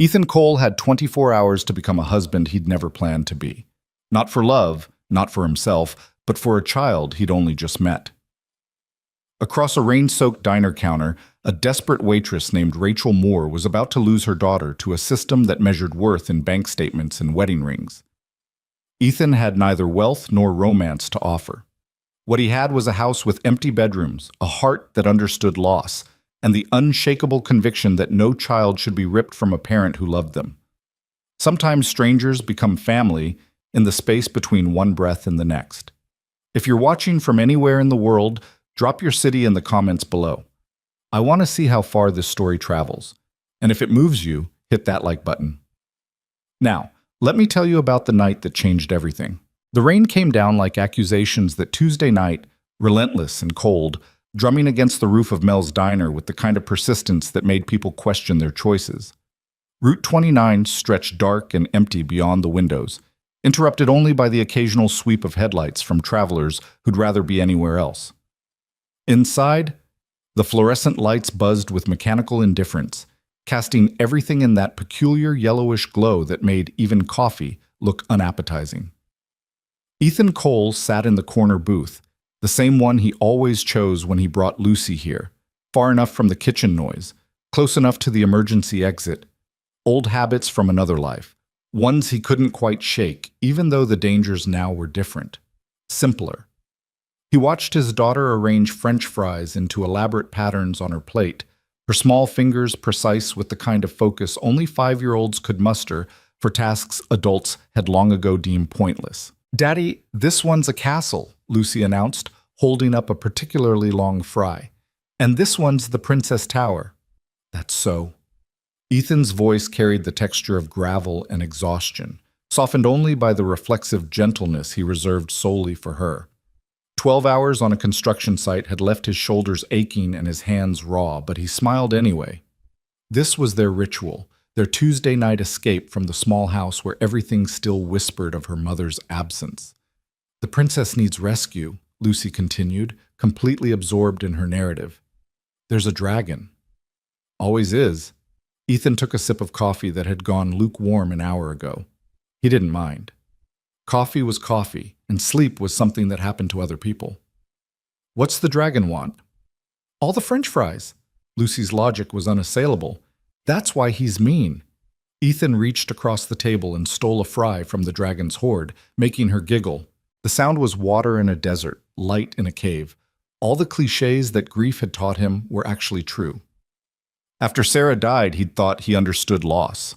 Ethan Cole had 24 hours to become a husband he'd never planned to be. Not for love, not for himself, but for a child he'd only just met. Across a rain-soaked diner counter, a desperate waitress named Rachel Moore was about to lose her daughter to a system that measured worth in bank statements and wedding rings. Ethan had neither wealth nor romance to offer. What he had was a house with empty bedrooms, a heart that understood loss, and the unshakable conviction that no child should be ripped from a parent who loved them. Sometimes strangers become family in the space between one breath and the next. If you're watching from anywhere in the world, drop your city in the comments below. I want to see how far this story travels, and if it moves you, hit that like button. Now, let me tell you about the night that changed everything. The rain came down like accusations that Tuesday night, relentless and cold, drumming against the roof of Mel's diner with the kind of persistence that made people question their choices. Route 29 stretched dark and empty beyond the windows, interrupted only by the occasional sweep of headlights from travelers who'd rather be anywhere else. Inside, the fluorescent lights buzzed with mechanical indifference, casting everything in that peculiar yellowish glow that made even coffee look unappetizing. Ethan Cole sat in the corner booth, the same one he always chose when he brought Lucy here, far enough from the kitchen noise, close enough to the emergency exit. Old habits from another life, ones he couldn't quite shake, even though the dangers now were different, simpler. He watched his daughter arrange French fries into elaborate patterns on her plate, her small fingers precise with the kind of focus only 5-year-olds could muster for tasks adults had long ago deemed pointless. "Daddy, this one's a castle," Lucy announced, holding up a particularly long fry. "And this one's the Princess Tower." "That's so." Ethan's voice carried the texture of gravel and exhaustion, softened only by the reflexive gentleness he reserved solely for her. 12 hours on a construction site had left his shoulders aching and his hands raw, but he smiled anyway. This was their ritual, their Tuesday night escape from the small house where everything still whispered of her mother's absence. "The princess needs rescue," Lucy continued, completely absorbed in her narrative. "There's a dragon." "Always is." Ethan took a sip of coffee that had gone lukewarm an hour ago. He didn't mind. Coffee was coffee, and sleep was something that happened to other people. "What's the dragon want?" "All the French fries." Lucy's logic was unassailable. "That's why he's mean." Ethan reached across the table and stole a fry from the dragon's hoard, making her giggle. The sound was water in a desert, light in a cave. All the cliches that grief had taught him were actually true. After Sarah died, he'd thought he understood loss.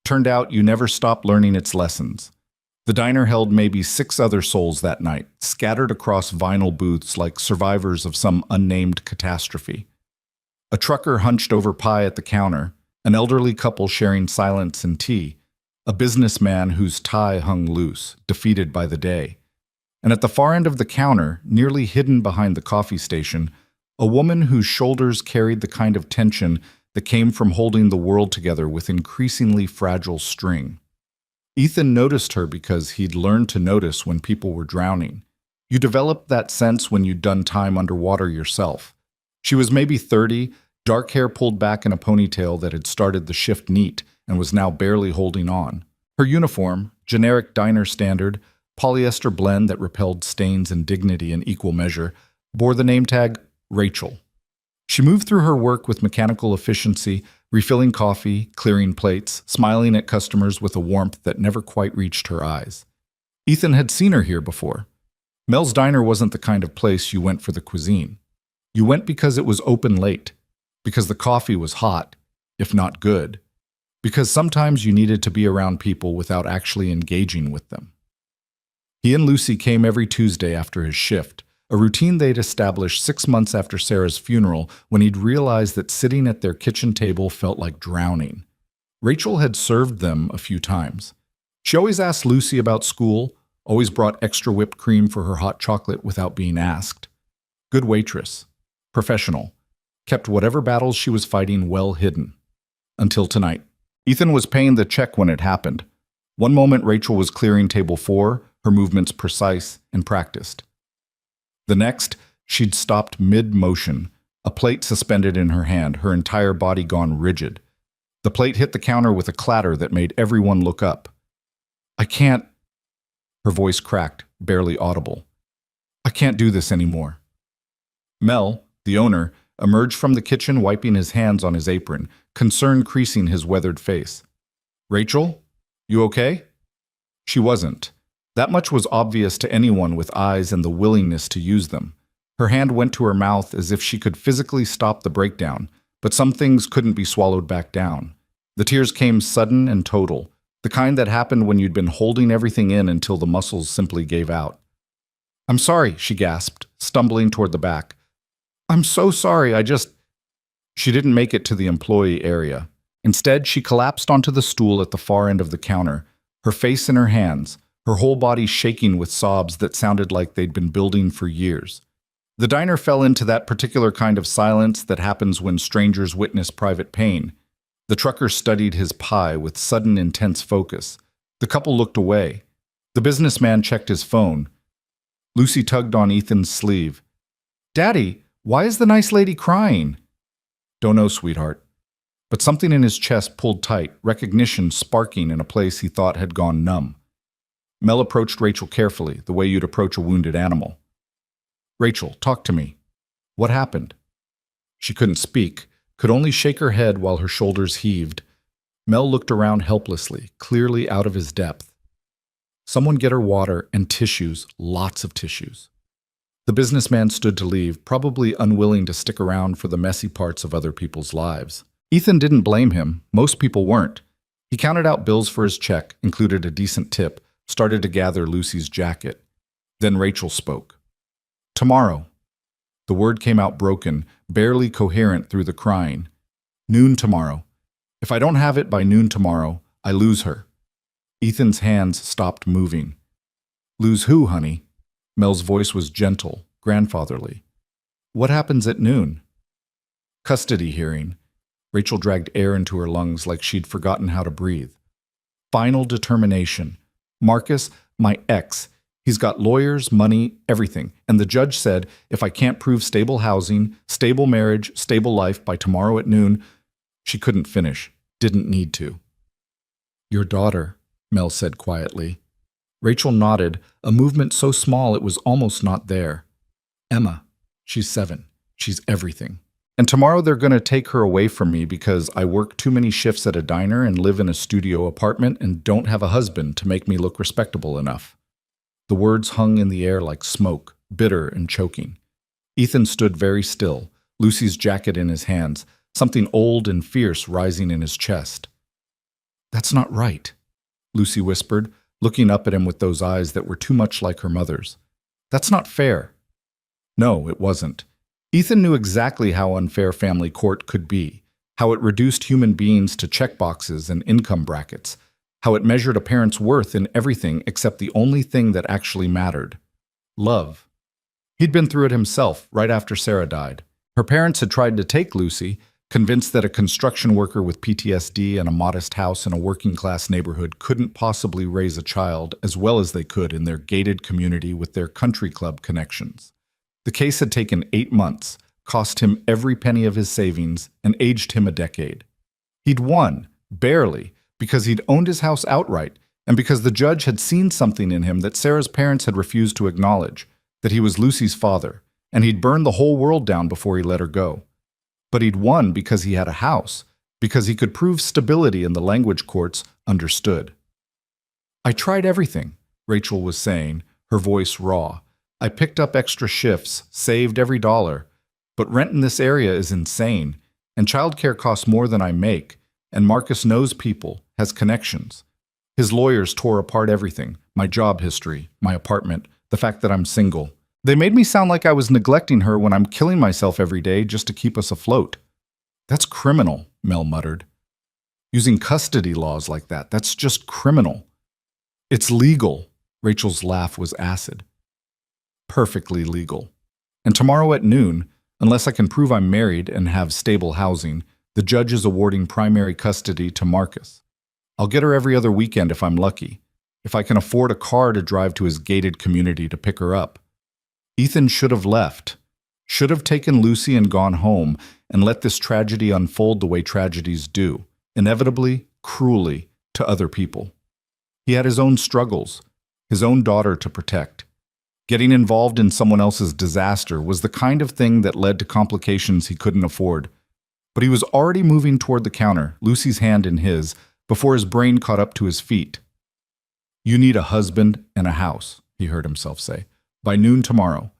Turned out you never stop learning its lessons. The diner held maybe 6 other souls that night, scattered across vinyl booths like survivors of some unnamed catastrophe. A trucker hunched over pie at the counter, an elderly couple sharing silence and tea, a businessman whose tie hung loose, defeated by the day. And at the far end of the counter, nearly hidden behind the coffee station, a woman whose shoulders carried the kind of tension that came from holding the world together with increasingly fragile string. Ethan noticed her because he'd learned to notice when people were drowning. You developed that sense when you'd done time underwater yourself. She was maybe 30, dark hair pulled back in a ponytail that had started the shift neat and was now barely holding on. Her uniform, generic diner standard, polyester blend that repelled stains and dignity in equal measure, bore the name tag Rachel. She moved through her work with mechanical efficiency, refilling coffee, clearing plates, smiling at customers with a warmth that never quite reached her eyes. Ethan had seen her here before. Mel's Diner wasn't the kind of place you went for the cuisine. You went because it was open late, because the coffee was hot, if not good, because sometimes you needed to be around people without actually engaging with them. He and Lucy came every Tuesday after his shift, a routine they'd established 6 months after Sarah's funeral when he'd realized that sitting at their kitchen table felt like drowning. Rachel had served them a few times. She always asked Lucy about school, always brought extra whipped cream for her hot chocolate without being asked. Good waitress. Professional. Kept whatever battles she was fighting well hidden. Until tonight. Ethan was paying the check when it happened. One moment Rachel was clearing table 4, her movements precise and practiced. The next, she'd stopped mid-motion, a plate suspended in her hand, her entire body gone rigid. The The plate hit the counter with a clatter that made everyone look up. I can't. Her voice cracked, barely audible. I can't do this anymore. Mel, the owner, emerged from the kitchen wiping his hands on his apron, concern creasing his weathered face. Rachel? You okay? She wasn't. That much was obvious to anyone with eyes and the willingness to use them. Her hand went to her mouth as if she could physically stop the breakdown, but some things couldn't be swallowed back down. The tears came sudden and total, the kind that happened when you'd been holding everything in until the muscles simply gave out. I'm sorry, she gasped, stumbling toward the back. I'm so sorry, She didn't make it to the employee area. Instead, she collapsed onto the stool at the far end of the counter, her face in her hands, her whole body shaking with sobs that sounded like they'd been building for years. The diner fell into that particular kind of silence that happens when strangers witness private pain. The trucker studied his pie with sudden intense focus. The couple looked away. The businessman checked his phone. Lucy tugged on Ethan's sleeve. Daddy, why is the nice lady crying? Don't know, sweetheart. But something in his chest pulled tight, recognition sparking in a place he thought had gone numb. Mel approached Rachel carefully, the way you'd approach a wounded animal. Rachel, talk to me. What happened? She couldn't speak, could only shake her head while her shoulders heaved. Mel looked around helplessly, clearly out of his depth. Someone get her water and tissues, lots of tissues. The businessman stood to leave, probably unwilling to stick around for the messy parts of other people's lives. Ethan didn't blame him. Most people weren't. He counted out bills for his check, included a decent tip, started to gather Lucy's jacket. Then Rachel spoke. Tomorrow. The word came out broken, barely coherent through the crying. Noon tomorrow. If I don't have it by noon tomorrow, I lose her. Ethan's hands stopped moving. Lose who, honey? Mel's voice was gentle, grandfatherly. What happens at noon? Custody hearing. Rachel dragged air into her lungs like she'd forgotten how to breathe. Final determination. Marcus, my ex, he's got lawyers, money, everything. And the judge said, if I can't prove stable housing, stable marriage, stable life by tomorrow at noon, she couldn't finish, didn't need to. Your daughter, Mel said quietly. Rachel nodded, a movement so small it was almost not there. Emma, she's 7. She's everything. And tomorrow they're going to take her away from me because I work too many shifts at a diner and live in a studio apartment and don't have a husband to make me look respectable enough. The words hung in the air like smoke, bitter and choking. Ethan stood very still, Lucy's jacket in his hands, something old and fierce rising in his chest. That's not right, Lucy whispered, looking up at him with those eyes that were too much like her mother's. That's not fair. No, it wasn't. Ethan knew exactly how unfair family court could be, how it reduced human beings to checkboxes and income brackets, how it measured a parent's worth in everything except the only thing that actually mattered: love. He'd been through it himself right after Sarah died. Her parents had tried to take Lucy, convinced that a construction worker with PTSD and a modest house in a working-class neighborhood couldn't possibly raise a child as well as they could in their gated community with their country club connections. The case had taken 8 months, cost him every penny of his savings, and aged him a decade. He'd won, barely, because he'd owned his house outright, and because the judge had seen something in him that Sarah's parents had refused to acknowledge, that he was Lucy's father, and he'd burned the whole world down before he let her go. But he'd won because he had a house, because he could prove stability in the language courts understood. I tried everything, Rachel was saying, her voice raw. I picked up extra shifts, saved every dollar, but rent in this area is insane, and childcare costs more than I make, and Marcus knows people, has connections. His lawyers tore apart everything, my job history, my apartment, the fact that I'm single. They made me sound like I was neglecting her when I'm killing myself every day just to keep us afloat. That's criminal, Mel muttered. Using custody laws like that, that's just criminal. It's legal. Rachel's laugh was acid. Perfectly legal. And tomorrow at noon, unless I can prove I'm married and have stable housing, the judge is awarding primary custody to Marcus. I'll get her every other weekend if I'm lucky, if I can afford a car to drive to his gated community to pick her up. Ethan should have left, should have taken Lucy and gone home and let this tragedy unfold the way tragedies do, inevitably, cruelly, to other people. He had his own struggles, his own daughter to protect. Getting involved in someone else's disaster was the kind of thing that led to complications he couldn't afford. But he was already moving toward the counter, Lucy's hand in his, before his brain caught up to his feet. "You need a husband and a house," he heard himself say, "by noon tomorrow."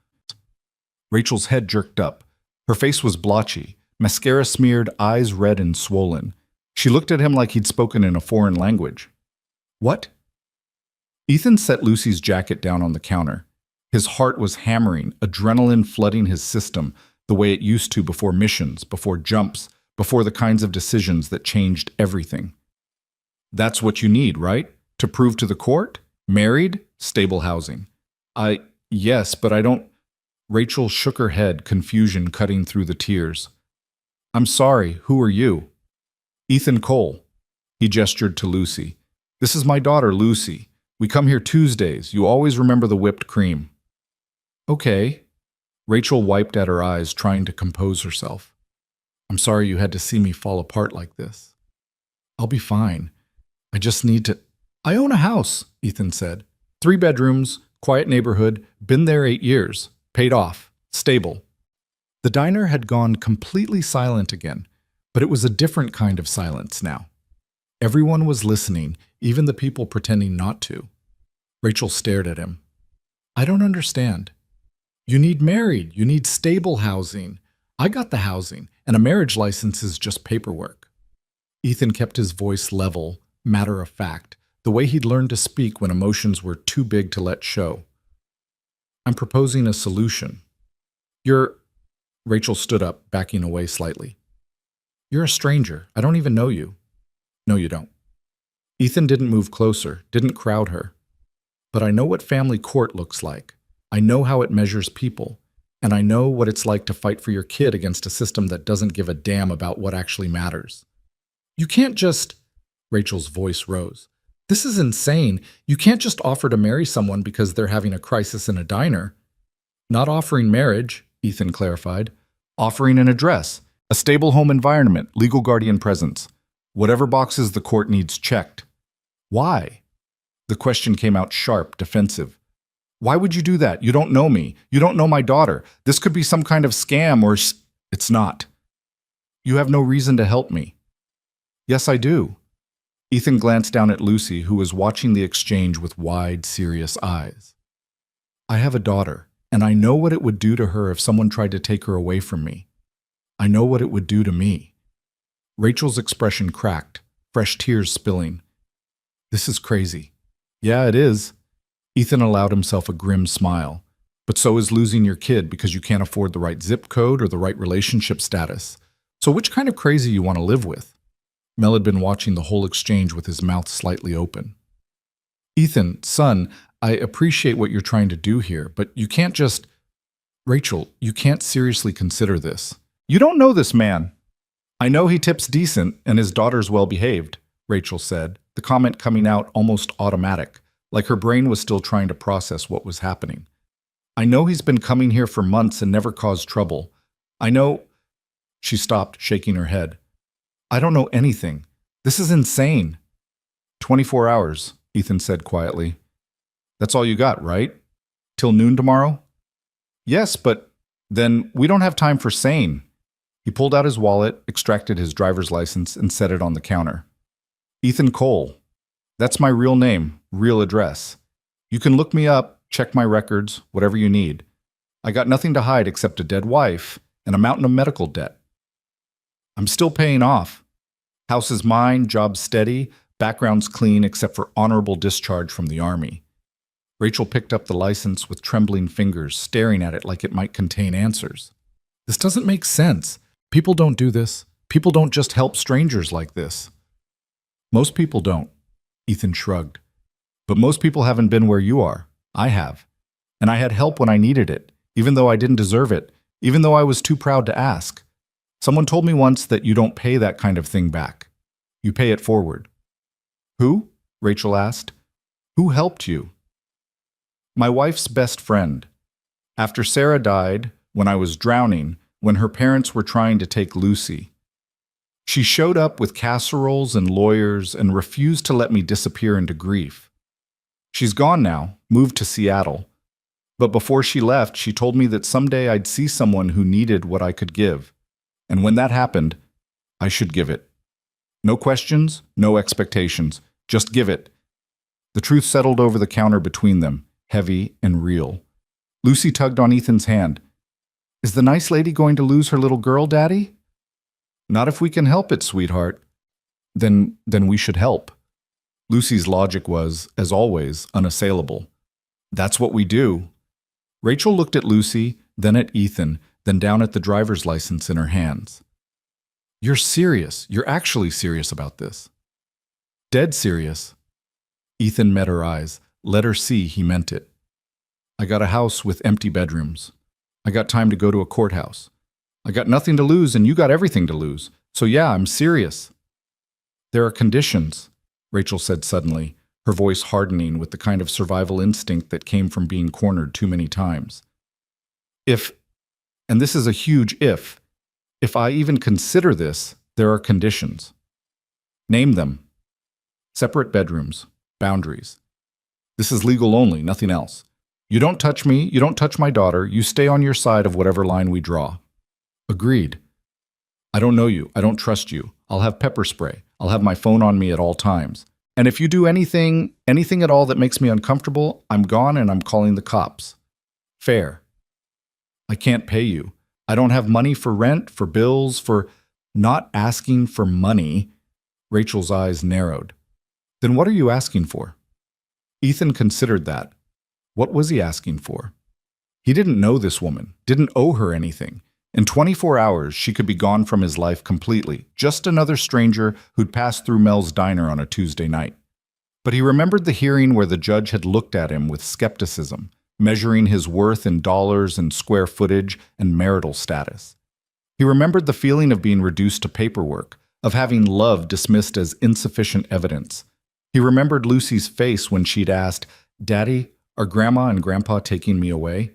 Rachel's head jerked up. Her face was blotchy, mascara smeared, eyes red and swollen. She looked at him like he'd spoken in a foreign language. "What?" Ethan set Lucy's jacket down on the counter. His heart was hammering, adrenaline flooding his system, the way it used to before missions, before jumps, before the kinds of decisions that changed everything. "That's what you need, right? To prove to the court? Married? Stable housing." Yes, but I don't." Rachel shook her head, confusion cutting through the tears. "I'm sorry, who are you?" "Ethan Cole." He gestured to Lucy. "This is my daughter, Lucy. We come here Tuesdays. You always remember the whipped cream." "Okay." Rachel wiped at her eyes, trying to compose herself. "I'm sorry you had to see me fall apart like this." "I'll be fine. I just need to—" "I own a house," Ethan said. 3 bedrooms, quiet neighborhood, been there 8 years, paid off, stable." The diner had gone completely silent again, but it was a different kind of silence now. Everyone was listening, even the people pretending not to. Rachel stared at him. "I don't understand. You need married, you need stable housing. I got the housing, and a marriage license is just paperwork." Ethan kept his voice level, matter of fact, the way he'd learned to speak when emotions were too big to let show. "I'm proposing a solution." "You're—" Rachel stood up, backing away slightly. "You're a stranger. I don't even know you." "No, you don't." Ethan didn't move closer, didn't crowd her. "But I know what family court looks like. I know how it measures people. And I know what it's like to fight for your kid against a system that doesn't give a damn about what actually matters. You can't just—" Rachel's voice rose. "This is insane. You can't just offer to marry someone because they're having a crisis in a diner." "Not offering marriage," Ethan clarified. "Offering an address, a stable home environment, legal guardian presence. Whatever boxes the court needs checked." "Why?" The question came out sharp, defensive. "Why would you do that? You don't know me. You don't know my daughter. This could be some kind of scam or—" "It's not." "You have no reason to help me." "Yes, I do." Ethan glanced down at Lucy, who was watching the exchange with wide, serious eyes. "I have a daughter, and I know what it would do to her if someone tried to take her away from me. I know what it would do to me." Rachel's expression cracked, fresh tears spilling. "This is crazy." "Yeah, it is." Ethan allowed himself a grim smile. "But so is losing your kid because you can't afford the right zip code or the right relationship status. So which kind of crazy you want to live with?" Mel had been watching the whole exchange with his mouth slightly open. "Ethan, son, I appreciate what you're trying to do here, but you can't just—" "Rachel, you can't seriously consider this. You don't know this man." "I know he tips decent and his daughter's well-behaved," Rachel said, the comment coming out almost automatic, like her brain was still trying to process what was happening. "I know he's been coming here for months and never caused trouble. I know—" She stopped, shaking her head. "I don't know anything. This is insane." 24 hours, Ethan said quietly. "That's all you got, right? Till noon tomorrow?" "Yes, but then we don't have time for sane." He pulled out his wallet, extracted his driver's license, and set it on the counter. "Ethan Cole. That's my real name, real address. You can look me up, check my records, whatever you need. I got nothing to hide except a dead wife and a mountain of medical debt. I'm still paying off. House is mine, job steady, background's clean except for honorable discharge from the Army." Rachel picked up the license with trembling fingers, staring at it like it might contain answers. "This doesn't make sense. People don't do this. People don't just help strangers like this." "Most people don't," Ethan shrugged. "But most people haven't been where you are. I have. And I had help when I needed it, even though I didn't deserve it, even though I was too proud to ask. Someone told me once that you don't pay that kind of thing back. You pay it forward." "Who?" Rachel asked. "Who helped you?" "My wife's best friend. After Sarah died, when I was drowning, when her parents were trying to take Lucy. She showed up with casseroles and lawyers and refused to let me disappear into grief. She's gone now, moved to Seattle. But before she left, she told me that someday I'd see someone who needed what I could give. And when that happened, I should give it. No questions, no expectations. Just give it. The truth settled over the counter between them, heavy and real. Lucy tugged on Ethan's hand. Is the nice lady going to lose her little girl, Daddy? Not if we can help it, sweetheart. Then we should help. Lucy's logic was, as always, unassailable. That's what we do. Rachel looked at Lucy, then at Ethan, then down at the driver's license in her hands. You're serious. You're actually serious about this. Dead serious. Ethan met her eyes, let her see he meant it. I got a house with empty bedrooms. I got time to go to a courthouse. I got nothing to lose and you got everything to lose. So yeah, I'm serious. There are conditions, Rachel said suddenly, her voice hardening with the kind of survival instinct that came from being cornered too many times. If, and this is a huge if I even consider this, there are conditions. Name them. Separate bedrooms, boundaries. This is legal only, nothing else. You don't touch me, you don't touch my daughter, you stay on your side of whatever line we draw. Agreed. I don't know you, I don't trust you. I'll have pepper spray. I'll have my phone on me at all times. And if you do anything at all that makes me uncomfortable, I'm gone and I'm calling the cops. Fair. I can't pay you. I don't have money for rent, for bills, for not asking for money. Rachel's eyes narrowed. Then what are you asking for? Ethan considered that. What was he asking for? He didn't know this woman, didn't owe her anything. In 24 hours, she could be gone from his life completely, just another stranger who'd passed through Mel's diner on a Tuesday night. But he remembered the hearing where the judge had looked at him with skepticism, measuring his worth in dollars and square footage and marital status. He remembered the feeling of being reduced to paperwork, of having love dismissed as insufficient evidence. He remembered Lucy's face when she'd asked, "Daddy, are Grandma and Grandpa taking me away?"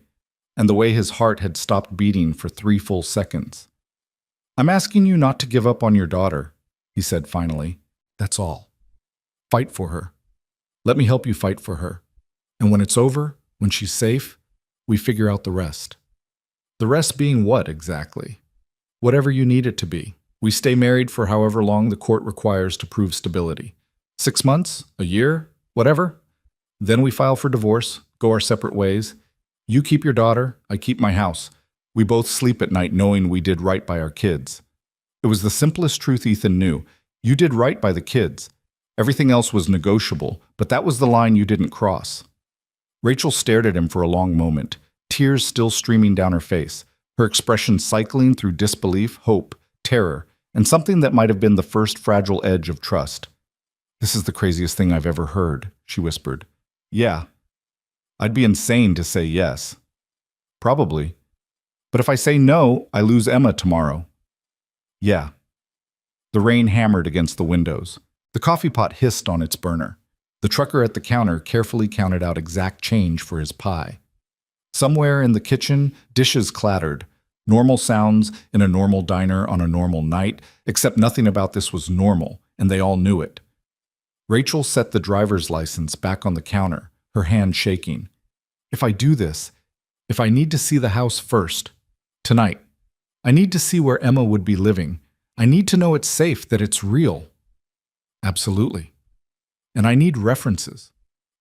And the way his heart had stopped beating for 3 full seconds. I'm asking you not to give up on your daughter, he said finally. That's all. Fight for her. Let me help you fight for her. And when it's over, when she's safe, we figure out the rest. The rest being what exactly? Whatever you need it to be. We stay married for however long the court requires to prove stability. 6 months? A year? Whatever. Then we file for divorce, go our separate ways. You keep your daughter, I keep my house. We both sleep at night knowing we did right by our kids. It was the simplest truth Ethan knew. You did right by the kids. Everything else was negotiable, but that was the line you didn't cross. Rachel stared at him for a long moment, tears still streaming down her face, her expression cycling through disbelief, hope, terror, and something that might have been the first fragile edge of trust. This is the craziest thing I've ever heard, she whispered. Yeah. I'd be insane to say yes. Probably. But if I say no, I lose Emma tomorrow. Yeah. The rain hammered against the windows. The coffee pot hissed on its burner. The trucker at the counter carefully counted out exact change for his pie. Somewhere in the kitchen, dishes clattered. Normal sounds in a normal diner on a normal night, except nothing about this was normal, and they all knew it. Rachel set the driver's license back on the counter, her hand shaking. If I do this, if I need to see the house first, tonight, I need to see where Emma would be living. I need to know it's safe, that it's real. Absolutely. And I need references.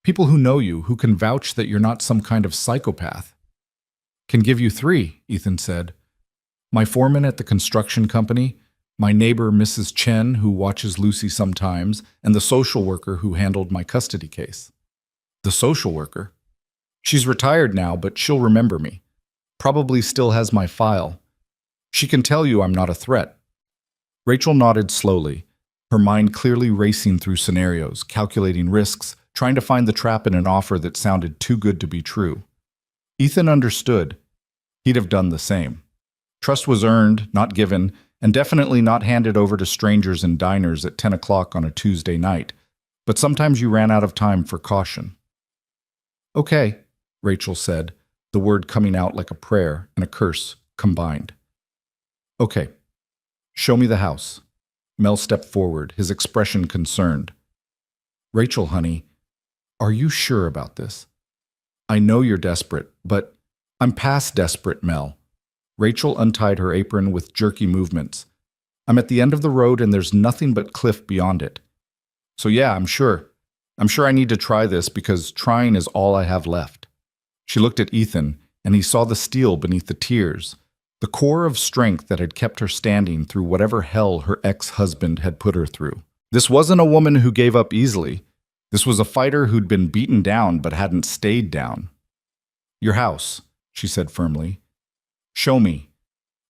People who know you, who can vouch that you're not some kind of psychopath. Can give you 3, Ethan said. My foreman at the construction company, my neighbor Mrs. Chen, who watches Lucy sometimes, and the social worker who handled my custody case. The social worker? She's retired now, but she'll remember me. Probably still has my file. She can tell you I'm not a threat. Rachel nodded slowly, her mind clearly racing through scenarios, calculating risks, trying to find the trap in an offer that sounded too good to be true. Ethan understood. He'd have done the same. Trust was earned, not given, and definitely not handed over to strangers in diners at 10 o'clock on a Tuesday night. But sometimes you ran out of time for caution. Okay, Rachel said, the word coming out like a prayer and a curse combined. Okay, show me the house. Mel stepped forward, his expression concerned. Rachel, honey, are you sure about this? I know you're desperate, but I'm past desperate, Mel. Rachel untied her apron with jerky movements. I'm at the end of the road and there's nothing but cliff beyond it. So yeah, I'm sure. I'm sure I need to try this because trying is all I have left. She looked at Ethan, and he saw the steel beneath the tears, the core of strength that had kept her standing through whatever hell her ex-husband had put her through. This wasn't a woman who gave up easily. This was a fighter who'd been beaten down but hadn't stayed down. Your house, she said firmly. Show me.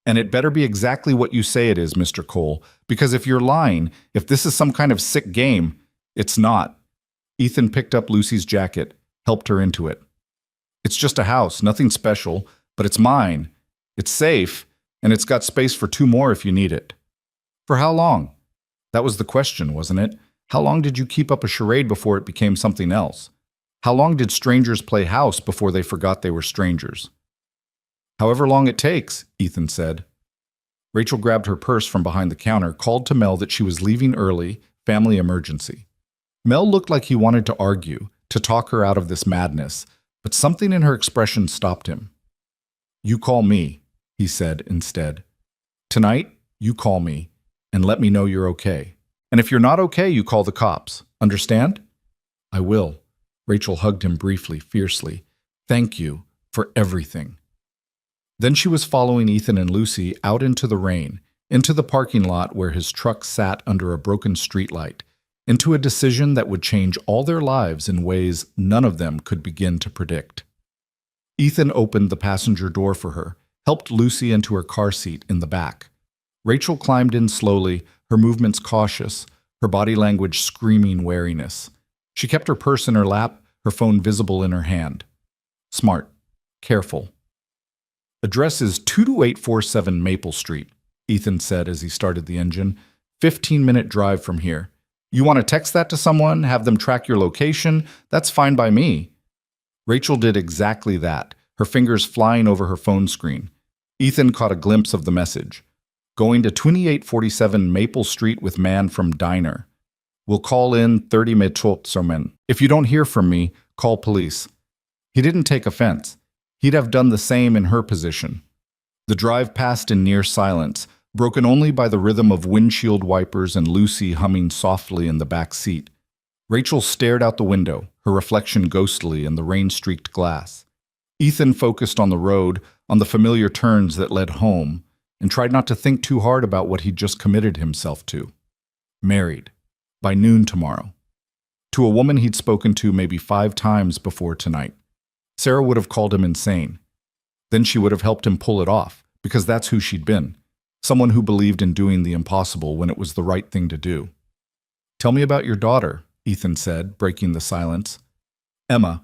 And it better be exactly what you say it is, Mr. Cole, because if you're lying, if this is some kind of sick game, it's not. Ethan picked up Lucy's jacket, helped her into it. It's just a house, nothing special, but it's mine. It's safe, and it's got space for 2 more if you need it. For how long? That was the question, wasn't it? How long did you keep up a charade before it became something else? How long did strangers play house before they forgot they were strangers? However long it takes, Ethan said. Rachel grabbed her purse from behind the counter, called to Mel that she was leaving early, family emergency. Mel looked like he wanted to argue, to talk her out of this madness, but something in her expression stopped him. You call me, he said instead. Tonight, you call me, and let me know you're okay. And if you're not okay, you call the cops. Understand? I will. Rachel hugged him briefly, fiercely. Thank you for everything. Then she was following Ethan and Lucy out into the rain, into the parking lot where his truck sat under a broken streetlight, into a decision that would change all their lives in ways none of them could begin to predict. Ethan opened the passenger door for her, helped Lucy into her car seat in the back. Rachel climbed in slowly, her movements cautious, her body language screaming wariness. She kept her purse in her lap, her phone visible in her hand. Smart. Careful. Address is 22847 Maple Street, Ethan said as he started the engine. 15-minute drive from here. You want to text that to someone, have them track your location? That's fine by me. Rachel did exactly that, her fingers flying over her phone screen. Ethan caught a glimpse of the message. Going to 2847 Maple Street with man from diner. We'll call in 30 minutes. If you don't hear from me, call police. He didn't take offense. He'd have done the same in her position. The drive passed in near silence, broken only by the rhythm of windshield wipers and Lucy humming softly in the back seat. Rachel stared out the window, her reflection ghostly in the rain-streaked glass. Ethan focused on the road, on the familiar turns that led home, and tried not to think too hard about what he'd just committed himself to. Married. By noon tomorrow. To a woman he'd spoken to maybe 5 times before tonight. Sarah would have called him insane. Then she would have helped him pull it off, because that's who she'd been. Someone who believed in doing the impossible when it was the right thing to do. Tell me about your daughter, Ethan said, breaking the silence. Emma.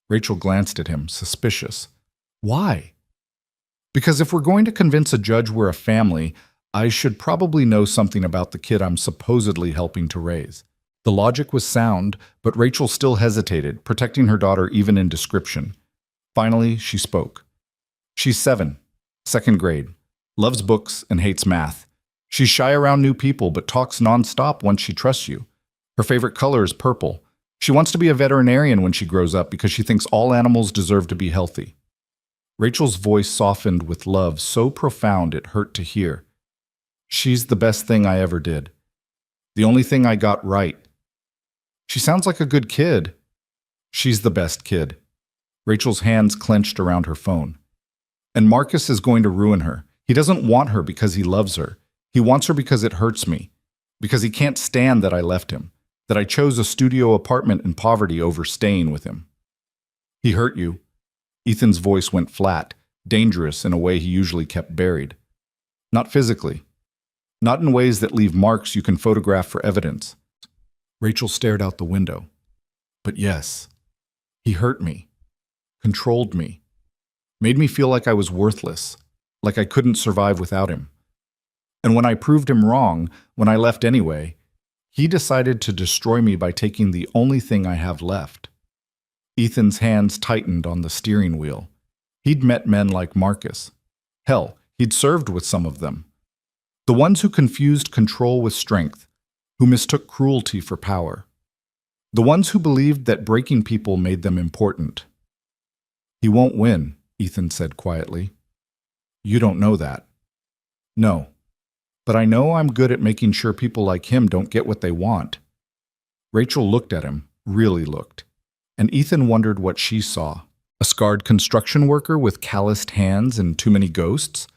Rachel glanced at him, suspicious. Why? Because if we're going to convince a judge we're a family, I should probably know something about the kid I'm supposedly helping to raise. The logic was sound, but Rachel still hesitated, protecting her daughter even in description. Finally, she spoke. She's 7, 2nd grade, loves books and hates math. She's shy around new people, but talks nonstop once she trusts you. Her favorite color is purple. She wants to be a veterinarian when she grows up because she thinks all animals deserve to be healthy. Rachel's voice softened with love so profound it hurt to hear. She's the best thing I ever did. The only thing I got right. She sounds like a good kid. She's the best kid. Rachel's hands clenched around her phone. And Marcus is going to ruin her. He doesn't want her because he loves her. He wants her because it hurts me. Because he can't stand that I left him. That I chose a studio apartment in poverty over staying with him. He hurt you. Ethan's voice went flat, dangerous in a way he usually kept buried. Not physically. Not in ways that leave marks you can photograph for evidence. Rachel stared out the window. But yes, he hurt me, controlled me, made me feel like I was worthless, like I couldn't survive without him. And when I proved him wrong, when I left anyway, he decided to destroy me by taking the only thing I have left. Ethan's hands tightened on the steering wheel. He'd met men like Marcus. Hell, he'd served with some of them. The ones who confused control with strength, who mistook cruelty for power. The ones who believed that breaking people made them important. He won't win, Ethan said quietly. You don't know that. No. But I know I'm good at making sure people like him don't get what they want. Rachel looked at him, really looked. And Ethan wondered what she saw. A scarred construction worker with calloused hands and too many ghosts?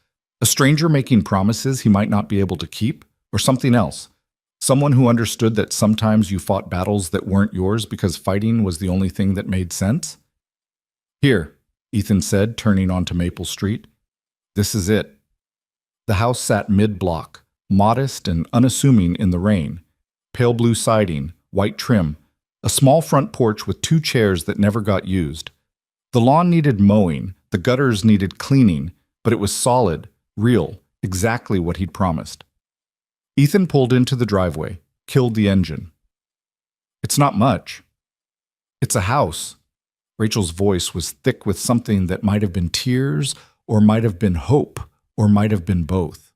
A stranger making promises he might not be able to keep? Or something else? Someone who understood that sometimes you fought battles that weren't yours because fighting was the only thing that made sense? Here, Ethan said, turning onto Maple Street. This is it. The house sat mid-block, modest and unassuming in the rain. Pale blue siding, white trim, a small front porch with 2 chairs that never got used. The lawn needed mowing, the gutters needed cleaning, but it was solid, real, exactly what he'd promised. Ethan pulled into the driveway, killed the engine. It's not much. It's a house. Rachel's voice was thick with something that might have been tears, or might have been hope, or might have been both.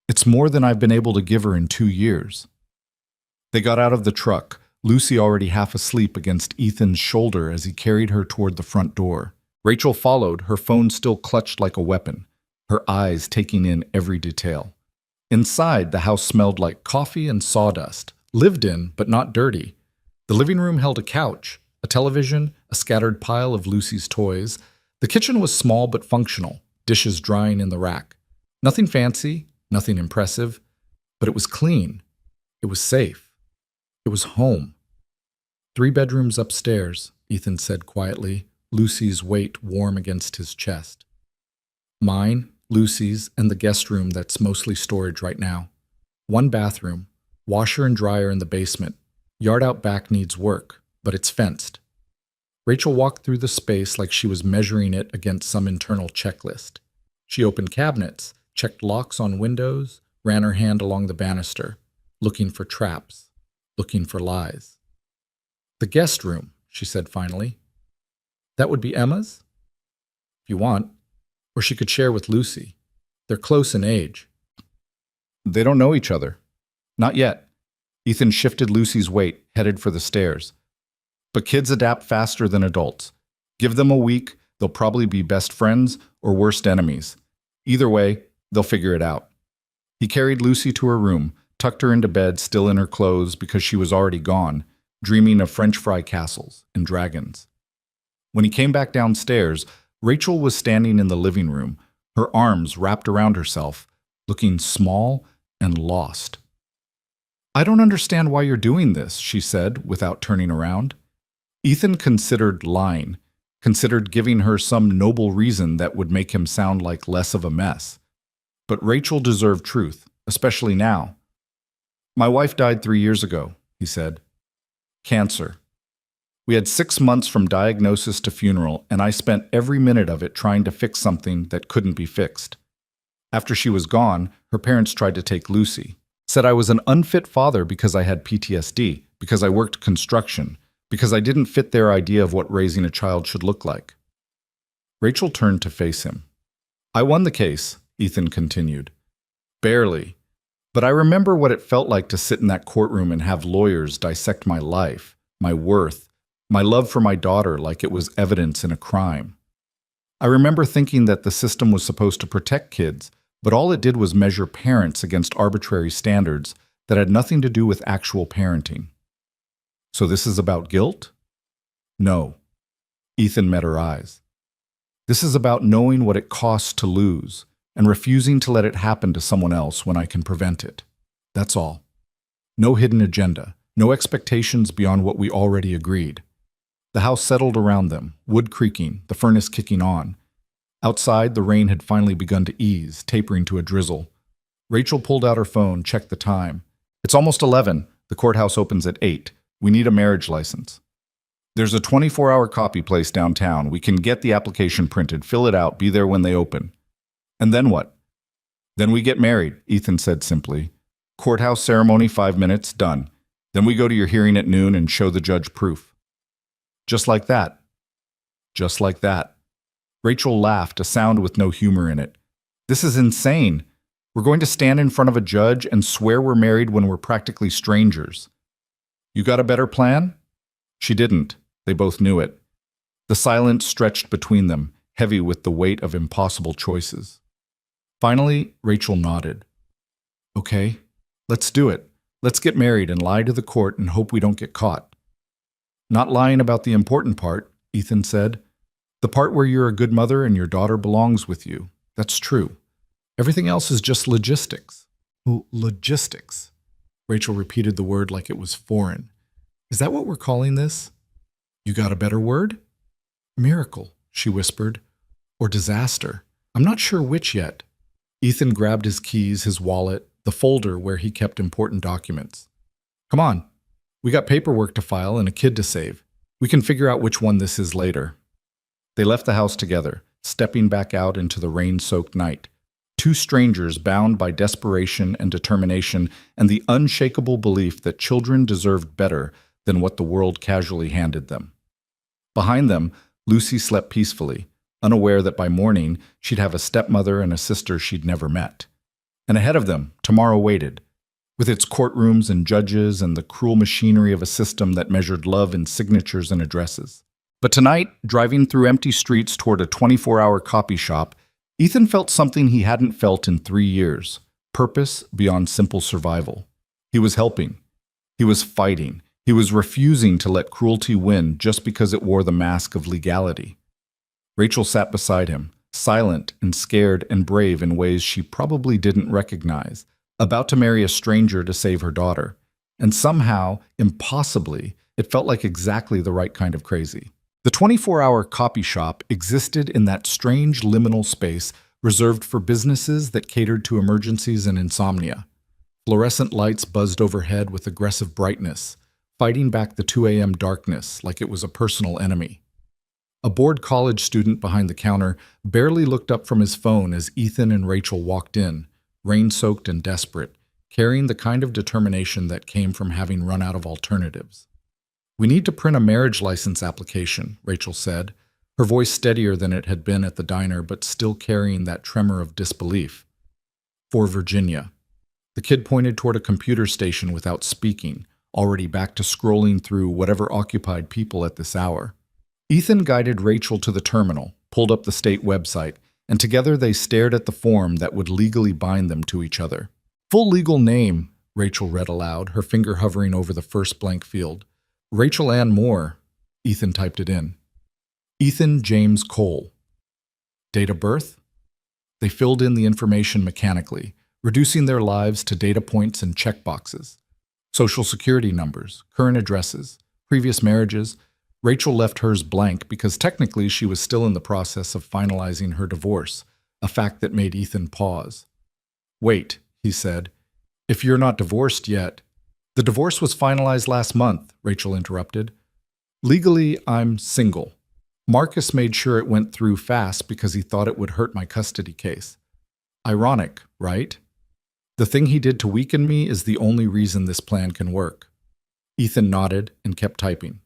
It's more than I've been able to give her in 2 years. They got out of the truck, Lucy already half asleep against Ethan's shoulder as he carried her toward the front door. Rachel followed, her phone still clutched like a weapon, her eyes taking in every detail. Inside, the house smelled like coffee and sawdust, lived in but not dirty. The living room held a couch, a television, a scattered pile of Lucy's toys. The kitchen was small but functional, dishes drying in the rack. Nothing fancy, nothing impressive, but it was clean. It was safe. It was home. 3 bedrooms upstairs, Ethan said quietly, Lucy's weight warm against his chest. Mine, Lucy's, and the guest room that's mostly storage right now. 1 bathroom, washer and dryer in the basement. Yard out back needs work, but it's fenced. Rachel walked through the space like she was measuring it against some internal checklist. She opened cabinets, checked locks on windows, ran her hand along the banister, looking for traps, looking for lies. The guest room, she said finally. That would be Emma's? If you want. Or she could share with Lucy. They're close in age. They don't know each other. Not yet. Ethan shifted Lucy's weight, headed for the stairs. But kids adapt faster than adults. Give them a week, they'll probably be best friends or worst enemies. Either way, they'll figure it out. He carried Lucy to her room, tucked her into bed still in her clothes because she was already gone, dreaming of French fry castles and dragons. When he came back downstairs, Rachel was standing in the living room, her arms wrapped around herself, looking small and lost. I don't understand why you're doing this, she said, without turning around. Ethan considered lying, considered giving her some noble reason that would make him sound like less of a mess. But Rachel deserved truth, especially now. My wife died 3 years ago, he said. Cancer. We had 6 months from diagnosis to funeral, and I spent every minute of it trying to fix something that couldn't be fixed. After she was gone, her parents tried to take Lucy. Said I was an unfit father because I had PTSD, because I worked construction, because I didn't fit their idea of what raising a child should look like. Rachel turned to face him. I won the case, Ethan continued. Barely. But I remember what it felt like to sit in that courtroom and have lawyers dissect my life, my worth, my love for my daughter like it was evidence in a crime. I remember thinking that the system was supposed to protect kids, but all it did was measure parents against arbitrary standards that had nothing to do with actual parenting. So this is about guilt? No. Ethan met her eyes. This is about knowing what it costs to lose and refusing to let it happen to someone else when I can prevent it. That's all. No hidden agenda, no expectations beyond what we already agreed. The house settled around them, wood creaking, the furnace kicking on. Outside, the rain had finally begun to ease, tapering to a drizzle. Rachel pulled out her phone, checked the time. It's almost 11. The courthouse opens at 8. We need a marriage license. There's a 24-hour copy place downtown. We can get the application printed, fill it out, be there when they open. And then what? Then we get married, Ethan said simply. Courthouse ceremony, 5 minutes, done. Then we go to your hearing at noon and show the judge proof. Just like that. Just like that. Rachel laughed, a sound with no humor in it. This is insane. We're going to stand in front of a judge and swear we're married when we're practically strangers. You got a better plan? She didn't. They both knew it. The silence stretched between them, heavy with the weight of impossible choices. Finally, Rachel nodded. Okay, let's do it. Let's get married and lie to the court and hope we don't get caught. Not lying about the important part, Ethan said. The part where you're a good mother and your daughter belongs with you. That's true. Everything else is just logistics. Logistics. Rachel repeated the word like it was foreign. Is that what we're calling this? You got a better word? Miracle, she whispered. Or disaster. I'm not sure which yet. Ethan grabbed his keys, his wallet, the folder where he kept important documents. Come on. We got paperwork to file and a kid to save. We can figure out which one this is later. They left the house together, stepping back out into the rain-soaked night. Two strangers bound by desperation and determination and the unshakable belief that children deserved better than what the world casually handed them. Behind them, Lucy slept peacefully, unaware that by morning she'd have a stepmother and a sister she'd never met. And ahead of them, tomorrow waited, with its courtrooms and judges and the cruel machinery of a system that measured love in signatures and addresses. But tonight, driving through empty streets toward a 24-hour copy shop, Ethan felt something he hadn't felt in 3 years, purpose beyond simple survival. He was helping. He was fighting. He was refusing to let cruelty win just because it wore the mask of legality. Rachel sat beside him, silent and scared and brave in ways she probably didn't recognize, about to marry a stranger to save her daughter. And somehow, impossibly, it felt like exactly the right kind of crazy. The 24-hour copy shop existed in that strange liminal space reserved for businesses that catered to emergencies and insomnia. Fluorescent lights buzzed overhead with aggressive brightness, fighting back the 2 a.m. darkness like it was a personal enemy. A bored college student behind the counter barely looked up from his phone as Ethan and Rachel walked in, rain-soaked and desperate, carrying the kind of determination that came from having run out of alternatives. We need to print a marriage license application, Rachel said, her voice steadier than it had been at the diner but still carrying that tremor of disbelief. For Virginia. The kid pointed toward a computer station without speaking, already back to scrolling through whatever occupied people at this hour. Ethan guided Rachel to the terminal, pulled up the state website, and together they stared at the form that would legally bind them to each other. Full legal name, Rachel read aloud, her finger hovering over the first blank field. Rachel Ann Moore, Ethan typed it in. Ethan James Cole. Date of birth? They filled in the information mechanically, reducing their lives to data points and checkboxes. Social security numbers, current addresses, previous marriages. Rachel left hers blank because technically she was still in the process of finalizing her divorce, a fact that made Ethan pause. Wait, he said. If you're not divorced yet. The divorce was finalized last month, Rachel interrupted. Legally, I'm single. Marcus made sure it went through fast because he thought it would hurt my custody case. Ironic, right? The thing he did to weaken me is the only reason this plan can work. Ethan nodded and kept typing.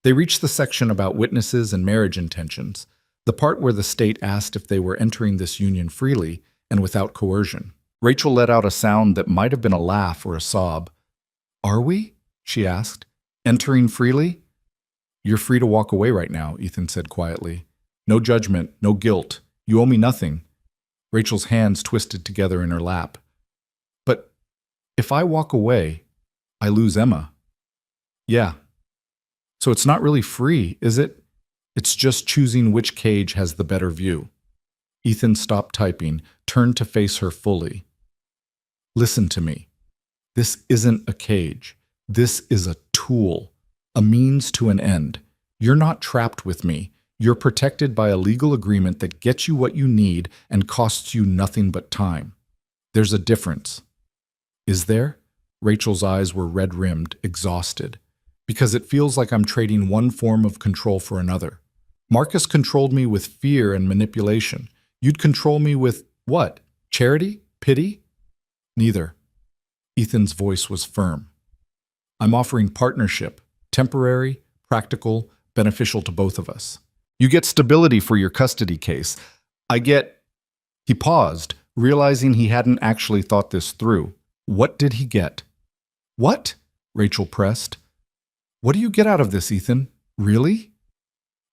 They reached the section about witnesses and marriage intentions, the part where the state asked if they were entering this union freely and without coercion. Rachel let out a sound that might have been a laugh or a sob. Are we? She asked. Entering freely? You're free to walk away right now, Ethan said quietly. No judgment, no guilt. You owe me nothing. Rachel's hands twisted together in her lap. But if I walk away, I lose Emma. Yeah. So it's not really free, is it? It's just choosing which cage has the better view. Ethan stopped typing, turned to face her fully. Listen to me. This isn't a cage. This is a tool, a means to an end. You're not trapped with me. You're protected by a legal agreement that gets you what you need and costs you nothing but time. There's a difference. Is there? Rachel's eyes were red-rimmed, exhausted. Because it feels like I'm trading one form of control for another. Marcus controlled me with fear and manipulation. You'd control me with what? Charity? Pity? Neither. Ethan's voice was firm. I'm offering partnership, temporary, practical, beneficial to both of us. You get stability for your custody case. I get... He paused, realizing he hadn't actually thought this through. What did he get? What? Rachel pressed. What do you get out of this, Ethan? Really?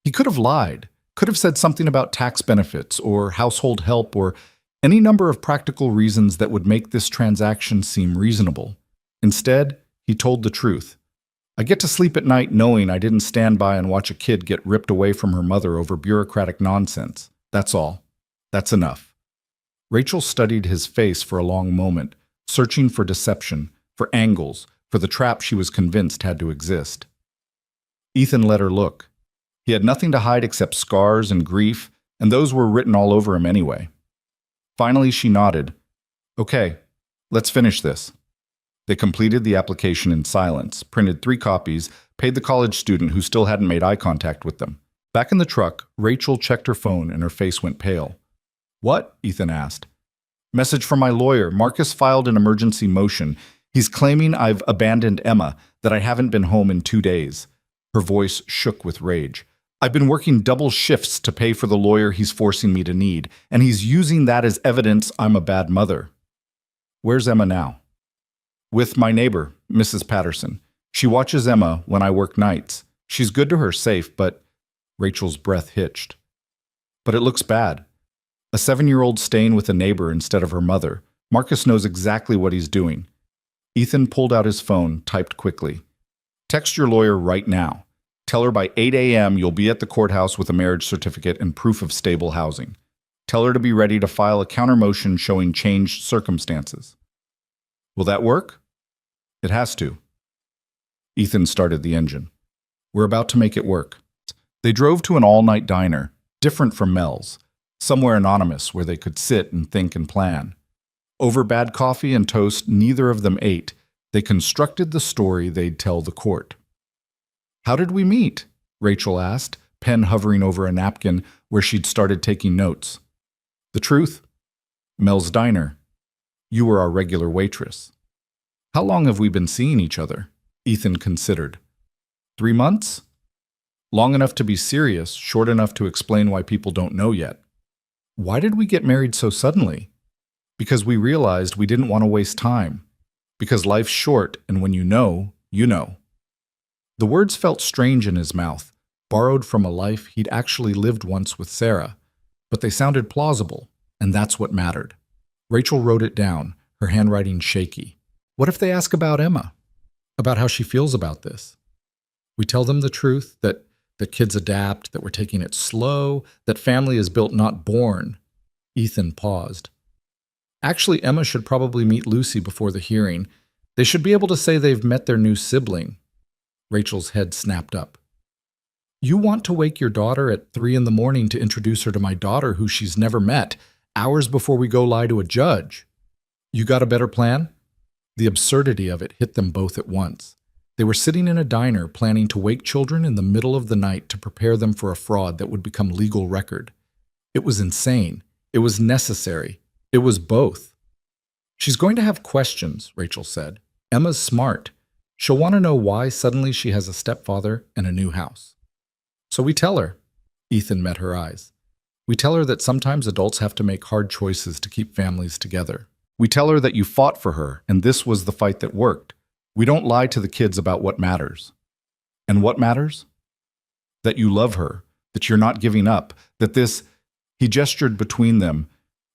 He could have lied, could have said something about tax benefits or household help or any number of practical reasons that would make this transaction seem reasonable. Instead, he told the truth. I get to sleep at night knowing I didn't stand by and watch a kid get ripped away from her mother over bureaucratic nonsense. That's all. That's enough. Rachel studied his face for a long moment, searching for deception, for angles, for the trap she was convinced had to exist. Ethan let her look. He had nothing to hide except scars and grief, and those were written all over him anyway. Finally, she nodded. Okay, let's finish this. They completed the application in silence, printed 3 copies, paid the college student who still hadn't made eye contact with them. Back in the truck, Rachel checked her phone and her face went pale. What? Ethan asked. Message from my lawyer. Marcus filed an emergency motion. He's claiming I've abandoned Emma, that I haven't been home in 2 days. Her voice shook with rage. I've been working double shifts to pay for the lawyer he's forcing me to need, and he's using that as evidence I'm a bad mother. Where's Emma now? With my neighbor, Mrs. Patterson. She watches Emma when I work nights. She's good to her, safe, but... Rachel's breath hitched. But it looks bad. A 7-year-old staying with a neighbor instead of her mother. Marcus knows exactly what he's doing. Ethan pulled out his phone, typed quickly. Text your lawyer right now. Tell her by 8 a.m. you'll be at the courthouse with a marriage certificate and proof of stable housing. Tell her to be ready to file a counter motion showing changed circumstances. Will that work? It has to. Ethan started the engine. We're about to make it work. They drove to an all-night diner, different from Mel's, somewhere anonymous where they could sit and think and plan. Over bad coffee and toast neither of them ate, they constructed the story they'd tell the court. How did we meet? Rachel asked, pen hovering over a napkin where she'd started taking notes. The truth? Mel's diner. You were our regular waitress. How long have we been seeing each other? Ethan considered. 3 months? Long enough to be serious, short enough to explain why people don't know yet. Why did we get married so suddenly? Because we realized we didn't want to waste time. Because life's short, and when you know, you know. The words felt strange in his mouth, borrowed from a life he'd actually lived once with Sarah, but they sounded plausible, and that's what mattered. Rachel wrote it down, her handwriting shaky. What if they ask about Emma? About how she feels about this? We tell them the truth, that kids adapt, that we're taking it slow, that family is built not born. Ethan paused. Actually, Emma should probably meet Lucy before the hearing. They should be able to say they've met their new sibling. Rachel's head snapped up. You want to wake your daughter at 3 a.m. to introduce her to my daughter who she's never met, hours before we go lie to a judge. You got a better plan? The absurdity of it hit them both at once. They were sitting in a diner planning to wake children in the middle of the night to prepare them for a fraud that would become legal record. It was insane. It was necessary. It was both. She's going to have questions, Rachel said. Emma's smart. She'll want to know why suddenly she has a stepfather and a new house. So we tell her. Ethan met her eyes. We tell her that sometimes adults have to make hard choices to keep families together. We tell her that you fought for her, and this was the fight that worked. We don't lie to the kids about what matters. And what matters? That you love her, that you're not giving up, that this, he gestured between them,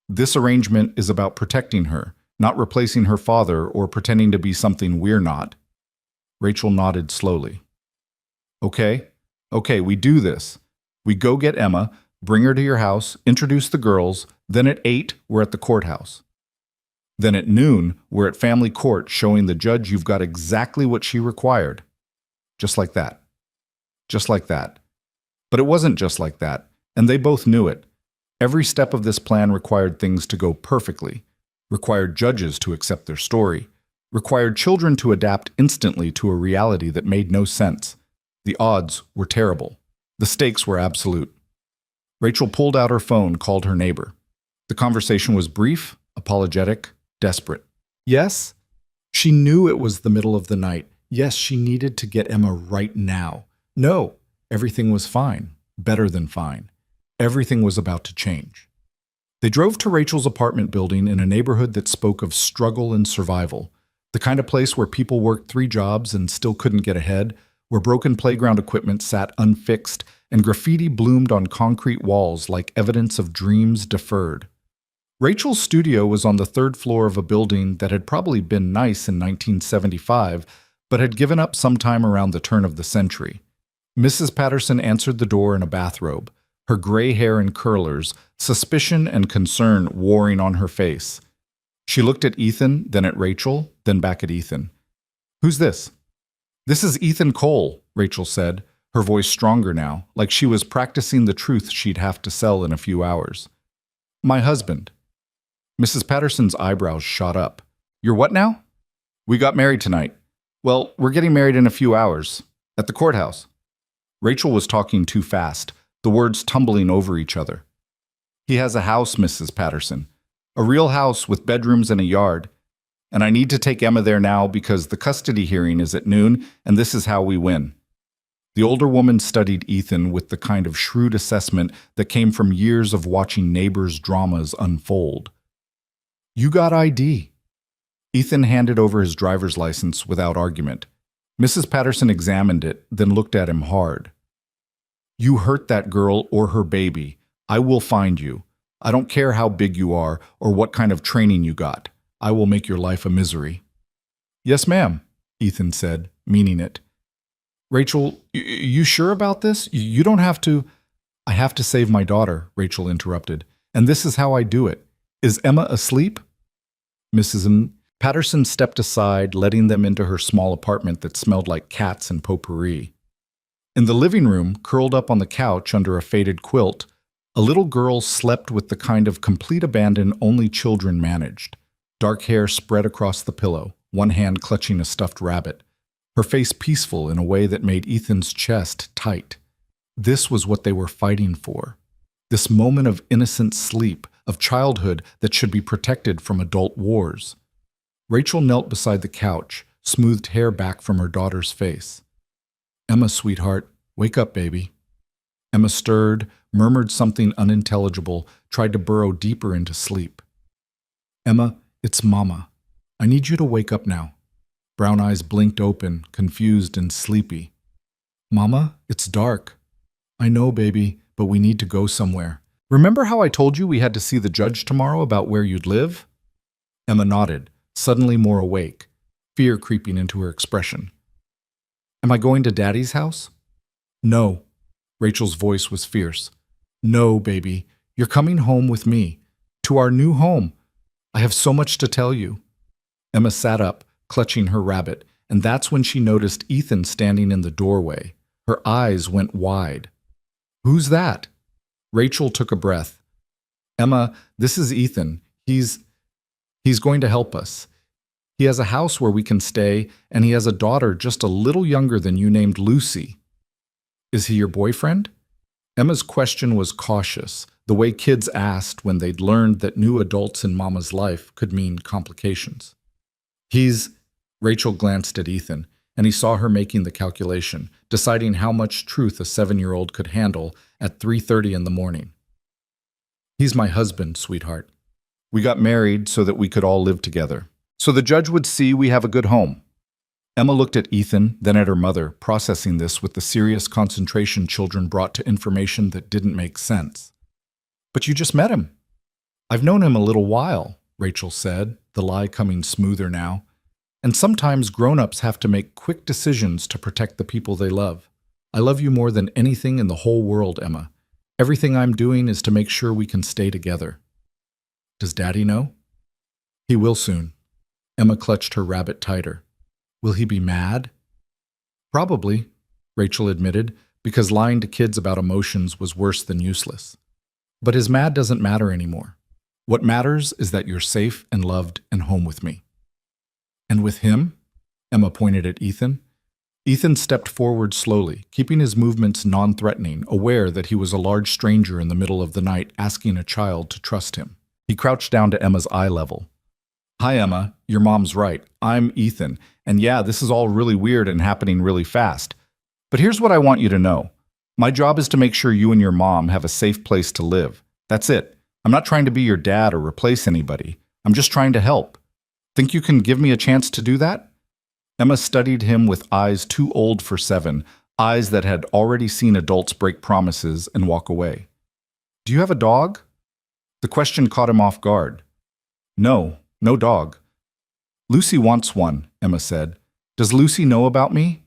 this arrangement is about protecting her, not replacing her father or pretending to be something we're not. Rachel nodded slowly. Okay, we do this. We go get Emma, bring her to your house, introduce the girls, then at 8, we're at the courthouse. Then at noon, we're at family court showing the judge you've got exactly what she required. Just like that. Just like that. But it wasn't just like that, and they both knew it. Every step of this plan required things to go perfectly, required judges to accept their story, required children to adapt instantly to a reality that made no sense. The odds were terrible. The stakes were absolute. Rachel pulled out her phone, called her neighbor. The conversation was brief, apologetic, desperate. Yes, she knew it was the middle of the night. Yes, she needed to get Emma right now. No, everything was fine, better than fine. Everything was about to change. They drove to Rachel's apartment building in a neighborhood that spoke of struggle and survival, the kind of place where people worked 3 jobs and still couldn't get ahead, where broken playground equipment sat unfixed and graffiti bloomed on concrete walls like evidence of dreams deferred. Rachel's studio was on the 3rd floor of a building that had probably been nice in 1975, but had given up sometime around the turn of the century. Mrs. Patterson answered the door in a bathrobe, her gray hair in curlers, suspicion and concern warring on her face. She looked at Ethan, then at Rachel, then back at Ethan. "Who's this?" "This is Ethan Cole," Rachel said, her voice stronger now, like she was practicing the truth she'd have to sell in a few hours. "My husband." Mrs. Patterson's eyebrows shot up. "You're what now?" "We got married tonight." "Well, we're getting married in a few hours. At the courthouse." Rachel was talking too fast, the words tumbling over each other. "He has a house, Mrs. Patterson. A real house with bedrooms and a yard. And I need to take Emma there now because the custody hearing is at noon, and this is how we win." The older woman studied Ethan with the kind of shrewd assessment that came from years of watching neighbors' dramas unfold. "You got ID." Ethan handed over his driver's license without argument. Mrs. Patterson examined it, then looked at him hard. "You hurt that girl or her baby. I will find you. I don't care how big you are or what kind of training you got. I will make your life a misery." "Yes, ma'am," Ethan said, meaning it. "Rachel, you sure about this? You don't have to—" "I have to save my daughter," Rachel interrupted, "and this is how I do it. Is Emma asleep?" Mrs. Patterson stepped aside, letting them into her small apartment that smelled like cats and potpourri. In the living room, curled up on the couch under a faded quilt, a little girl slept with the kind of complete abandon only children managed. Dark hair spread across the pillow, one hand clutching a stuffed rabbit, her face peaceful in a way that made Ethan's chest tight. This was what they were fighting for. This moment of innocent sleep, of childhood that should be protected from adult wars. Rachel knelt beside the couch, smoothed hair back from her daughter's face. "Emma, sweetheart, wake up, baby." Emma stirred, murmured something unintelligible, tried to burrow deeper into sleep. "Emma, it's Mama. I need you to wake up now." Brown eyes blinked open, confused and sleepy. "Mama, it's dark." "I know, baby, but we need to go somewhere. Remember how I told you we had to see the judge tomorrow about where you'd live?" Emma nodded, suddenly more awake, fear creeping into her expression. "Am I going to Daddy's house?" "No." Rachel's voice was fierce. "No, baby. You're coming home with me. To our new home. I have so much to tell you." Emma sat up, clutching her rabbit, and that's when she noticed Ethan standing in the doorway. Her eyes went wide. "Who's that?" Rachel took a breath. "Emma, this is Ethan. He's going to help us. He has a house where we can stay, and he has a daughter just a little younger than you named Lucy." "Is he your boyfriend?" Emma's question was cautious, the way kids asked when they'd learned that new adults in Mama's life could mean complications. Rachel glanced at Ethan, and he saw her making the calculation, deciding how much truth a 7-year-old could handle at 3:30 in the morning. "He's my husband, sweetheart. We got married so that we could all live together. So the judge would see we have a good home." Emma looked at Ethan, then at her mother, processing this with the serious concentration children brought to information that didn't make sense. "But you just met him." "I've known him a little while," Rachel said, the lie coming smoother now. "And sometimes grown-ups have to make quick decisions to protect the people they love. I love you more than anything in the whole world, Emma. Everything I'm doing is to make sure we can stay together." "Does Daddy know?" "He will soon." Emma clutched her rabbit tighter. "Will he be mad?" "Probably," Rachel admitted, because lying to kids about emotions was worse than useless. "But his mad doesn't matter anymore. What matters is that you're safe and loved and home with me." "And with him?" Emma pointed at Ethan. Ethan stepped forward slowly, keeping his movements non-threatening, aware that he was a large stranger in the middle of the night asking a child to trust him. He crouched down to Emma's eye level. "Hi, Emma. Your mom's right. I'm Ethan. And yeah, this is all really weird and happening really fast. But here's what I want you to know. My job is to make sure you and your mom have a safe place to live. That's it. I'm not trying to be your dad or replace anybody. I'm just trying to help. Think you can give me a chance to do that? Emma studied him with eyes too old for 7, eyes that had already seen adults break promises and walk away. Do you have a dog? The question caught him off guard. No, no dog. Lucy wants one, Emma said. Does Lucy know about me?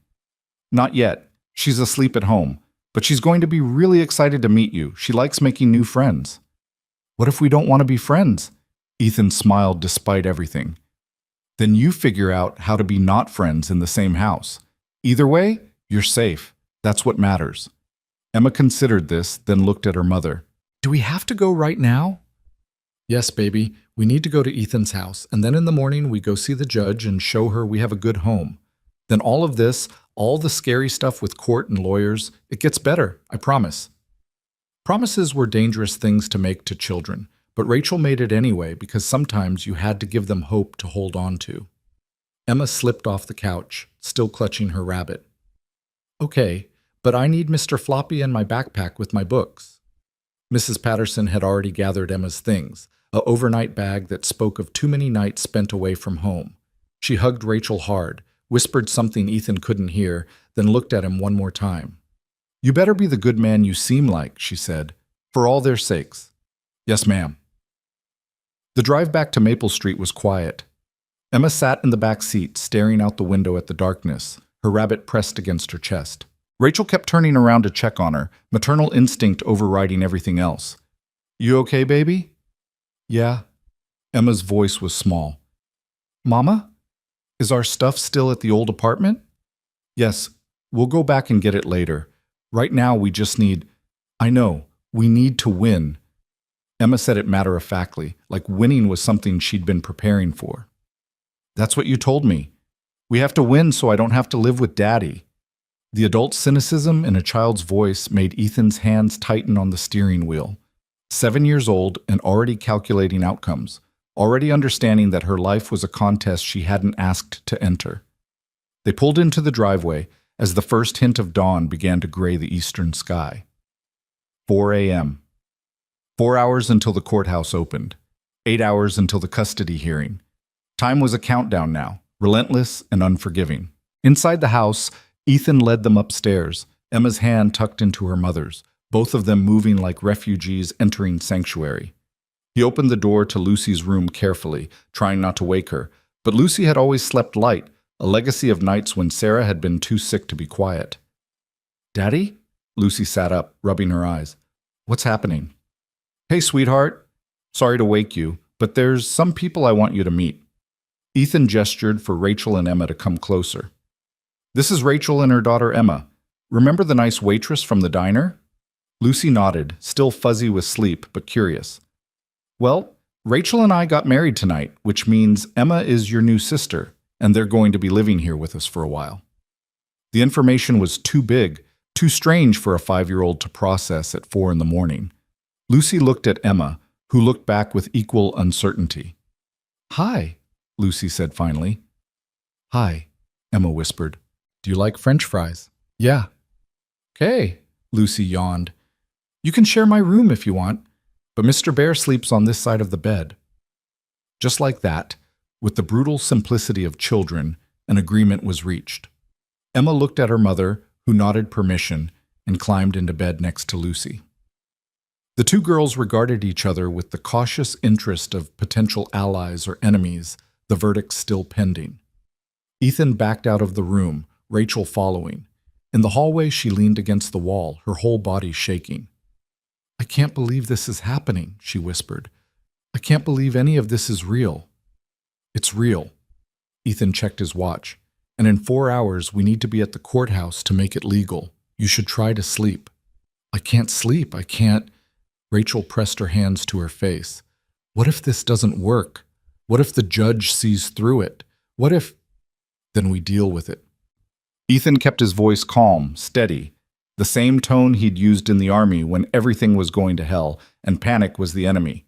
Not yet. She's asleep at home. But she's going to be really excited to meet you. She likes making new friends. What if we don't want to be friends? Ethan smiled despite everything. Then you figure out how to be not friends in the same house. Either way, you're safe. That's what matters. Emma considered this, then looked at her mother. Do we have to go right now? Yes, baby. We need to go to Ethan's house, and then in the morning we go see the judge and show her we have a good home. Then all of this, all the scary stuff with court and lawyers, it gets better, I promise. Promises were dangerous things to make to children, but Rachel made it anyway because sometimes you had to give them hope to hold on to. Emma slipped off the couch, still clutching her rabbit. Okay, but I need Mr. Floppy and my backpack with my books. Mrs. Patterson had already gathered Emma's things, an overnight bag that spoke of too many nights spent away from home. She hugged Rachel hard, whispered something Ethan couldn't hear, then looked at him one more time. You better be the good man you seem like, she said, for all their sakes. Yes, ma'am. The drive back to Maple Street was quiet. Emma sat in the back seat, staring out the window at the darkness, her rabbit pressed against her chest. Rachel kept turning around to check on her, maternal instinct overriding everything else. You okay, baby? Yeah. Emma's voice was small. Mama? Is our stuff still at the old apartment? Yes, we'll go back and get it later. Right now we just need… I know, we need to win. Emma said it matter-of-factly, like winning was something she'd been preparing for. That's what you told me. We have to win so I don't have to live with Daddy. The adult cynicism in a child's voice made Ethan's hands tighten on the steering wheel. 7 years old and already calculating outcomes, already understanding that her life was a contest she hadn't asked to enter. They pulled into the driveway as the first hint of dawn began to gray the eastern sky. 4 a.m. 4 hours until the courthouse opened. 8 hours until the custody hearing. Time was a countdown now, relentless and unforgiving. Inside the house, Ethan led them upstairs, Emma's hand tucked into her mother's, both of them moving like refugees entering sanctuary. He opened the door to Lucy's room carefully, trying not to wake her, but Lucy had always slept light, a legacy of nights when Sarah had been too sick to be quiet. Daddy? Lucy sat up, rubbing her eyes. What's happening? Hey, sweetheart. Sorry to wake you, but there's some people I want you to meet. Ethan gestured for Rachel and Emma to come closer. This is Rachel and her daughter Emma. Remember the nice waitress from the diner? Lucy nodded, still fuzzy with sleep, but curious. Well, Rachel and I got married tonight, which means Emma is your new sister, and they're going to be living here with us for a while. The information was too big, too strange for a 5-year-old to process at 4 in the morning. Lucy looked at Emma, who looked back with equal uncertainty. Hi, Lucy said finally. Hi, Emma whispered. Do you like French fries? Yeah. Okay, Lucy yawned. You can share my room if you want, but Mr. Bear sleeps on this side of the bed. Just like that, with the brutal simplicity of children, an agreement was reached. Emma looked at her mother, who nodded permission, and climbed into bed next to Lucy. The two girls regarded each other with the cautious interest of potential allies or enemies, the verdict still pending. Ethan backed out of the room, Rachel following. In the hallway, she leaned against the wall, her whole body shaking. I can't believe this is happening, she whispered. I can't believe any of this is real. It's real. Ethan checked his watch. And in 4 hours, we need to be at the courthouse to make it legal. You should try to sleep. I can't sleep. I can't. Rachel pressed her hands to her face. What if this doesn't work? What if the judge sees through it? What if… Then we deal with it. Ethan kept his voice calm, steady, the same tone he'd used in the army when everything was going to hell and panic was the enemy.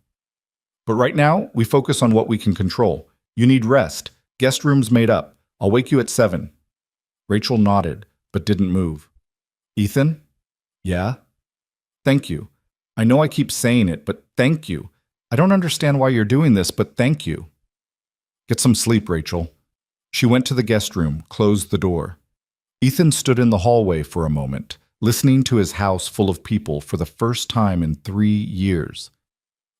But right now, we focus on what we can control. You need rest. Guest room's made up. I'll wake you at 7. Rachel nodded, but didn't move. Ethan? Yeah? Thank you. I know I keep saying it, but thank you. I don't understand why you're doing this, but thank you. Get some sleep, Rachel. She went to the guest room, closed the door. Ethan stood in the hallway for a moment, listening to his house full of people for the first time in 3 years.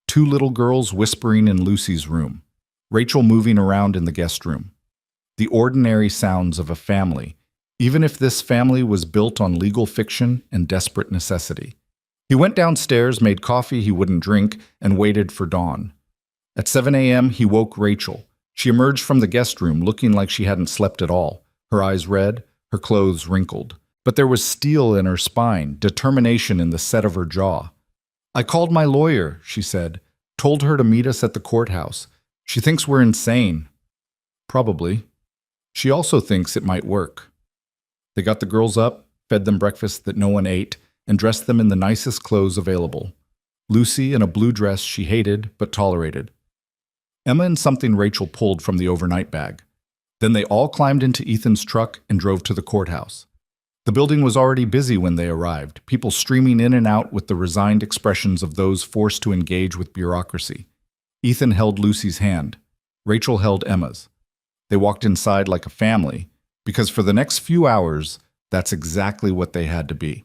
2 little girls whispering in Lucy's room, Rachel moving around in the guest room. The ordinary sounds of a family, even if this family was built on legal fiction and desperate necessity. He went downstairs, made coffee he wouldn't drink, and waited for dawn. At 7 a.m., he woke Rachel. She emerged from the guest room looking like she hadn't slept at all, her eyes red, her clothes wrinkled. But there was steel in her spine, determination in the set of her jaw. I called my lawyer, she said, told her to meet us at the courthouse. She thinks we're insane. Probably. She also thinks it might work. They got the girls up, fed them breakfast that no one ate, and dressed them in the nicest clothes available. Lucy in a blue dress she hated but tolerated. Emma in something Rachel pulled from the overnight bag. Then they all climbed into Ethan's truck and drove to the courthouse. The building was already busy when they arrived, people streaming in and out with the resigned expressions of those forced to engage with bureaucracy. Ethan held Lucy's hand. Rachel held Emma's. They walked inside like a family, because for the next few hours, that's exactly what they had to be.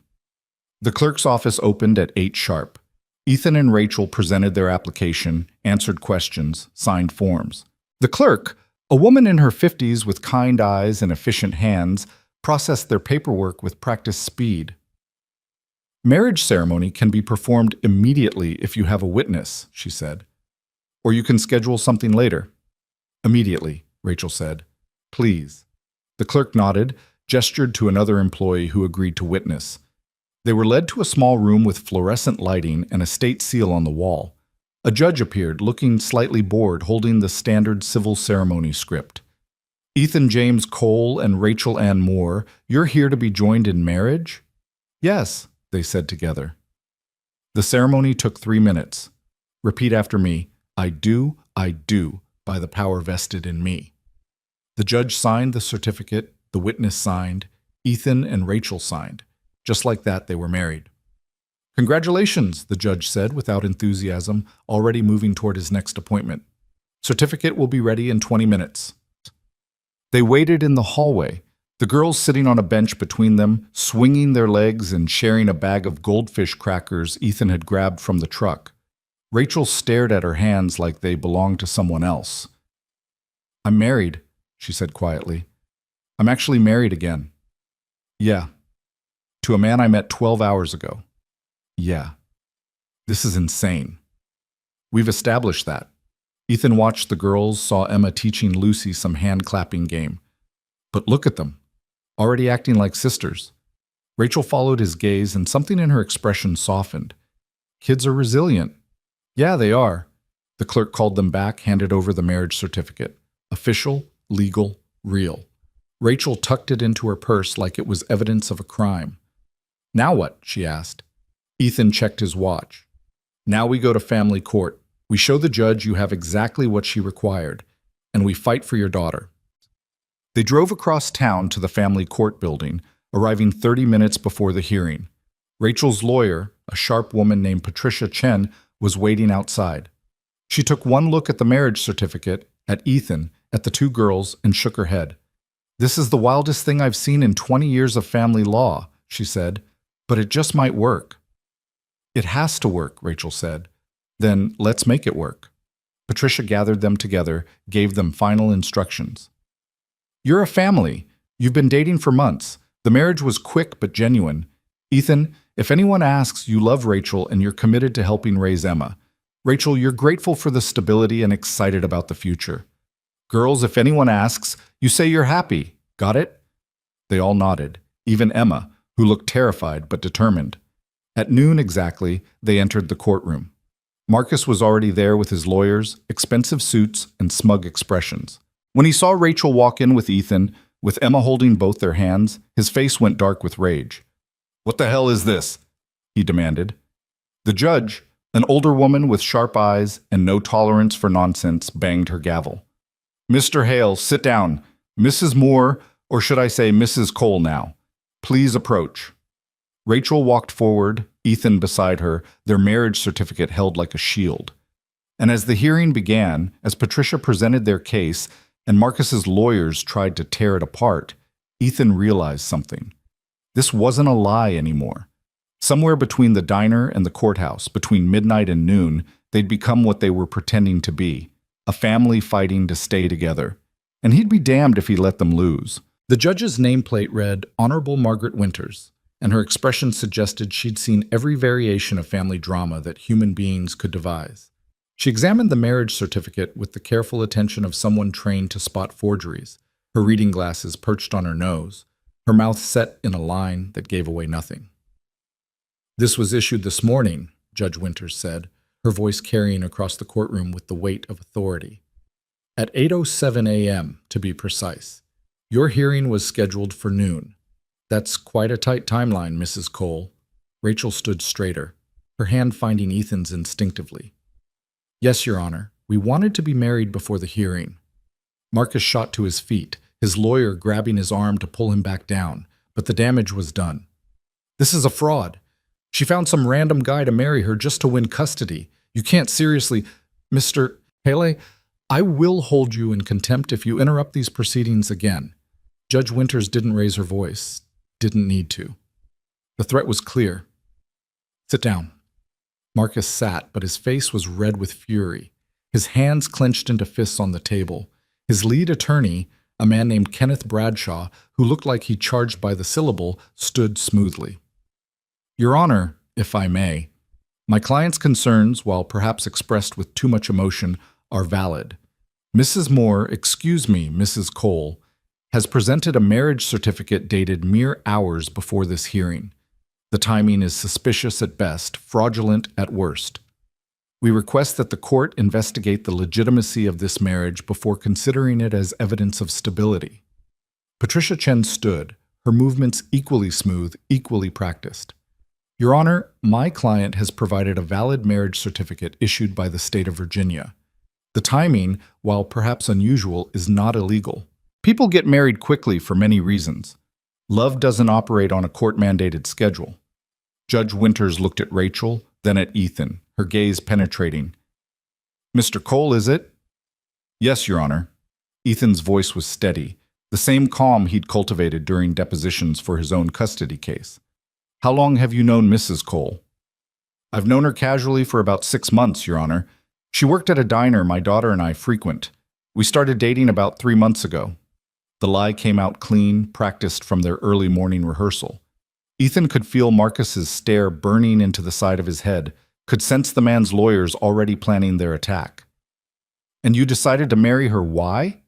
The clerk's office opened at 8 sharp. Ethan and Rachel presented their application, answered questions, signed forms. The clerk, a woman in her 50s with kind eyes and efficient hands, processed their paperwork with practiced speed. Marriage ceremony can be performed immediately if you have a witness, she said. Or you can schedule something later. Immediately, Rachel said. Please. The clerk nodded, gestured to another employee who agreed to witness. They were led to a small room with fluorescent lighting and a state seal on the wall. A judge appeared, looking slightly bored, holding the standard civil ceremony script. Ethan James Cole and Rachel Ann Moore, you're here to be joined in marriage? Yes, they said together. The ceremony took 3 minutes. Repeat after me. I do, by the power vested in me. The judge signed the certificate, the witness signed, Ethan and Rachel signed. Just like that, they were married. Congratulations, the judge said without enthusiasm, already moving toward his next appointment. Certificate will be ready in 20 minutes. They waited in the hallway, the girls sitting on a bench between them, swinging their legs and sharing a bag of goldfish crackers Ethan had grabbed from the truck. Rachel stared at her hands like they belonged to someone else. I'm married, she said quietly. I'm actually married again. Yeah. To a man I met 12 hours ago. Yeah. This is insane. We've established that. Ethan watched the girls, saw Emma teaching Lucy some hand-clapping game. But look at them, already acting like sisters. Rachel followed his gaze and something in her expression softened. Kids are resilient. Yeah, they are. The clerk called them back, handed over the marriage certificate. Official, legal, real. Rachel tucked it into her purse like it was evidence of a crime. Now what? She asked. Ethan checked his watch. Now we go to family court. We show the judge you have exactly what she required, and we fight for your daughter. They drove across town to the family court building, arriving 30 minutes before the hearing. Rachel's lawyer, a sharp woman named Patricia Chen, was waiting outside. She took one look at the marriage certificate, at Ethan, at the 2 girls, and shook her head. This is the wildest thing I've seen in 20 years of family law, she said, but it just might work. It has to work, Rachel said. Then let's make it work. Patricia gathered them together, gave them final instructions. You're a family. You've been dating for months. The marriage was quick but genuine. Ethan, if anyone asks, you love Rachel and you're committed to helping raise Emma. Rachel, you're grateful for the stability and excited about the future. Girls, if anyone asks, you say you're happy. Got it? They all nodded, even Emma, who looked terrified but determined. At noon exactly, they entered the courtroom. Marcus was already there with his lawyers, expensive suits, and smug expressions. When he saw Rachel walk in with Ethan, with Emma holding both their hands, his face went dark with rage. What the hell is this? He demanded. The judge, an older woman with sharp eyes and no tolerance for nonsense, banged her gavel. Mr. Hale, sit down. Mrs. Moore, or should I say Mrs. Cole now. Please approach. Rachel walked forward, Ethan beside her, their marriage certificate held like a shield. And as the hearing began, as Patricia presented their case and Marcus's lawyers tried to tear it apart, Ethan realized something. This wasn't a lie anymore. Somewhere between the diner and the courthouse, between midnight and noon, they'd become what they were pretending to be, a family fighting to stay together. And he'd be damned if he let them lose. The judge's nameplate read, Honorable Margaret Winters, and her expression suggested she'd seen every variation of family drama that human beings could devise. She examined the marriage certificate with the careful attention of someone trained to spot forgeries, her reading glasses perched on her nose, her mouth set in a line that gave away nothing. This was issued this morning, Judge Winters said, her voice carrying across the courtroom with the weight of authority. At 8:07 a.m., to be precise. Your hearing was scheduled for noon. That's quite a tight timeline, Mrs. Cole. Rachel stood straighter, her hand finding Ethan's instinctively. Yes, Your Honor, we wanted to be married before the hearing. Marcus shot to his feet, his lawyer grabbing his arm to pull him back down, but the damage was done. This is a fraud. She found some random guy to marry her just to win custody. You can't seriously… Mr. Haley, I will hold you in contempt if you interrupt these proceedings again. Judge Winters didn't raise her voice, didn't need to. The threat was clear. Sit down. Marcus sat, but his face was red with fury. His hands clenched into fists on the table. His lead attorney, a man named Kenneth Bradshaw, who looked like he charged by the syllable, stood smoothly. Your Honor, if I may, my client's concerns, while perhaps expressed with too much emotion, are valid. Mrs. Moore, excuse me, Mrs. Cole, has presented a marriage certificate dated mere hours before this hearing. The timing is suspicious at best, fraudulent at worst. We request that the court investigate the legitimacy of this marriage before considering it as evidence of stability. Patricia Chen stood, her movements equally smooth, equally practiced. Your Honor, my client has provided a valid marriage certificate issued by the state of Virginia. The timing, while perhaps unusual, is not illegal. People get married quickly for many reasons. Love doesn't operate on a court-mandated schedule. Judge Winters looked at Rachel, then at Ethan, her gaze penetrating. Mr. Cole, is it? Yes, Your Honor. Ethan's voice was steady, the same calm he'd cultivated during depositions for his own custody case. How long have you known Mrs. Cole? I've known her casually for about 6 months, Your Honor. She worked at a diner my daughter and I frequent. We started dating about 3 months ago. The lie came out clean, practiced from their early morning rehearsal. Ethan could feel Marcus's stare burning into the side of his head, could sense the man's lawyers already planning their attack. And you decided to marry her, why?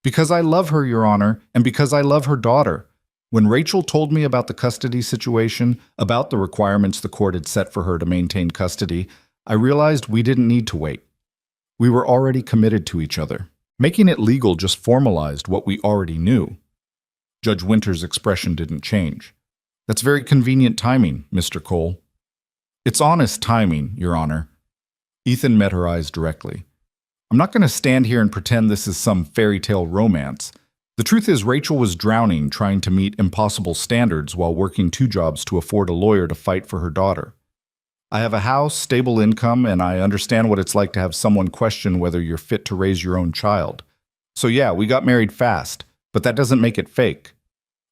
Because I love her, Your Honor, and because I love her daughter. When Rachel told me about the custody situation, about the requirements the court had set for her to maintain custody, I realized we didn't need to wait. We were already committed to each other. Making it legal just formalized what we already knew. Judge Winters' expression didn't change. That's very convenient timing, Mr. Cole. It's honest timing, Your Honor. Ethan met her eyes directly. I'm not going to stand here and pretend this is some fairy tale romance. The truth is Rachel was drowning trying to meet impossible standards while working 2 jobs to afford a lawyer to fight for her daughter. I have a house, stable income, and I understand what it's like to have someone question whether you're fit to raise your own child. So yeah, we got married fast, but that doesn't make it fake.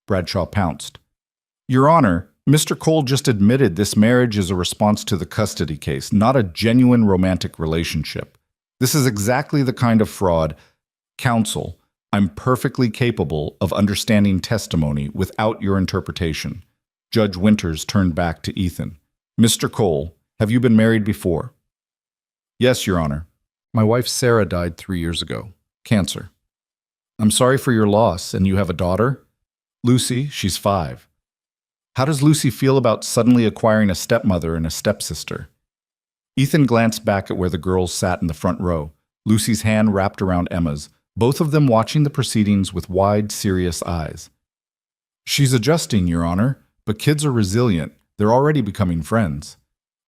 Bradshaw pounced. Your Honor, Mr. Cole just admitted this marriage is a response to the custody case, not a genuine romantic relationship. This is exactly the kind of fraud. Counsel, I'm perfectly capable of understanding testimony without your interpretation. Judge Winters turned back to Ethan. Mr. Cole, have you been married before? Yes, Your Honor. My wife Sarah died 3 years ago. Cancer. I'm sorry for your loss, and you have a daughter? Lucy, she's 5. How does Lucy feel about suddenly acquiring a stepmother and a stepsister? Ethan glanced back at where the girls sat in the front row, Lucy's hand wrapped around Emma's, both of them watching the proceedings with wide, serious eyes. She's adjusting, Your Honor, but kids are resilient. They're already becoming friends.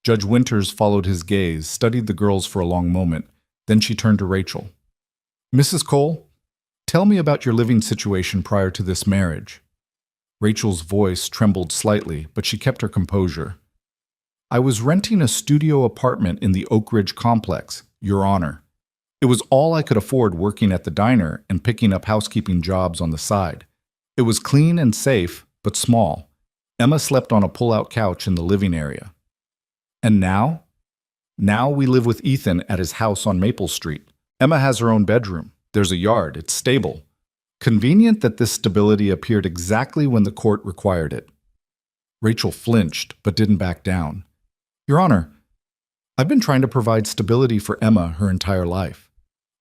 Judge Winters followed his gaze, studied the girls for a long moment. Then she turned to Rachel. Mrs. Cole, tell me about your living situation prior to this marriage. Rachel's voice trembled slightly, but she kept her composure. I was renting a studio apartment in the Oak Ridge complex. Your Honor. It was all I could afford working at the diner and picking up housekeeping jobs on the side. It was clean and safe, but small. Emma slept on a pull-out couch in the living area. And now? Now we live with Ethan at his house on Maple Street. Emma has her own bedroom. There's a yard. It's stable. Convenient that this stability appeared exactly when the court required it. Rachel flinched, but didn't back down. Your Honor, I've been trying to provide stability for Emma her entire life.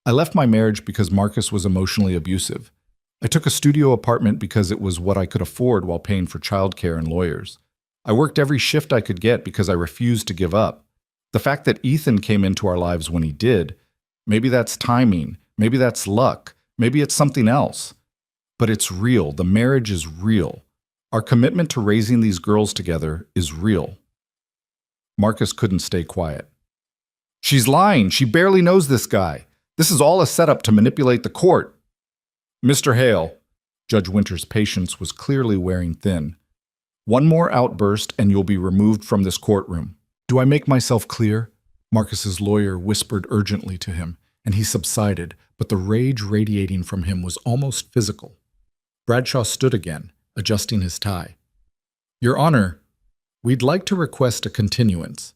I left my marriage because Marcus was emotionally abusive. I took a studio apartment because it was what I could afford while paying for childcare and lawyers. I worked every shift I could get because I refused to give up. The fact that Ethan came into our lives when he did, maybe that's timing, maybe that's luck, maybe it's something else. But it's real. The marriage is real. Our commitment to raising these girls together is real. Marcus couldn't stay quiet. She's lying. She barely knows this guy. This is all a setup to manipulate the court. Mr. Hale, Judge Winter's patience was clearly wearing thin. One more outburst and you'll be removed from this courtroom. Do I make myself clear? Marcus's lawyer whispered urgently to him, and he subsided, but the rage radiating from him was almost physical. Bradshaw stood again, adjusting his tie. Your Honor, we'd like to request a continuance.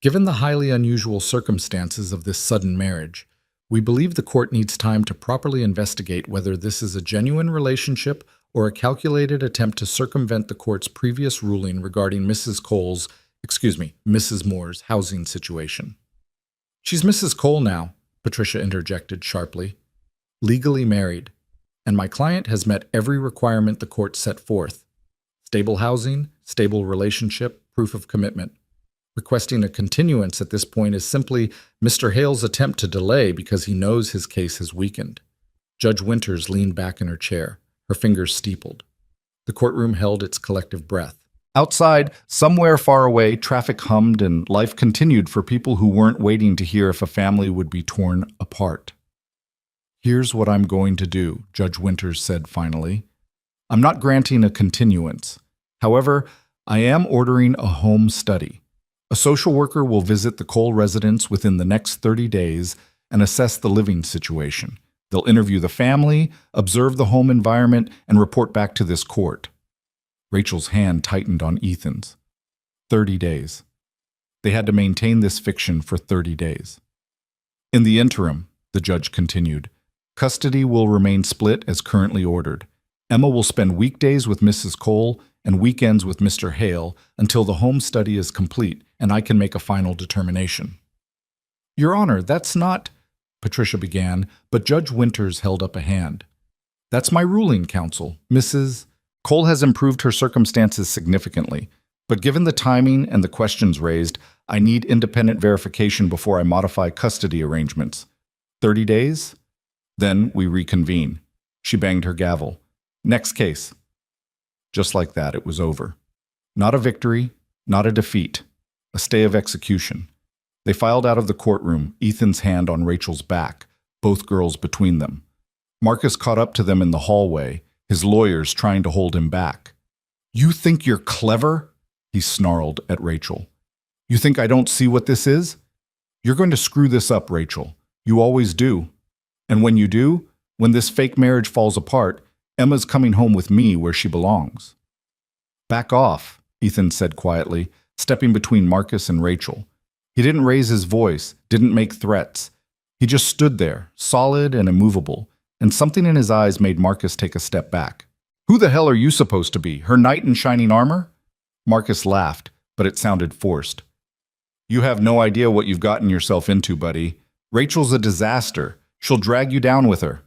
Given the highly unusual circumstances of this sudden marriage, we believe the court needs time to properly investigate whether this is a genuine relationship or a calculated attempt to circumvent the court's previous ruling regarding Mrs. Moore's housing situation. She's Mrs. Cole now, Patricia interjected sharply. Legally married, and my client has met every requirement the court set forth. Stable housing, stable relationship, proof of commitment. Requesting a continuance at this point is simply Mr. Hale's attempt to delay because he knows his case has weakened. Judge Winters leaned back in her chair, her fingers steepled. The courtroom held its collective breath. Outside, somewhere far away, traffic hummed and life continued for people who weren't waiting to hear if a family would be torn apart. Here's what I'm going to do, Judge Winters said finally. I'm not granting a continuance. However, I am ordering a home study. A social worker will visit the Cole residence within the next 30 days and assess the living situation. They'll interview the family, observe the home environment, and report back to this court. Rachel's hand tightened on Ethan's. 30 days. They had to maintain this fiction for 30 days. In the interim, the judge continued, custody will remain split as currently ordered. Emma will spend weekdays with Mrs. Cole and weekends with Mr. Hale until the home study is complete and I can make a final determination. Your Honor, that's not... Patricia began, but Judge Winters held up a hand. That's my ruling, counsel. Mrs. Cole has improved her circumstances significantly, but given the timing and the questions raised, I need independent verification before I modify custody arrangements. 30 days? Then we reconvene. She banged her gavel. Next case. Just like that, it was over. Not a victory, not a defeat. A stay of execution. They filed out of the courtroom, Ethan's hand on Rachel's back, both girls between them. Marcus caught up to them in the hallway, his lawyers trying to hold him back. You think you're clever? He snarled at Rachel. You think I don't see what this is? You're going to screw this up, Rachel. You always do. And when you do, when this fake marriage falls apart, Emma's coming home with me where she belongs. Back off, Ethan said quietly, stepping between Marcus and Rachel. He didn't raise his voice, didn't make threats. He just stood there, solid and immovable, and something in his eyes made Marcus take a step back. Who the hell are you supposed to be, her knight in shining armor? Marcus laughed, but it sounded forced. You have no idea what you've gotten yourself into, buddy. Rachel's a disaster. She'll drag you down with her.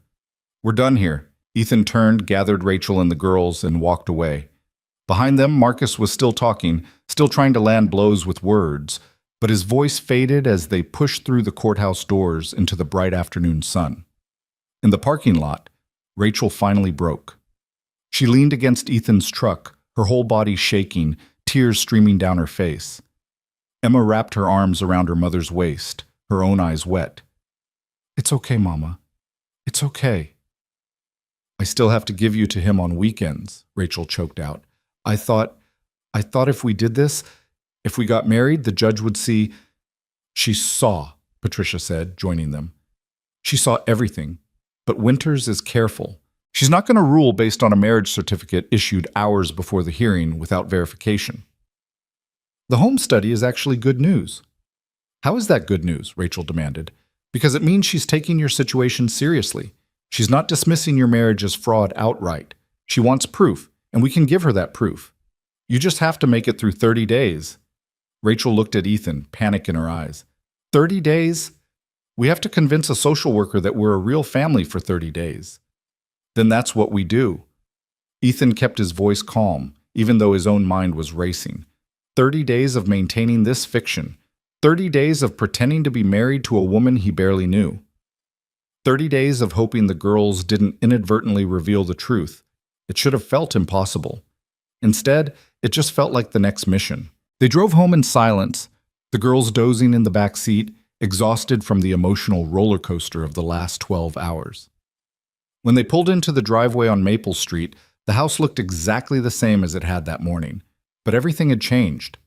We're done here. Ethan turned, gathered Rachel and the girls, and walked away. Behind them, Marcus was still talking, still trying to land blows with words, but his voice faded as they pushed through the courthouse doors into the bright afternoon sun. In the parking lot, Rachel finally broke. She leaned against Ethan's truck, her whole body shaking, tears streaming down her face. Emma wrapped her arms around her mother's waist, her own eyes wet. It's okay, Mama. It's okay. I still have to give you to him on weekends, Rachel choked out. I thought if we did this, if we got married, the judge would see. She saw. Patricia said, joining them. She saw everything, but Winters is careful. She's not going to rule based on a marriage certificate issued hours before the hearing without verification. The home study is actually good news. How is that good news? Rachel demanded. Because it means she's taking your situation seriously. She's not dismissing your marriage as fraud outright. She wants proof, and we can give her that proof. You just have to make it through 30 days. Rachel looked at Ethan, panic in her eyes. 30 days? We have to convince a social worker that we're a real family for 30 days. Then that's what we do. Ethan kept his voice calm, even though his own mind was racing. 30 days of maintaining this fiction. 30 days of pretending to be married to a woman he barely knew. 30 days of hoping the girls didn't inadvertently reveal the truth. It should have felt impossible. Instead, it just felt like the next mission. They drove home in silence, the girls dozing in the back seat, exhausted from the emotional roller coaster of the last 12 hours. When they pulled into the driveway on Maple Street, the house looked exactly the same as it had that morning, but everything had changed.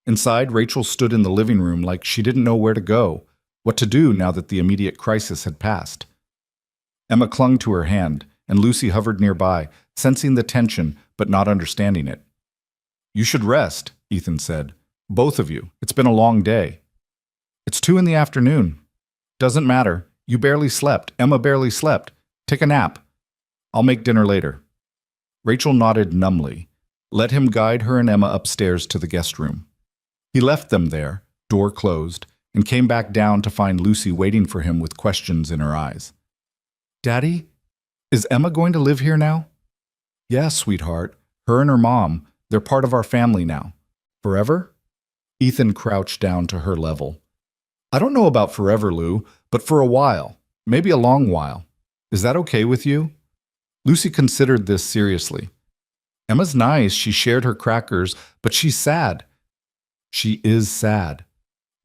Inside, Rachel stood in the living room like she didn't know where to go, what to do now that the immediate crisis had passed. Emma clung to her hand, and Lucy hovered nearby, sensing the tension but not understanding it. "You should rest," Ethan said. "Both of you. It's been a long day." "It's 2 in the afternoon. Doesn't matter. You barely slept. Emma barely slept. Take a nap. I'll make dinner later." Rachel nodded numbly. Let him guide her and Emma upstairs to the guest room. He left them there, door closed, and came back down to find Lucy waiting for him with questions in her eyes. "Daddy, is Emma going to live here now?" "Yes, sweetheart. Her and her mom. They're part of our family now." "Forever?" Ethan crouched down to her level. "I don't know about forever, Lou, but for a while. Maybe a long while. Is that okay with you?" Lucy considered this seriously. "Emma's nice. She shared her crackers, but she's sad." "She is sad.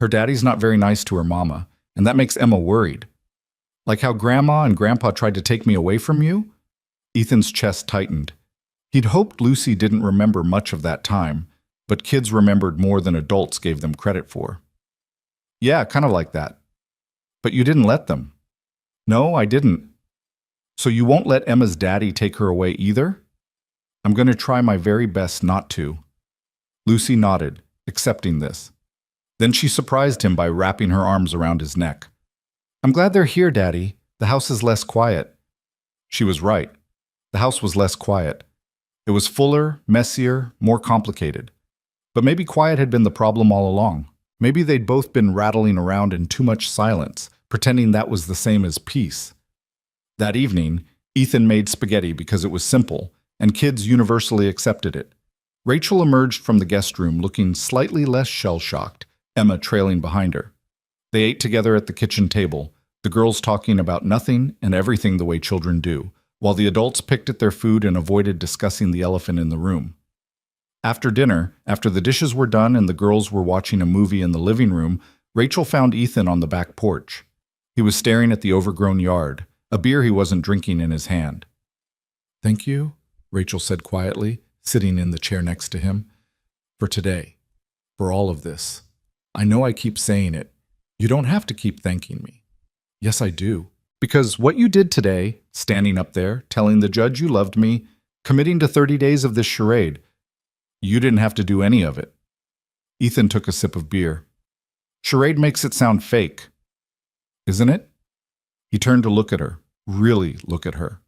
Her daddy's not very nice to her mama, and that makes Emma worried." "Like how Grandma and Grandpa tried to take me away from you?" Ethan's chest tightened. He'd hoped Lucy didn't remember much of that time, but kids remembered more than adults gave them credit for. "Yeah, kind of like that." "But you didn't let them." "No, I didn't." "So you won't let Emma's daddy take her away either?" "I'm going to try my very best not to." Lucy nodded, accepting this. Then she surprised him by wrapping her arms around his neck. "I'm glad they're here, Daddy. The house is less quiet." She was right. The house was less quiet. It was fuller, messier, more complicated. But maybe quiet had been the problem all along. Maybe they'd both been rattling around in too much silence, pretending that was the same as peace. That evening, Ethan made spaghetti because it was simple, and kids universally accepted it. Rachel emerged from the guest room looking slightly less shell-shocked, Emma trailing behind her. They ate together at the kitchen table, the girls talking about nothing and everything the way children do, while the adults picked at their food and avoided discussing the elephant in the room. After dinner, after the dishes were done and the girls were watching a movie in the living room, Rachel found Ethan on the back porch. He was staring at the overgrown yard, a beer he wasn't drinking in his hand. "Thank you," Rachel said quietly, sitting in the chair next to him. "For today. For all of this. I know I keep saying it. You don't have to keep thanking me." "Yes, I do. Because what you did today, standing up there, telling the judge you loved me, committing to 30 days of this charade, you didn't have to do any of it." Ethan took a sip of beer. "Charade makes it sound fake. Isn't it?" He turned to look at her, really look at her.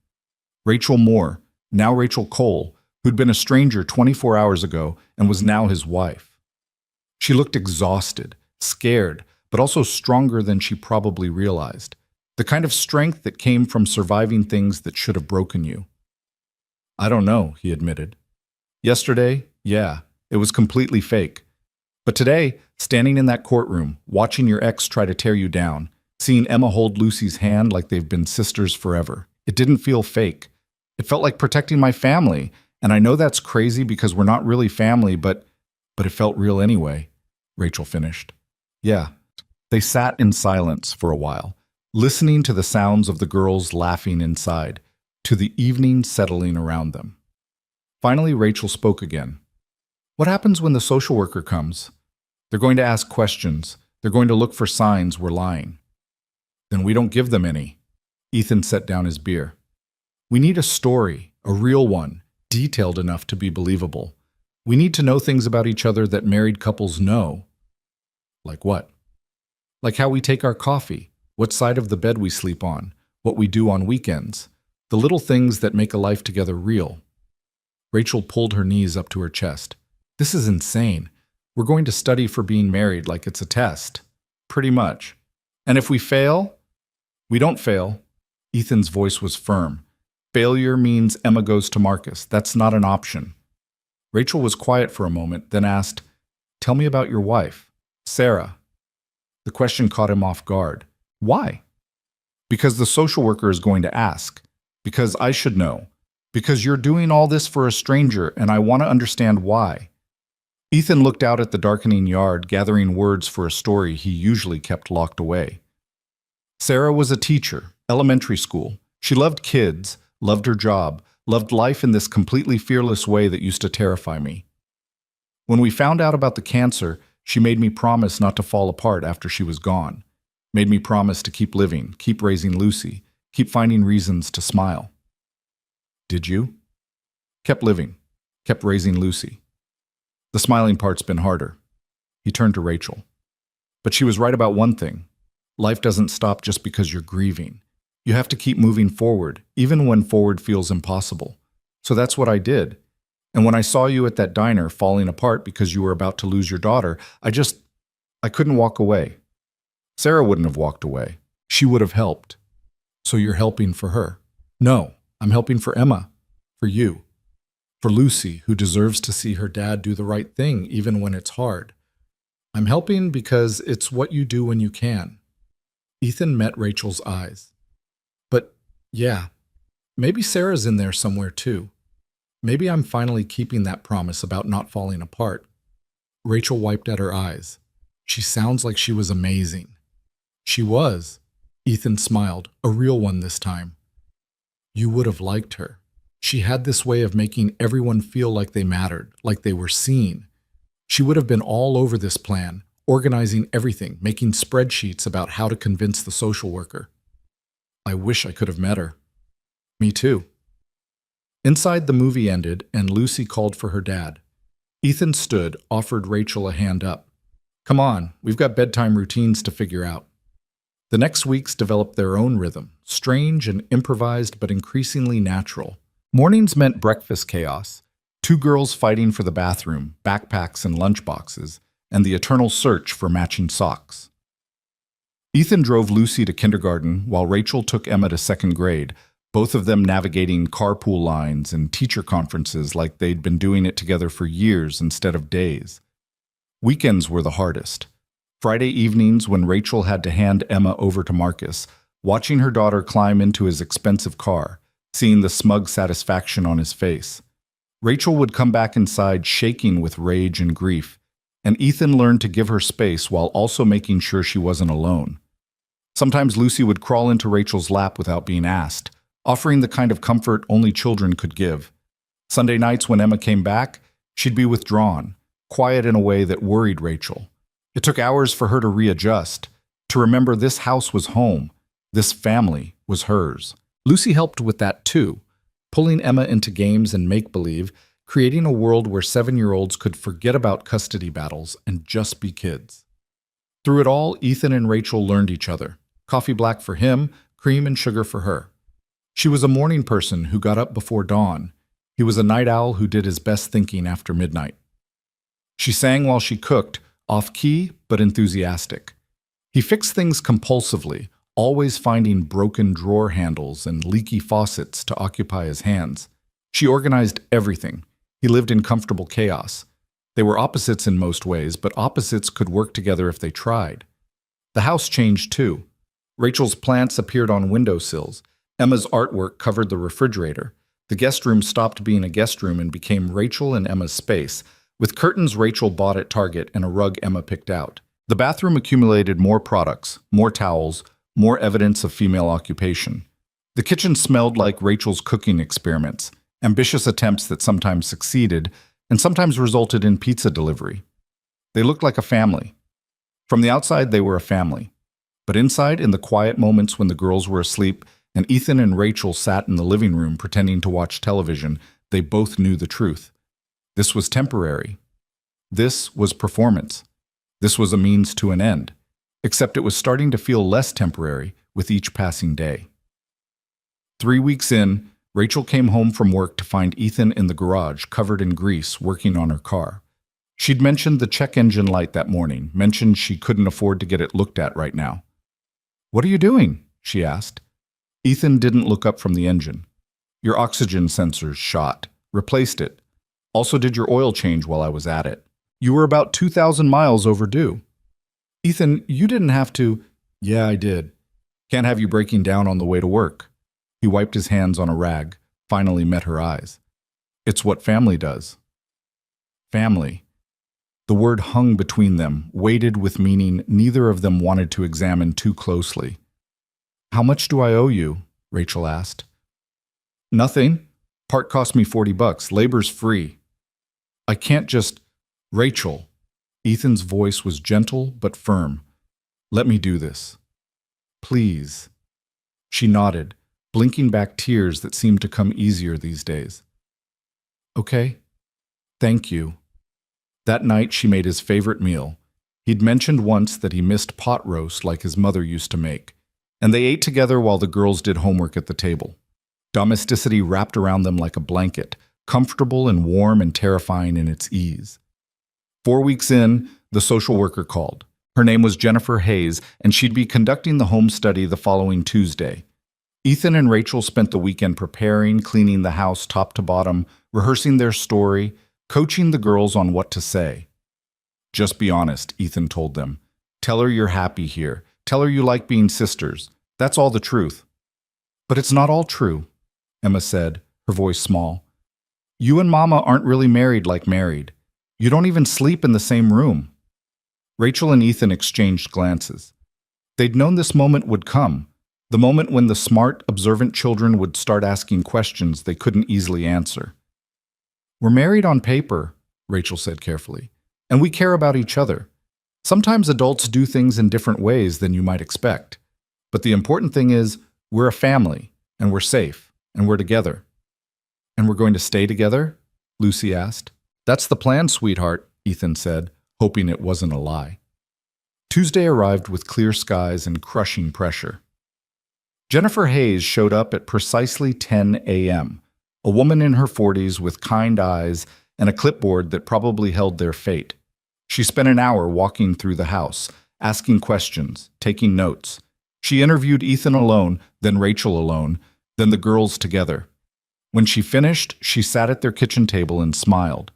Rachel Moore, now Rachel Cole, who'd been a stranger 24 hours ago and was now his wife. She looked exhausted, scared, but also stronger than she probably realized. The kind of strength that came from surviving things that should have broken you. "I don't know," he admitted. "Yesterday, yeah, it was completely fake. But today, standing in that courtroom, watching your ex try to tear you down, seeing Emma hold Lucy's hand like they've been sisters forever, it didn't feel fake. It felt like protecting my family, and I know that's crazy because we're not really family, but it felt real anyway," Rachel finished. "Yeah." They sat in silence for a while, listening to the sounds of the girls laughing inside, to the evening settling around them. Finally, Rachel spoke again. "What happens when the social worker comes? They're going to ask questions. They're going to look for signs we're lying. Then we don't give them any. Ethan set down his beer. We need a story, a real one, detailed enough to be believable. We need to know things about each other that married couples know. Like what? Like how we take our coffee, what side of the bed we sleep on, what we do on weekends, the little things that make a life together real. Rachel pulled her knees up to her chest. This is insane. We're going to study for being married like it's a test. Pretty much. And if we fail, we don't fail. Ethan's voice was firm. Failure means Emma goes to Marcus. That's not an option. Rachel was quiet for a moment, then asked, "Tell me about your wife, Sarah." The question caught him off guard. Why? Because the social worker is going to ask. Because I should know. Because you're doing all this for a stranger, and I want to understand why. Ethan looked out at the darkening yard, gathering words for a story he usually kept locked away. Sarah was a teacher, elementary school. She loved kids, loved her job, loved life in this completely fearless way that used to terrify me. When we found out about the cancer, she made me promise not to fall apart after she was gone. Made me promise to keep living, keep raising Lucy, keep finding reasons to smile. Did you? Kept living, kept raising Lucy. The smiling part's been harder. He turned to Rachel. But she was right about one thing. Life doesn't stop just because you're grieving. You have to keep moving forward, even when forward feels impossible. So that's what I did. And when I saw you at that diner falling apart because you were about to lose your daughter, I couldn't walk away. Sarah wouldn't have walked away. She would have helped. So you're helping for her? No, I'm helping for Emma, for you, for Lucy, who deserves to see her dad do the right thing even when it's hard. I'm helping because it's what you do when you can. Ethan met Rachel's eyes. But yeah, maybe Sarah's in there somewhere too. Maybe I'm finally keeping that promise about not falling apart. Rachel wiped at her eyes. She sounds like she was amazing. She was. Ethan smiled, a real one this time. You would have liked her. She had this way of making everyone feel like they mattered, like they were seen. She would have been all over this plan, organizing everything, making spreadsheets about how to convince the social worker. I wish I could have met her. Me too. Inside, the movie ended, and Lucy called for her dad. Ethan stood, offered Rachel a hand up. Come on, we've got bedtime routines to figure out. The next weeks developed their own rhythm, strange and improvised but increasingly natural. Mornings meant breakfast chaos, two girls fighting for the bathroom, backpacks and lunchboxes, and the eternal search for matching socks. Ethan drove Lucy to kindergarten while Rachel took Emma to second grade, both of them navigating carpool lines and teacher conferences like they'd been doing it together for years instead of days. Weekends were the hardest. Friday evenings when Rachel had to hand Emma over to Marcus, watching her daughter climb into his expensive car, seeing the smug satisfaction on his face. Rachel would come back inside shaking with rage and grief, and Ethan learned to give her space while also making sure she wasn't alone. Sometimes Lucy would crawl into Rachel's lap without being asked, offering the kind of comfort only children could give. Sunday nights when Emma came back, she'd be withdrawn, quiet in a way that worried Rachel. It took hours for her to readjust, to remember this house was home, this family was hers. Lucy helped with that too, pulling Emma into games and make-believe, creating a world where 7-year-olds could forget about custody battles and just be kids. Through it all, Ethan and Rachel learned each other. Coffee black for him, cream and sugar for her. She was a morning person who got up before dawn. He was a night owl who did his best thinking after midnight. She sang while she cooked, off-key but enthusiastic. He fixed things compulsively, always finding broken drawer handles and leaky faucets to occupy his hands. She organized everything. He lived in comfortable chaos. They were opposites in most ways, but opposites could work together if they tried. The house changed too. Rachel's plants appeared on windowsills. Emma's artwork covered the refrigerator. The guest room stopped being a guest room and became Rachel and Emma's space, with curtains Rachel bought at Target and a rug Emma picked out. The bathroom accumulated more products, more towels, more evidence of female occupation. The kitchen smelled like Rachel's cooking experiments, ambitious attempts that sometimes succeeded and sometimes resulted in pizza delivery. They looked like a family. From the outside, they were a family. But inside, in the quiet moments when the girls were asleep and Ethan and Rachel sat in the living room pretending to watch television, they both knew the truth. This was temporary. This was performance. This was a means to an end. Except it was starting to feel less temporary with each passing day. 3 weeks in, Rachel came home from work to find Ethan in the garage, covered in grease, working on her car. She'd mentioned the check engine light that morning, mentioned she couldn't afford to get it looked at right now. "What are you doing?" she asked. Ethan didn't look up from the engine. "Your oxygen sensors shot. Replaced it. Also did your oil change while I was at it. You were about 2,000 miles overdue." "Ethan, you didn't have to." "Yeah, I did. Can't have you breaking down on the way to work." He wiped his hands on a rag, finally met her eyes. "It's what family does." Family. The word hung between them, weighted with meaning neither of them wanted to examine too closely. "How much do I owe you?" Rachel asked. "Nothing. Part cost me $40. Labor's free." "I can't just—" "Rachel." Ethan's voice was gentle but firm. "Let me do this. Please." She nodded, blinking back tears that seemed to come easier these days. "Okay. Thank you." That night she made his favorite meal. He'd mentioned once that he missed pot roast like his mother used to make, and they ate together while the girls did homework at the table. Domesticity wrapped around them like a blanket, comfortable and warm and terrifying in its ease. 4 weeks in, the social worker called. Her name was Jennifer Hayes, and she'd be conducting the home study the following Tuesday. Ethan and Rachel spent the weekend preparing, cleaning the house top to bottom, rehearsing their story, coaching the girls on what to say. "Just be honest," Ethan told them. "Tell her you're happy here. Tell her you like being sisters. That's all the truth." "But it's not all true," Emma said, her voice small. "You and Mama aren't really married like married. You don't even sleep in the same room." Rachel and Ethan exchanged glances. They'd known this moment would come, the moment when the smart, observant children would start asking questions they couldn't easily answer. "We're married on paper," Rachel said carefully, "and we care about each other. Sometimes adults do things in different ways than you might expect. But the important thing is, we're a family, and we're safe, and we're together." "And we're going to stay together?" Lucy asked. "That's the plan, sweetheart," Ethan said, hoping it wasn't a lie. Tuesday arrived with clear skies and crushing pressure. Jennifer Hayes showed up at precisely 10 a.m., a woman in her 40s with kind eyes and a clipboard that probably held their fate. She spent an hour walking through the house, asking questions, taking notes. She interviewed Ethan alone, then Rachel alone, then the girls together. When she finished, she sat at their kitchen table and smiled.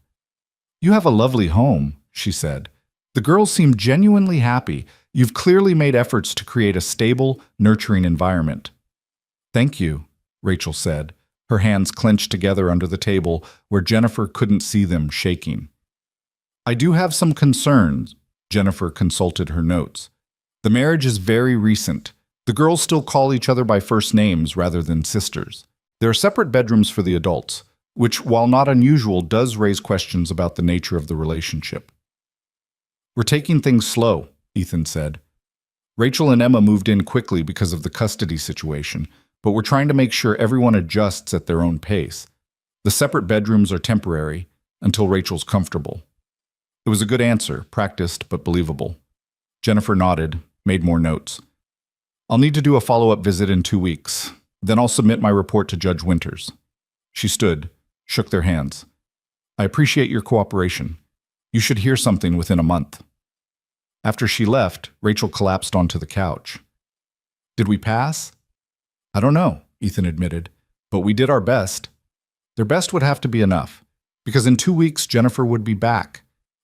"You have a lovely home," she said. "The girls seem genuinely happy. You've clearly made efforts to create a stable, nurturing environment." "Thank you," Rachel said, her hands clenched together under the table where Jennifer couldn't see them, shaking. "I do have some concerns," Jennifer consulted her notes. "The marriage is very recent. The girls still call each other by first names rather than sisters. There are separate bedrooms for the adults, which, while not unusual, does raise questions about the nature of the relationship." "We're taking things slow," Ethan said. "Rachel and Emma moved in quickly because of the custody situation, but we're trying to make sure everyone adjusts at their own pace. The separate bedrooms are temporary, until Rachel's comfortable." It was a good answer, practiced but believable. Jennifer nodded, made more notes. "I'll need to do a follow-up visit in 2 weeks. Then I'll submit my report to Judge Winters." She stood, shook their hands. "I appreciate your cooperation. You should hear something within a month." After she left, Rachel collapsed onto the couch. "Did we pass?" "I don't know," Ethan admitted, "but we did our best." Their best would have to be enough, because in 2 weeks Jennifer would be back,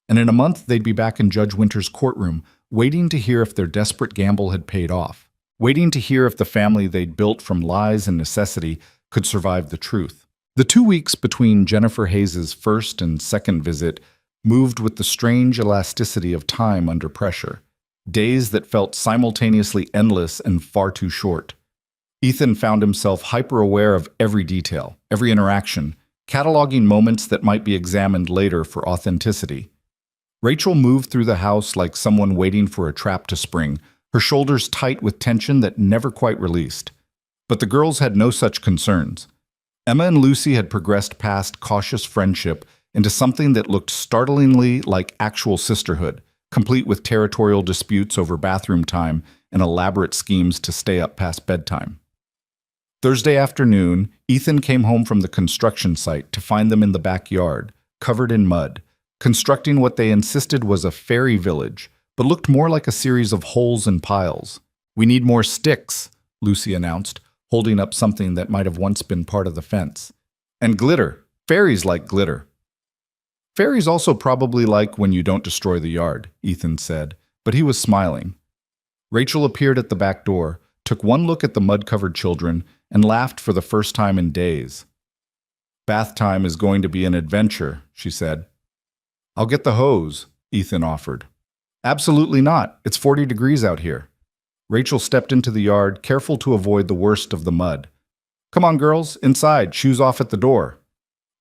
and in a month they'd be back in Judge Winters' courtroom, waiting to hear if their desperate gamble had paid off, waiting to hear if the family they'd built from lies and necessity could survive the truth. The 2 weeks between Jennifer Hayes' first and second visit moved with the strange elasticity of time under pressure, days that felt simultaneously endless and far too short. Ethan found himself hyper-aware of every detail, every interaction, cataloging moments that might be examined later for authenticity. Rachel moved through the house like someone waiting for a trap to spring, her shoulders tight with tension that never quite released. But the girls had no such concerns. Emma and Lucy had progressed past cautious friendship into something that looked startlingly like actual sisterhood, complete with territorial disputes over bathroom time and elaborate schemes to stay up past bedtime. Thursday afternoon, Ethan came home from the construction site to find them in the backyard, covered in mud, constructing what they insisted was a fairy village, but looked more like a series of holes and piles. "We need more sticks," Lucy announced, holding up something that might have once been part of the fence. "And glitter. Fairies like glitter." "Fairies also probably like when you don't destroy the yard," Ethan said, but he was smiling. Rachel appeared at the back door, took one look at the mud-covered children, and laughed for the first time in days. "Bath time is going to be an adventure," she said. "I'll get the hose," Ethan offered. "Absolutely not. It's 40 degrees out here." Rachel stepped into the yard, careful to avoid the worst of the mud. "Come on, girls, inside, shoes off at the door."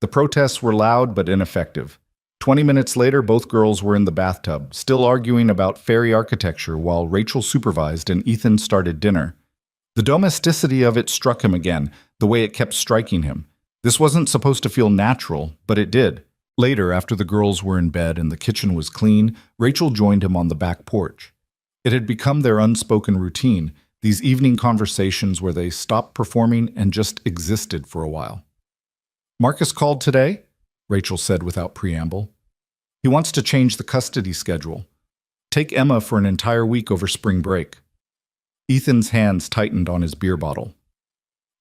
The protests were loud but ineffective. 20 minutes later, both girls were in the bathtub, still arguing about fairy architecture while Rachel supervised and Ethan started dinner. The domesticity of it struck him again, the way it kept striking him. This wasn't supposed to feel natural, but it did. Later, after the girls were in bed and the kitchen was clean, Rachel joined him on the back porch. It had become their unspoken routine, these evening conversations where they stopped performing and just existed for a while. "Marcus called today?" Rachel said without preamble. "He wants to change the custody schedule. Take Emma for an entire week over spring break." Ethan's hands tightened on his beer bottle.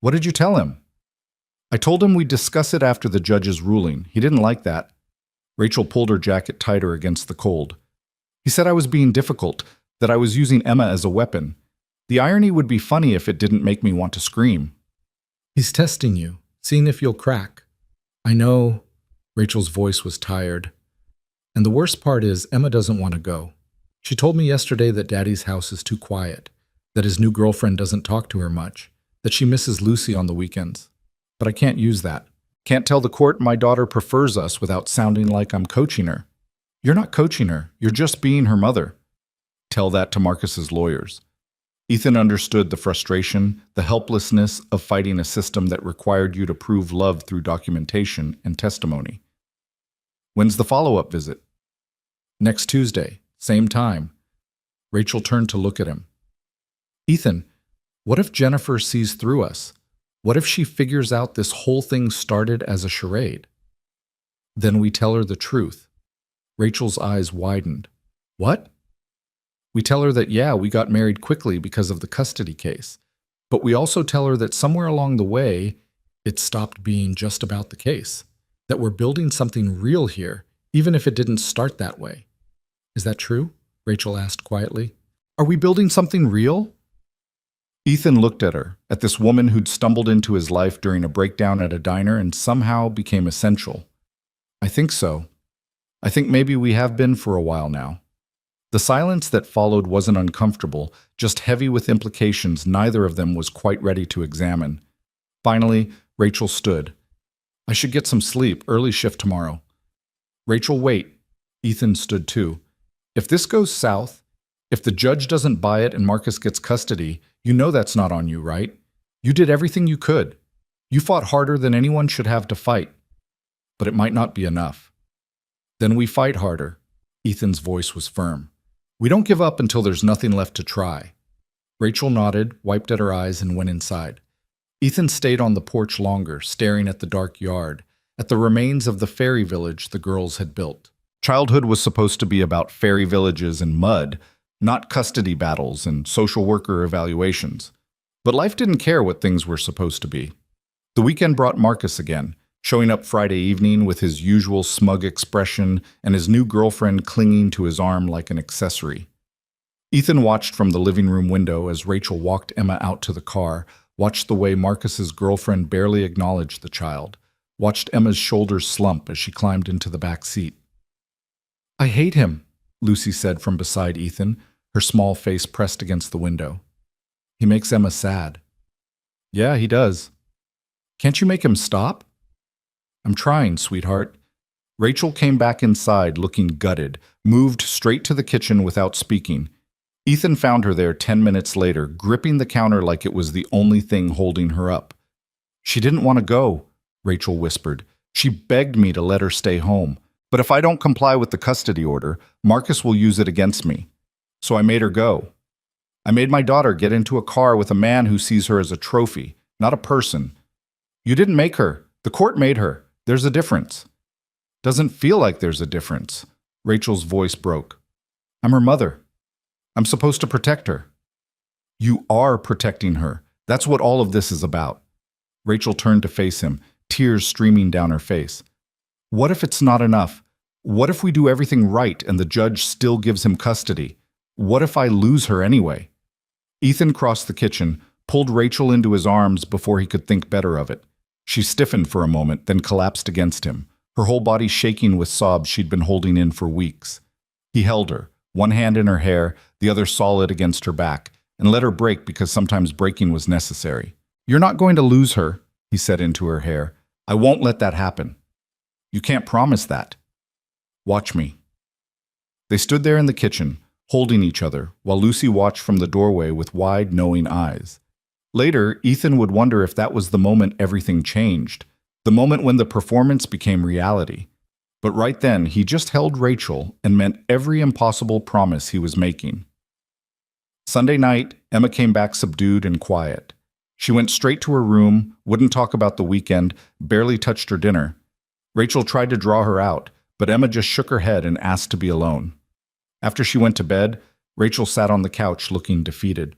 "What did you tell him?" "I told him we'd discuss it after the judge's ruling. He didn't like that." Rachel pulled her jacket tighter against the cold. "He said I was being difficult, that I was using Emma as a weapon. The irony would be funny if it didn't make me want to scream." "He's testing you, seeing if you'll crack." "I know." Rachel's voice was tired. "And the worst part is Emma doesn't want to go. She told me yesterday that Daddy's house is too quiet, that his new girlfriend doesn't talk to her much, that she misses Lucy on the weekends. But I can't use that. Can't tell the court my daughter prefers us without sounding like I'm coaching her." "You're not coaching her. You're just being her mother." "Tell that to Marcus's lawyers." Ethan understood the frustration, the helplessness of fighting a system that required you to prove love through documentation and testimony. "When's the follow-up visit?" "Next Tuesday, same time." Rachel turned to look at him. "Ethan, what if Jennifer sees through us? What if she figures out this whole thing started as a charade?" "Then we tell her the truth." Rachel's eyes widened. "What?" "We tell her that, yeah, we got married quickly because of the custody case. But we also tell her that somewhere along the way, it stopped being just about the case. That we're building something real here, even if it didn't start that way." "Is that true?" Rachel asked quietly. "Are we building something real?" Ethan looked at her, at this woman who'd stumbled into his life during a breakdown at a diner and somehow became essential. "I think so. I think maybe we have been for a while now." The silence that followed wasn't uncomfortable, just heavy with implications neither of them was quite ready to examine. Finally, Rachel stood. "I should get some sleep, early shift tomorrow." "Rachel, wait." Ethan stood too. "If this goes south, if the judge doesn't buy it and Marcus gets custody, you know that's not on you, right? You did everything you could. You fought harder than anyone should have to fight. But it might not be enough." "Then we fight harder." Ethan's voice was firm. "We don't give up until there's nothing left to try." Rachel nodded, wiped at her eyes, and went inside. Ethan stayed on the porch longer, staring at the dark yard, at the remains of the fairy village the girls had built. Childhood was supposed to be about fairy villages and mud, not custody battles and social worker evaluations. But life didn't care what things were supposed to be. The weekend brought Marcus again, showing up Friday evening with his usual smug expression and his new girlfriend clinging to his arm like an accessory. Ethan watched from the living room window as Rachel walked Emma out to the car, watched the way Marcus's girlfriend barely acknowledged the child, watched Emma's shoulders slump as she climbed into the back seat. "I hate him," Lucy said from beside Ethan, her small face pressed against the window. "He makes Emma sad." "Yeah, he does." "Can't you make him stop?" "I'm trying, sweetheart. Rachel came back inside looking gutted, moved straight to the kitchen without speaking. Ethan found her there 10 minutes later, gripping the counter like it was the only thing holding her up. "She didn't want to go," Rachel whispered. "She begged me to let her stay home. But if I don't comply with the custody order, Marcus will use it against me. So I made her go. I made my daughter get into a car with a man who sees her as a trophy, not a person. You didn't make her. The court made her. There's a difference." "Doesn't feel like there's a difference." Rachel's voice broke. "I'm her mother. I'm supposed to protect her." "You are protecting her. That's what all of this is about." Rachel turned to face him, tears streaming down her face. "What if it's not enough? What if we do everything right and the judge still gives him custody? What if I lose her anyway?" Ethan crossed the kitchen, pulled Rachel into his arms before he could think better of it. She stiffened for a moment, then collapsed against him, her whole body shaking with sobs she'd been holding in for weeks. He held her, one hand in her hair, the other solid against her back, and let her break because sometimes breaking was necessary. "You're not going to lose her," he said into her hair. "I won't let that happen." "You can't promise that." "Watch me." They stood there in the kitchen, holding each other, while Lucy watched from the doorway with wide, knowing eyes. Later, Ethan would wonder if that was the moment everything changed, the moment when the performance became reality. But right then, he just held Rachel and meant every impossible promise he was making. Sunday night, Emma came back subdued and quiet. She went straight to her room, wouldn't talk about the weekend, barely touched her dinner. Rachel tried to draw her out, but Emma just shook her head and asked to be alone. After she went to bed, Rachel sat on the couch looking defeated.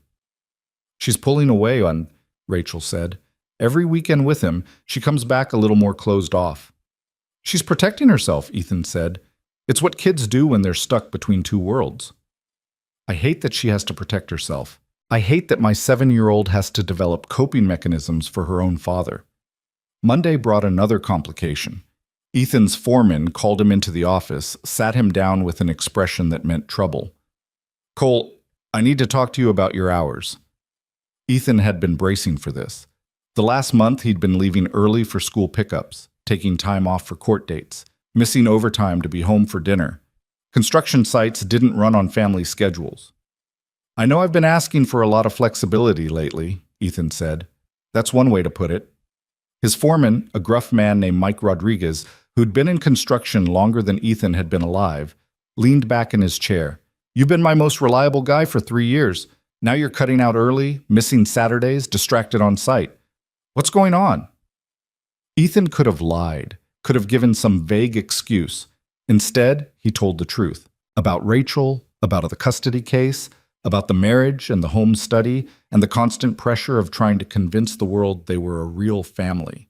"She's pulling away on," Rachel said. "Every weekend with him, she comes back a little more closed off." "She's protecting herself," Ethan said. "It's what kids do when they're stuck between two worlds." "I hate that she has to protect herself. I hate that my 7-year-old has to develop coping mechanisms for her own father." Monday brought another complication. Ethan's foreman called him into the office, sat him down with an expression that meant trouble. "Cole, I need to talk to you about your hours." Ethan had been bracing for this. The last month he'd been leaving early for school pickups, taking time off for court dates, missing overtime to be home for dinner. Construction sites didn't run on family schedules. "I know I've been asking for a lot of flexibility lately," Ethan said. "That's one way to put it." His foreman, a gruff man named Mike Rodriguez, who'd been in construction longer than Ethan had been alive, leaned back in his chair. "You've been my most reliable guy for 3 years. Now you're cutting out early, missing Saturdays, distracted on site. What's going on?" Ethan could have lied, could have given some vague excuse. Instead, he told the truth. About Rachel, about the custody case, about the marriage and the home study, and the constant pressure of trying to convince the world they were a real family.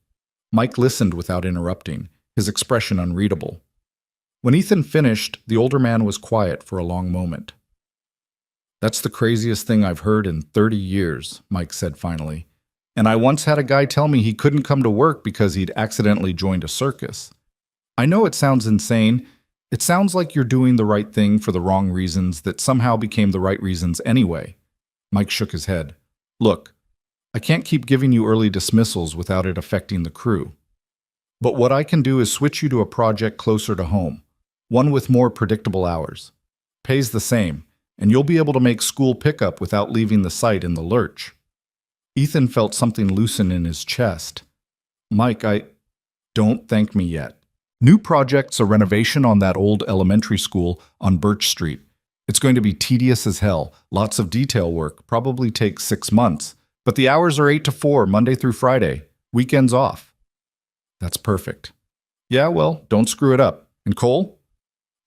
Mike listened without interrupting, his expression unreadable. When Ethan finished, the older man was quiet for a long moment. "That's the craziest thing I've heard in 30 years, Mike said finally. "And I once had a guy tell me he couldn't come to work because he'd accidentally joined a circus. I know it sounds insane. It sounds like you're doing the right thing for the wrong reasons that somehow became the right reasons anyway." Mike shook his head. "Look, I can't keep giving you early dismissals without it affecting the crew. But what I can do is switch you to a project closer to home, one with more predictable hours. Pays the same, and you'll be able to make school pickup without leaving the site in the lurch." Ethan felt something loosen in his chest. "Mike, don't thank me yet. New project's a renovation on that old elementary school on Birch Street. It's going to be tedious as hell, lots of detail work, probably takes 6 months. But the hours are 8 to 4, Monday through Friday, weekends off." "That's perfect." "Yeah, well, don't screw it up. And Cole?"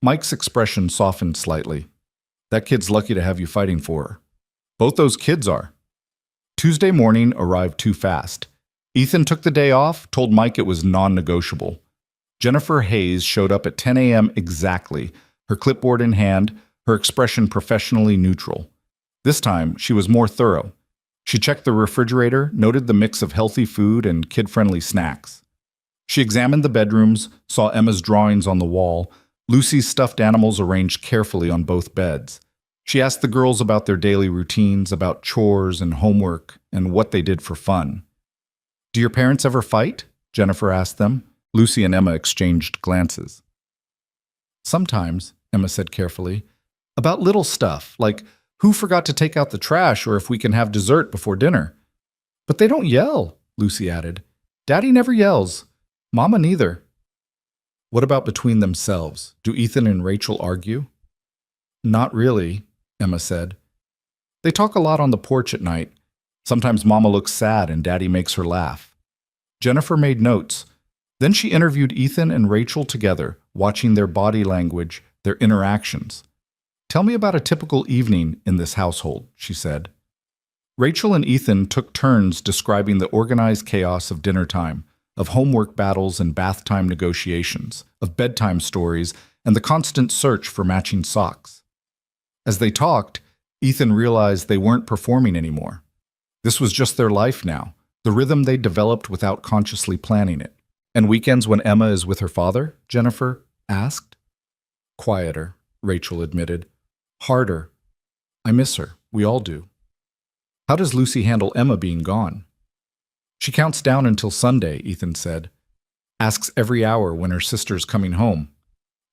Mike's expression softened slightly. "That kid's lucky to have you fighting for her. Both those kids are." Tuesday morning arrived too fast. Ethan took the day off, told Mike it was non-negotiable. Jennifer Hayes showed up at 10 a.m. exactly, her clipboard in hand, her expression professionally neutral. This time, she was more thorough. She checked the refrigerator, noted the mix of healthy food and kid-friendly snacks. She examined the bedrooms, saw Emma's drawings on the wall, Lucy's stuffed animals arranged carefully on both beds. She asked the girls about their daily routines, about chores and homework, and what they did for fun. "Do your parents ever fight?" Jennifer asked them. Lucy and Emma exchanged glances. Sometimes, Emma said carefully, about little stuff, like who forgot to take out the trash or if we can have dessert before dinner. But they don't yell, Lucy added. Daddy never yells. Mama neither. What about between themselves? Do Ethan and Rachel argue? Not really, Emma said. They talk a lot on the porch at night. Sometimes Mama looks sad and Daddy makes her laugh. Jennifer made notes. Then she interviewed Ethan and Rachel together, watching their body language, their interactions. Tell me about a typical evening in this household, she said. Rachel and Ethan took turns describing the organized chaos of dinner time, of homework battles and bath time negotiations, of bedtime stories, and the constant search for matching socks. As they talked, Ethan realized they weren't performing anymore. This was just their life now, the rhythm they developed without consciously planning it. And weekends when Emma is with her father? Jennifer asked. Quieter, Rachel admitted. Harder. I miss her. We all do. How does Lucy handle Emma being gone? She counts down until Sunday, Ethan said. Asks every hour when her sister's coming home.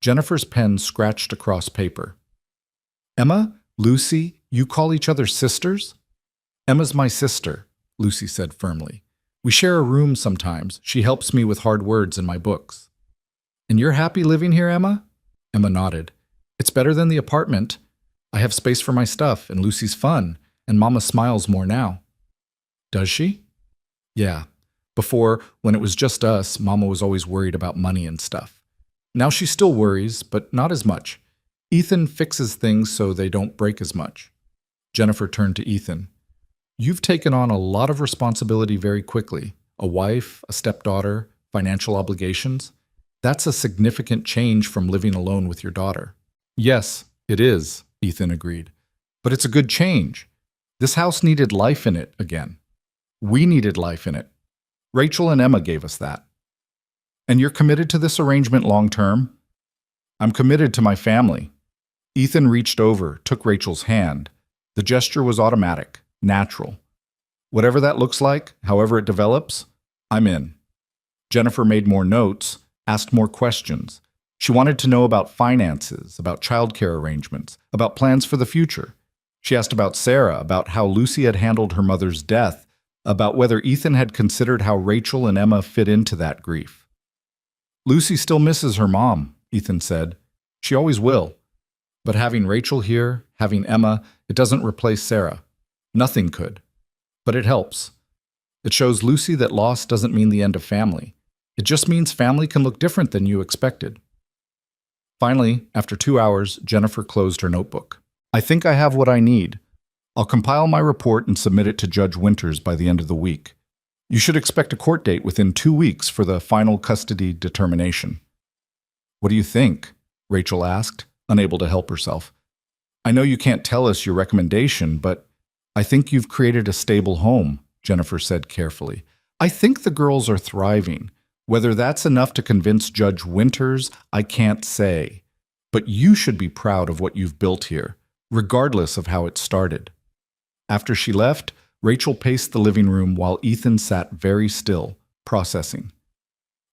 Jennifer's pen scratched across paper. Emma, Lucy, you call each other sisters? Emma's my sister, Lucy said firmly. We share a room sometimes. She helps me with hard words in my books. And you're happy living here, Emma? Emma nodded. It's better than the apartment. I have space for my stuff, and Lucy's fun, and Mama smiles more now. Does she? Yeah. Before, when it was just us, Mama was always worried about money and stuff. Now she still worries, but not as much. Ethan fixes things so they don't break as much. Jennifer turned to Ethan. You've taken on a lot of responsibility very quickly. A wife, a stepdaughter, financial obligations. That's a significant change from living alone with your daughter. Yes, it is, Ethan agreed. But it's a good change. This house needed life in it again. We needed life in it. Rachel and Emma gave us that. And you're committed to this arrangement long term? I'm committed to my family. Ethan reached over, took Rachel's hand. The gesture was automatic, natural. Whatever that looks like, however it develops, I'm in. Jennifer made more notes, asked more questions. She wanted to know about finances, about childcare arrangements, about plans for the future. She asked about Sarah, about how Lucy had handled her mother's death, about whether Ethan had considered how Rachel and Emma fit into that grief. Lucy still misses her mom, Ethan said. She always will. But having Rachel here, having Emma, it doesn't replace Sarah. Nothing could. But it helps. It shows Lucy that loss doesn't mean the end of family. It just means family can look different than you expected. Finally, after 2 hours, Jennifer closed her notebook. I think I have what I need. I'll compile my report and submit it to Judge Winters by the end of the week. You should expect a court date within 2 weeks for the final custody determination. What do you think? Rachel asked, unable to help herself. I know you can't tell us your recommendation, but I think you've created a stable home, Jennifer said carefully. I think the girls are thriving. Whether that's enough to convince Judge Winters, I can't say. But you should be proud of what you've built here, regardless of how it started. After she left, Rachel paced the living room while Ethan sat very still, processing.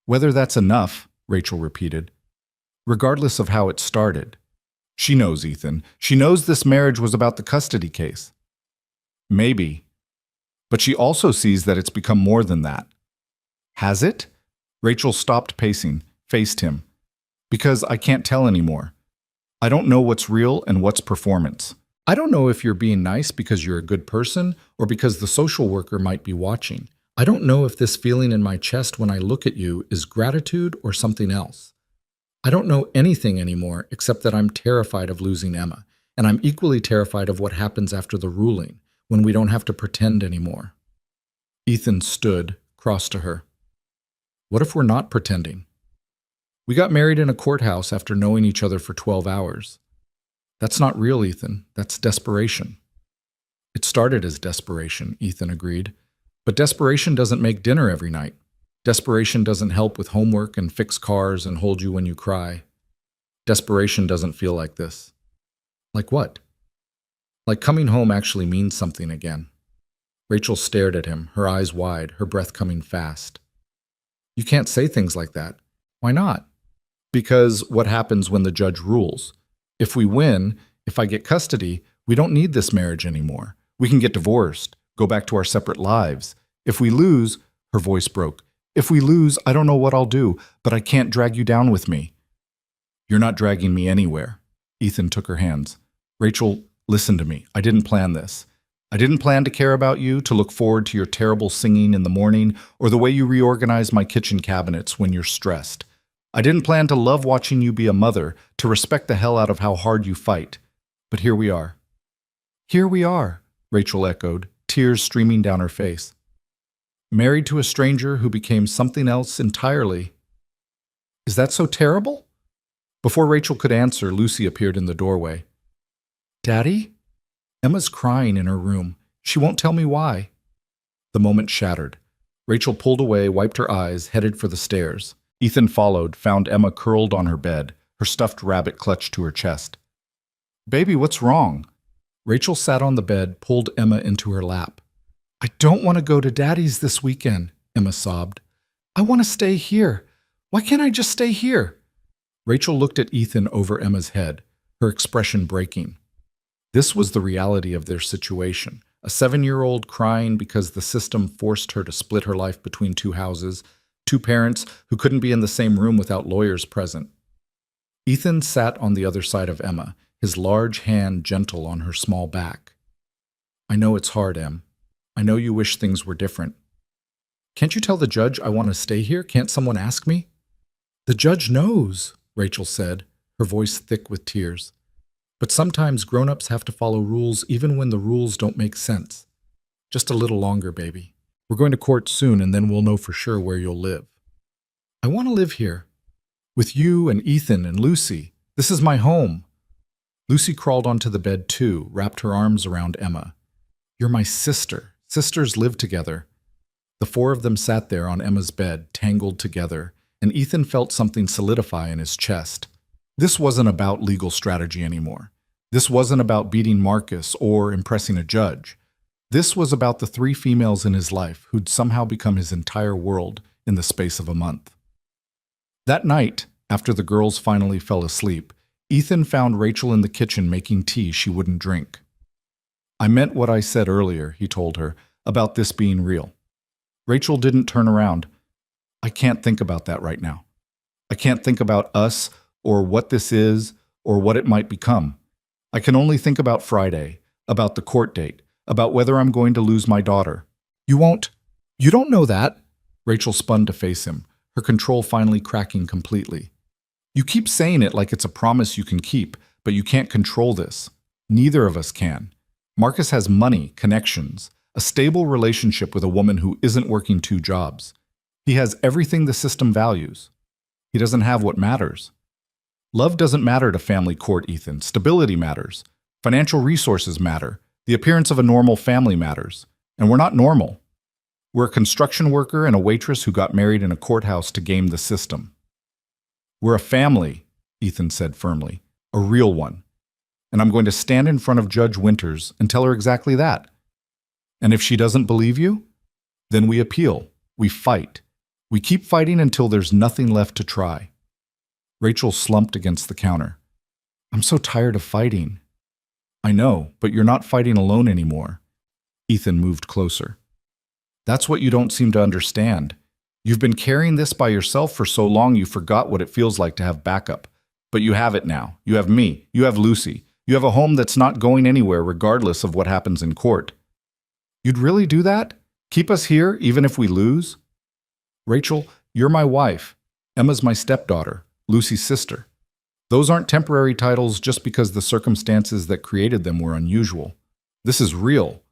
Whether that's enough, Rachel repeated. Regardless of how it started. She knows, Ethan. She knows this marriage was about the custody case. Maybe. But she also sees that it's become more than that. Has it? Rachel stopped pacing, faced him. Because I can't tell anymore. I don't know what's real and what's performance. I don't know if you're being nice because you're a good person or because the social worker might be watching. I don't know if this feeling in my chest when I look at you is gratitude or something else. I don't know anything anymore except that I'm terrified of losing Emma, and I'm equally terrified of what happens after the ruling, when we don't have to pretend anymore. Ethan stood, crossed to her. What if we're not pretending? We got married in a courthouse after knowing each other for 12 hours. That's not real, Ethan. That's desperation. It started as desperation, Ethan agreed. But desperation doesn't make dinner every night. Desperation doesn't help with homework and fix cars and hold you when you cry. Desperation doesn't feel like this. Like what? Like coming home actually means something again. Rachel stared at him, her eyes wide, her breath coming fast. You can't say things like that. Why not? Because what happens when the judge rules? If we win, if I get custody, we don't need this marriage anymore. We can get divorced, go back to our separate lives. If we lose, her voice broke. If we lose, I don't know what I'll do, but I can't drag you down with me. You're not dragging me anywhere. Ethan took her hands. Rachel, listen to me. I didn't plan this. I didn't plan to care about you, to look forward to your terrible singing in the morning, or the way you reorganize my kitchen cabinets when you're stressed. I didn't plan to love watching you be a mother, to respect the hell out of how hard you fight. But here we are. Here we are, Rachel echoed, tears streaming down her face. Married to a stranger who became something else entirely. Is that so terrible? Before Rachel could answer, Lucy appeared in the doorway. Daddy? Emma's crying in her room. She won't tell me why. The moment shattered. Rachel pulled away, wiped her eyes, headed for the stairs. Ethan followed, found Emma curled on her bed, her stuffed rabbit clutched to her chest. Baby, what's wrong? Rachel sat on the bed, pulled Emma into her lap. I don't want to go to Daddy's this weekend, Emma sobbed. I want to stay here. Why can't I just stay here? Rachel looked at Ethan over Emma's head, her expression breaking. This was the reality of their situation. A 7-year-old crying because the system forced her to split her life between two houses, two parents who couldn't be in the same room without lawyers present. Ethan sat on the other side of Emma, his large hand gentle on her small back. I know it's hard, Em. I know you wish things were different. Can't you tell the judge I want to stay here? Can't someone ask me? The judge knows, Rachel said, her voice thick with tears. But sometimes grown-ups have to follow rules even when the rules don't make sense. Just a little longer, baby. We're going to court soon and then we'll know for sure where you'll live. I want to live here. With you and Ethan and Lucy. This is my home. Lucy crawled onto the bed too, wrapped her arms around Emma. You're my sister. Sisters live together. The four of them sat there on Emma's bed, tangled together, and Ethan felt something solidify in his chest. This wasn't about legal strategy anymore. This wasn't about beating Marcus or impressing a judge. This was about the 3 females in his life who'd somehow become his entire world in the space of a month. That night, after the girls finally fell asleep, Ethan found Rachel in the kitchen making tea she wouldn't drink. I meant what I said earlier, he told her, about this being real. Rachel didn't turn around. I can't think about that right now. I can't think about us or what this is or what it might become. I can only think about Friday, about the court date, about whether I'm going to lose my daughter. You won't. You don't know that. Rachel spun to face him, her control finally cracking completely. You keep saying it like it's a promise you can keep, but you can't control this. Neither of us can. Marcus has money, connections, a stable relationship with a woman who isn't working 2 jobs. He has everything the system values. He doesn't have what matters. Love doesn't matter to family court, Ethan. Stability matters. Financial resources matter. The appearance of a normal family matters. And we're not normal. We're a construction worker and a waitress who got married in a courthouse to game the system. We're a family, Ethan said firmly, a real one. And I'm going to stand in front of Judge Winters and tell her exactly that. And if she doesn't believe you, then we appeal, we fight. We keep fighting until there's nothing left to try. Rachel slumped against the counter. I'm so tired of fighting. I know, but you're not fighting alone anymore. Ethan moved closer. That's what you don't seem to understand. You've been carrying this by yourself for so long you forgot what it feels like to have backup. But you have it now. You have me. You have Lucy. You have a home that's not going anywhere regardless of what happens in court. You'd really do that? Keep us here even if we lose? Rachel, you're my wife. Emma's my stepdaughter, Lucy's sister. Those aren't temporary titles just because the circumstances that created them were unusual. This is real,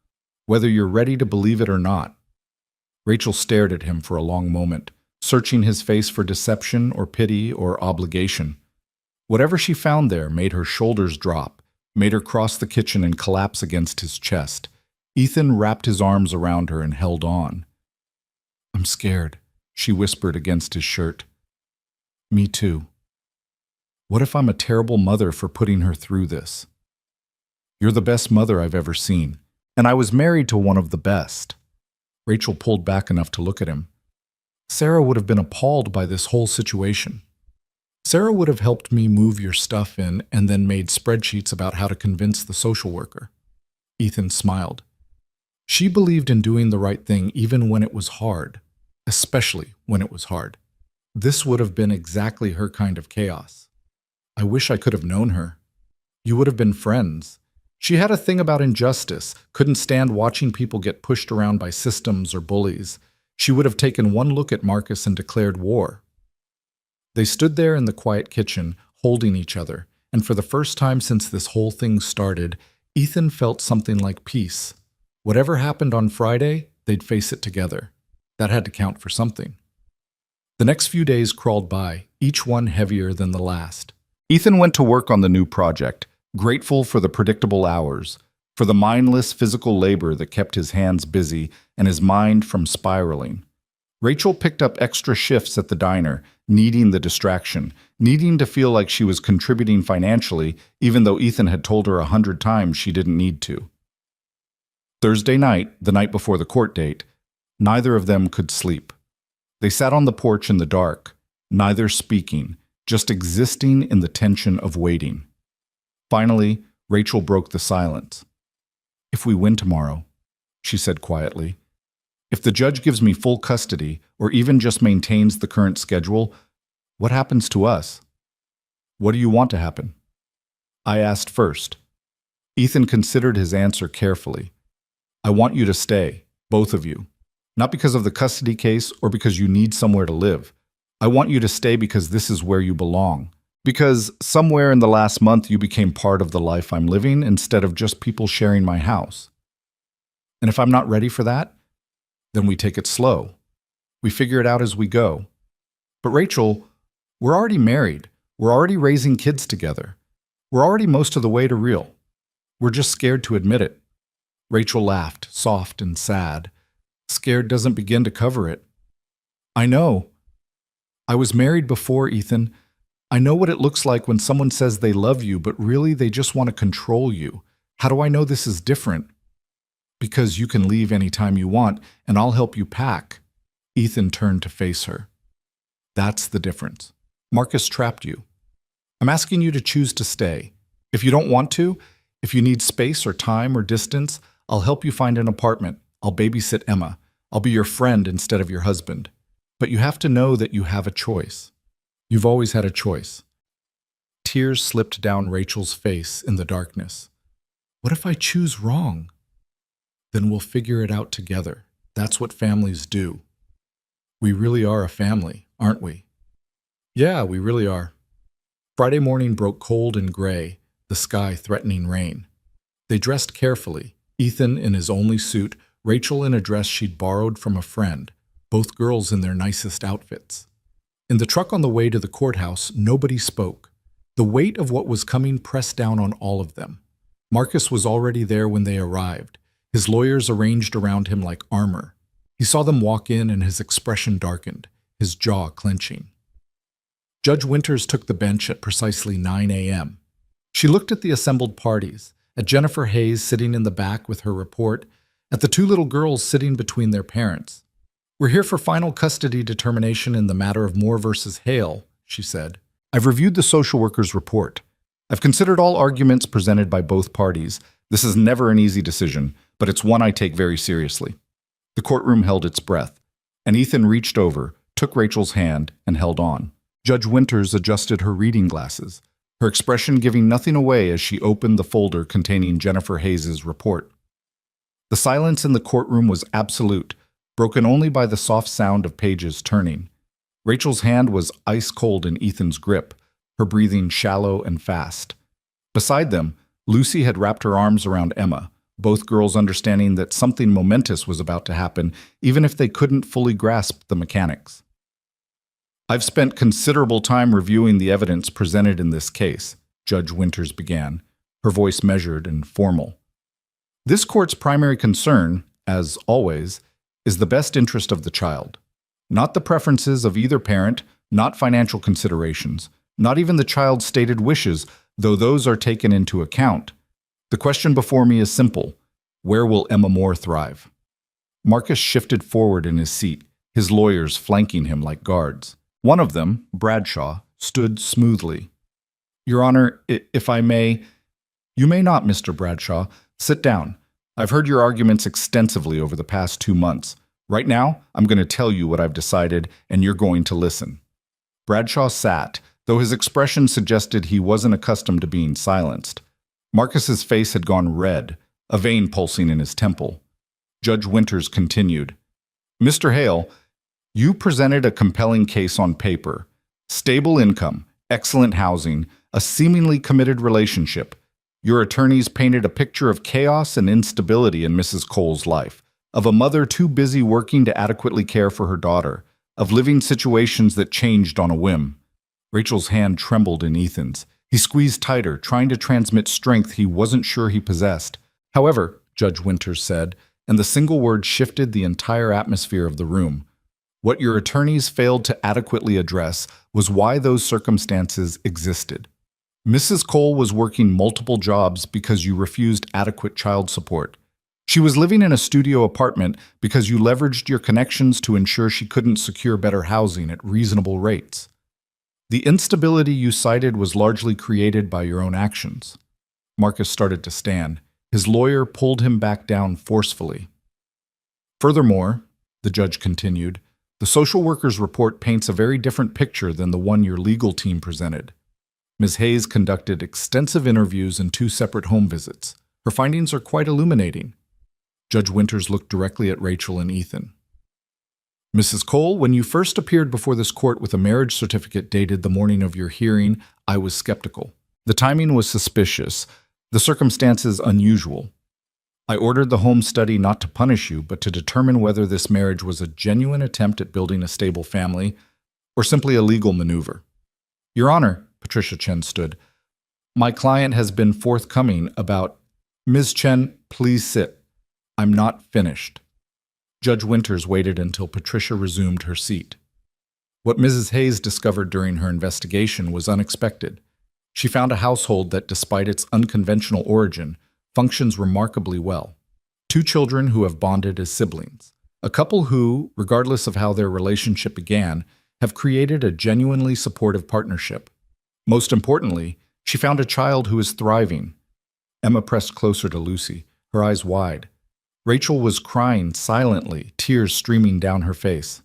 whether you're ready to believe it or not. Rachel stared at him for a long moment, searching his face for deception or pity or obligation. Whatever she found there made her shoulders drop, made her cross the kitchen and collapse against his chest. Ethan wrapped his arms around her and held on. I'm scared, she whispered against his shirt. Me too. What if I'm a terrible mother for putting her through this? You're the best mother I've ever seen, and I was married to one of the best. Rachel pulled back enough to look at him. Sarah would have been appalled by this whole situation. Sarah would have helped me move your stuff in and then made spreadsheets about how to convince the social worker. Ethan smiled. She believed in doing the right thing even when it was hard, especially when it was hard. This would have been exactly her kind of chaos. I wish I could have known her. You would have been friends. She had a thing about injustice, couldn't stand watching people get pushed around by systems or bullies. She would have taken one look at Marcus and declared war. They stood there in the quiet kitchen, holding each other, and for the first time since this whole thing started, Ethan felt something like peace. Whatever happened on Friday, they'd face it together. That had to count for something. The next few days crawled by, each one heavier than the last. Ethan went to work on the new project, grateful for the predictable hours, for the mindless physical labor that kept his hands busy and his mind from spiraling. Rachel picked up extra shifts at the diner, needing the distraction, needing to feel like she was contributing financially, even though Ethan had told her 100 times she didn't need to. Thursday night, the night before the court date, neither of them could sleep. They sat on the porch in the dark, neither speaking, just existing in the tension of waiting. Finally, Rachel broke the silence. "If we win tomorrow," she said quietly, "if the judge gives me full custody or even just maintains the current schedule, what happens to us? What do you want to happen?" I asked first. Ethan considered his answer carefully. "I want you to stay, both of you. Not because of the custody case or because you need somewhere to live. I want you to stay because this is where you belong. Because somewhere in the last month you became part of the life I'm living instead of just people sharing my house. And if I'm not ready for that, then we take it slow. We figure it out as we go. But Rachel, we're already married. We're already raising kids together. We're already most of the way to real. We're just scared to admit it." Rachel laughed, soft and sad. "Scared doesn't begin to cover it." "I know. I was married before, Ethan. I know what it looks like when someone says they love you, but really they just want to control you. How do I know this is different?" "Because you can leave anytime you want, and I'll help you pack." Ethan turned to face her. "That's the difference. Marcus trapped you. I'm asking you to choose to stay. If you don't want to, if you need space or time or distance, I'll help you find an apartment. I'll babysit Emma. I'll be your friend instead of your husband. But you have to know that you have a choice. You've always had a choice." Tears slipped down Rachel's face in the darkness. "What if I choose wrong?" "Then we'll figure it out together. That's what families do. We really are a family, aren't we?" "Yeah, we really are." Friday morning broke cold and gray, the sky threatening rain. They dressed carefully, Ethan in his only suit, Rachel in a dress she'd borrowed from a friend, both girls in their nicest outfits. In the truck on the way to the courthouse, nobody spoke. The weight of what was coming pressed down on all of them. Marcus was already there when they arrived, his lawyers arranged around him like armor. He saw them walk in and his expression darkened, his jaw clenching. Judge Winters took the bench at precisely 9 a.m. She looked at the assembled parties, at Jennifer Hayes sitting in the back with her report, at the two little girls sitting between their parents. "We're here for final custody determination in the matter of Moore versus Hale," she said. "I've reviewed the social worker's report. I've considered all arguments presented by both parties. This is never an easy decision, but it's one I take very seriously." The courtroom held its breath, and Ethan reached over, took Rachel's hand, and held on. Judge Winters adjusted her reading glasses, her expression giving nothing away as she opened the folder containing Jennifer Hayes' report. The silence in the courtroom was absolute, broken only by the soft sound of pages turning. Rachel's hand was ice cold in Ethan's grip, her breathing shallow and fast. Beside them, Lucy had wrapped her arms around Emma, both girls understanding that something momentous was about to happen, even if they couldn't fully grasp the mechanics. "I've spent considerable time reviewing the evidence presented in this case," Judge Winters began, her voice measured and formal. "This court's primary concern, as always, is the best interest of the child. Not the preferences of either parent, not financial considerations, not even the child's stated wishes, though those are taken into account. The question before me is simple. Where will Emma Moore thrive?" Marcus shifted forward in his seat, his lawyers flanking him like guards. One of them, Bradshaw, stood smoothly. Your Honor, if I may— You may not, Mr. Bradshaw. Sit down. I've heard your arguments extensively over the past 2 months. Right now, I'm going to tell you what I've decided, and you're going to listen. Bradshaw sat, though his expression suggested he wasn't accustomed to being silenced. Marcus's face had gone red, a vein pulsing in his temple. Judge Winters continued. Mr. Hale, you presented a compelling case on paper. Stable income, excellent housing, a seemingly committed relationship. Your attorneys painted a picture of chaos and instability in Mrs. Cole's life, of a mother too busy working to adequately care for her daughter, of living situations that changed on a whim. Rachel's hand trembled in Ethan's. He squeezed tighter, trying to transmit strength he wasn't sure he possessed. However, Judge Winters said, and the single word shifted the entire atmosphere of the room. What your attorneys failed to adequately address was why those circumstances existed. Mrs. Cole was working multiple jobs because you refused adequate child support. She was living in a studio apartment because you leveraged your connections to ensure she couldn't secure better housing at reasonable rates. The instability you cited was largely created by your own actions. Marcus started to stand. His lawyer pulled him back down forcefully. Furthermore, the judge continued, the social worker's report paints a very different picture than the one your legal team presented. Ms. Hayes conducted extensive interviews and 2 separate home visits. Her findings are quite illuminating. Judge Winters looked directly at Rachel and Ethan. Mrs. Cole, when you first appeared before this court with a marriage certificate dated the morning of your hearing, I was skeptical. The timing was suspicious, the circumstances unusual. I ordered the home study not to punish you, but to determine whether this marriage was a genuine attempt at building a stable family or simply a legal maneuver. Your Honor, Patricia Chen stood. My client has been forthcoming about— Ms. Chen, please sit. I'm not finished. Judge Winters waited until Patricia resumed her seat. What Mrs. Hayes discovered during her investigation was unexpected. She found a household that, despite its unconventional origin, functions remarkably well. 2 children who have bonded as siblings. A couple who, regardless of how their relationship began, have created a genuinely supportive partnership. Most importantly, she found a child who is thriving. Emma pressed closer to Lucy, her eyes wide. Rachel was crying silently, tears streaming down her face.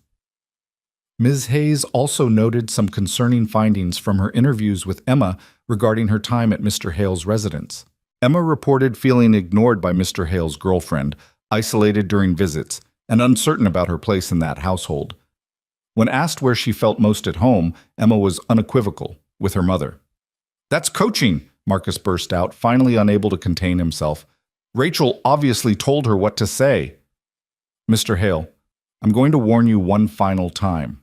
Ms. Hayes also noted some concerning findings from her interviews with Emma regarding her time at Mr. Hale's residence. Emma reported feeling ignored by Mr. Hale's girlfriend, isolated during visits, and uncertain about her place in that household. When asked where she felt most at home, Emma was unequivocal, with her mother. That's coaching, Marcus burst out, finally unable to contain himself. Rachel obviously told her what to say. Mr. Hale, I'm going to warn you one final time.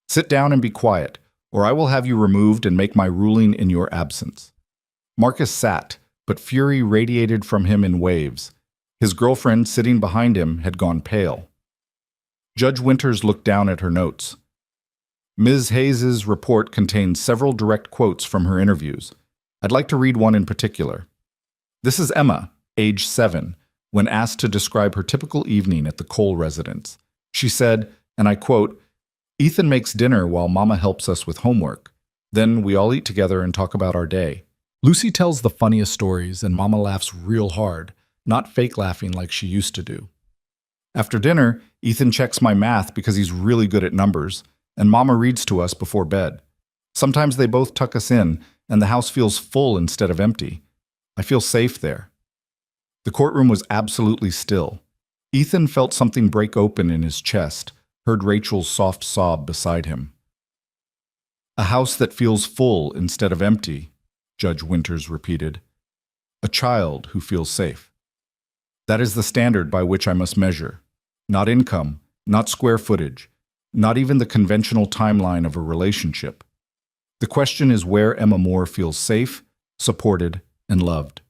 Sit down and be quiet, or I will have you removed and make my ruling in your absence. Marcus sat, but fury radiated from him in waves. His girlfriend, sitting behind him, had gone pale. Judge Winters looked down at her notes. Ms. Hayes's report contains several direct quotes from her interviews. I'd like to read one in particular. This is Emma, age 7, when asked to describe her typical evening at the Cole residence. She said, and I quote, Ethan makes dinner while Mama helps us with homework. Then we all eat together and talk about our day. Lucy tells the funniest stories and Mama laughs real hard, not fake laughing like she used to do. After dinner, Ethan checks my math because he's really good at numbers, and Mama reads to us before bed. Sometimes they both tuck us in, and the house feels full instead of empty. I feel safe there. The courtroom was absolutely still. Ethan felt something break open in his chest, heard Rachel's soft sob beside him. A house that feels full instead of empty, Judge Winters repeated. A child who feels safe. That is the standard by which I must measure. Not income, not square footage, not even the conventional timeline of a relationship. The question is where Emma Moore feels safe, supported, and loved.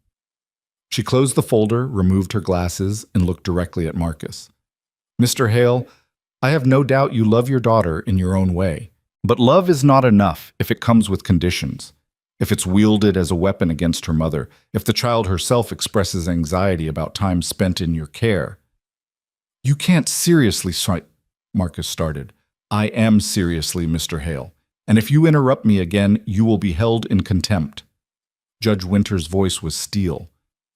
She closed the folder, removed her glasses, and looked directly at Marcus. Mr. Hale, I have no doubt you love your daughter in your own way. But love is not enough if it comes with conditions. If it's wielded as a weapon against her mother, if the child herself expresses anxiety about time spent in your care. You can't seriously, Marcus started. I am seriously, Mr. Hale. And if you interrupt me again, you will be held in contempt." Judge Winter's voice was steel.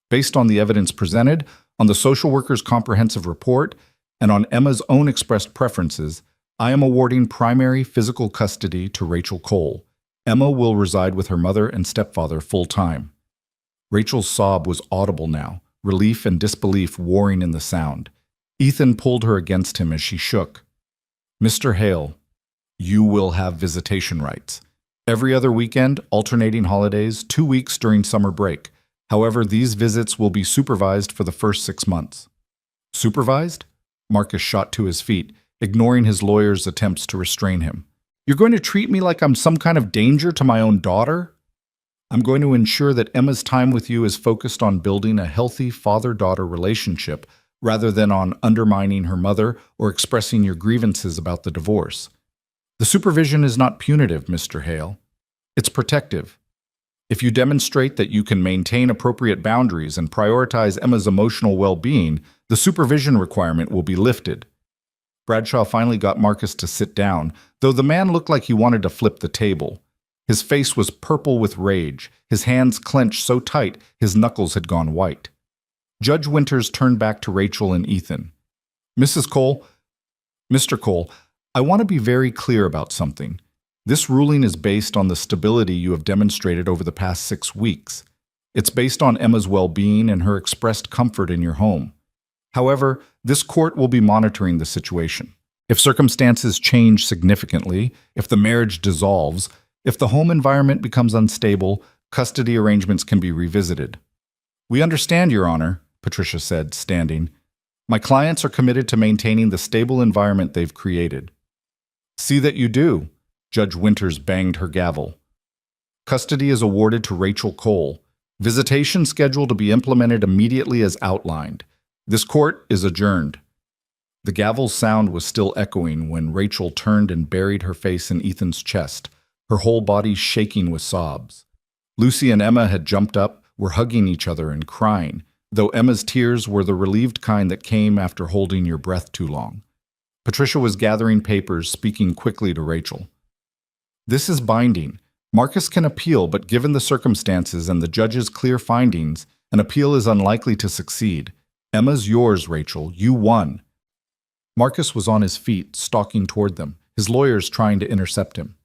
"Based on the evidence presented, on the social worker's comprehensive report, and on Emma's own expressed preferences, I am awarding primary physical custody to Rachel Cole. Emma will reside with her mother and stepfather full-time." Rachel's sob was audible now, relief and disbelief warring in the sound. Ethan pulled her against him as she shook. "Mr. Hale, you will have visitation rights. Every other weekend, alternating holidays, 2 weeks during summer break. However, these visits will be supervised for the first 6 months." "Supervised?" Marcus shot to his feet, ignoring his lawyer's attempts to restrain him. "You're going to treat me like I'm some kind of danger to my own daughter?" "I'm going to ensure that Emma's time with you is focused on building a healthy father-daughter relationship rather than on undermining her mother or expressing your grievances about the divorce. The supervision is not punitive, Mr. Hale. It's protective. If you demonstrate that you can maintain appropriate boundaries and prioritize Emma's emotional well-being, the supervision requirement will be lifted." Bradshaw finally got Marcus to sit down, though the man looked like he wanted to flip the table. His face was purple with rage, his hands clenched so tight his knuckles had gone white. Judge Winters turned back to Rachel and Ethan. "Mrs. Cole, Mr. Cole, I want to be very clear about something. This ruling is based on the stability you have demonstrated over the past 6 weeks. It's based on Emma's well-being and her expressed comfort in your home. However, this court will be monitoring the situation. If circumstances change significantly, if the marriage dissolves, if the home environment becomes unstable, custody arrangements can be revisited." "We understand, Your Honor," Patricia said, standing. "My clients are committed to maintaining the stable environment they've created." "See that you do." Judge Winters banged her gavel. "Custody is awarded to Rachel Cole. Visitation scheduled to be implemented immediately as outlined. This court is adjourned." The gavel's sound was still echoing when Rachel turned and buried her face in Ethan's chest, her whole body shaking with sobs. Lucy and Emma had jumped up, were hugging each other and crying, though Emma's tears were the relieved kind that came after holding your breath too long. Patricia was gathering papers, speaking quickly to Rachel. "This is binding. Marcus can appeal, but given the circumstances and the judge's clear findings, an appeal is unlikely to succeed. Emma's yours, Rachel. You won." Marcus was on his feet, stalking toward them, his lawyers trying to intercept him.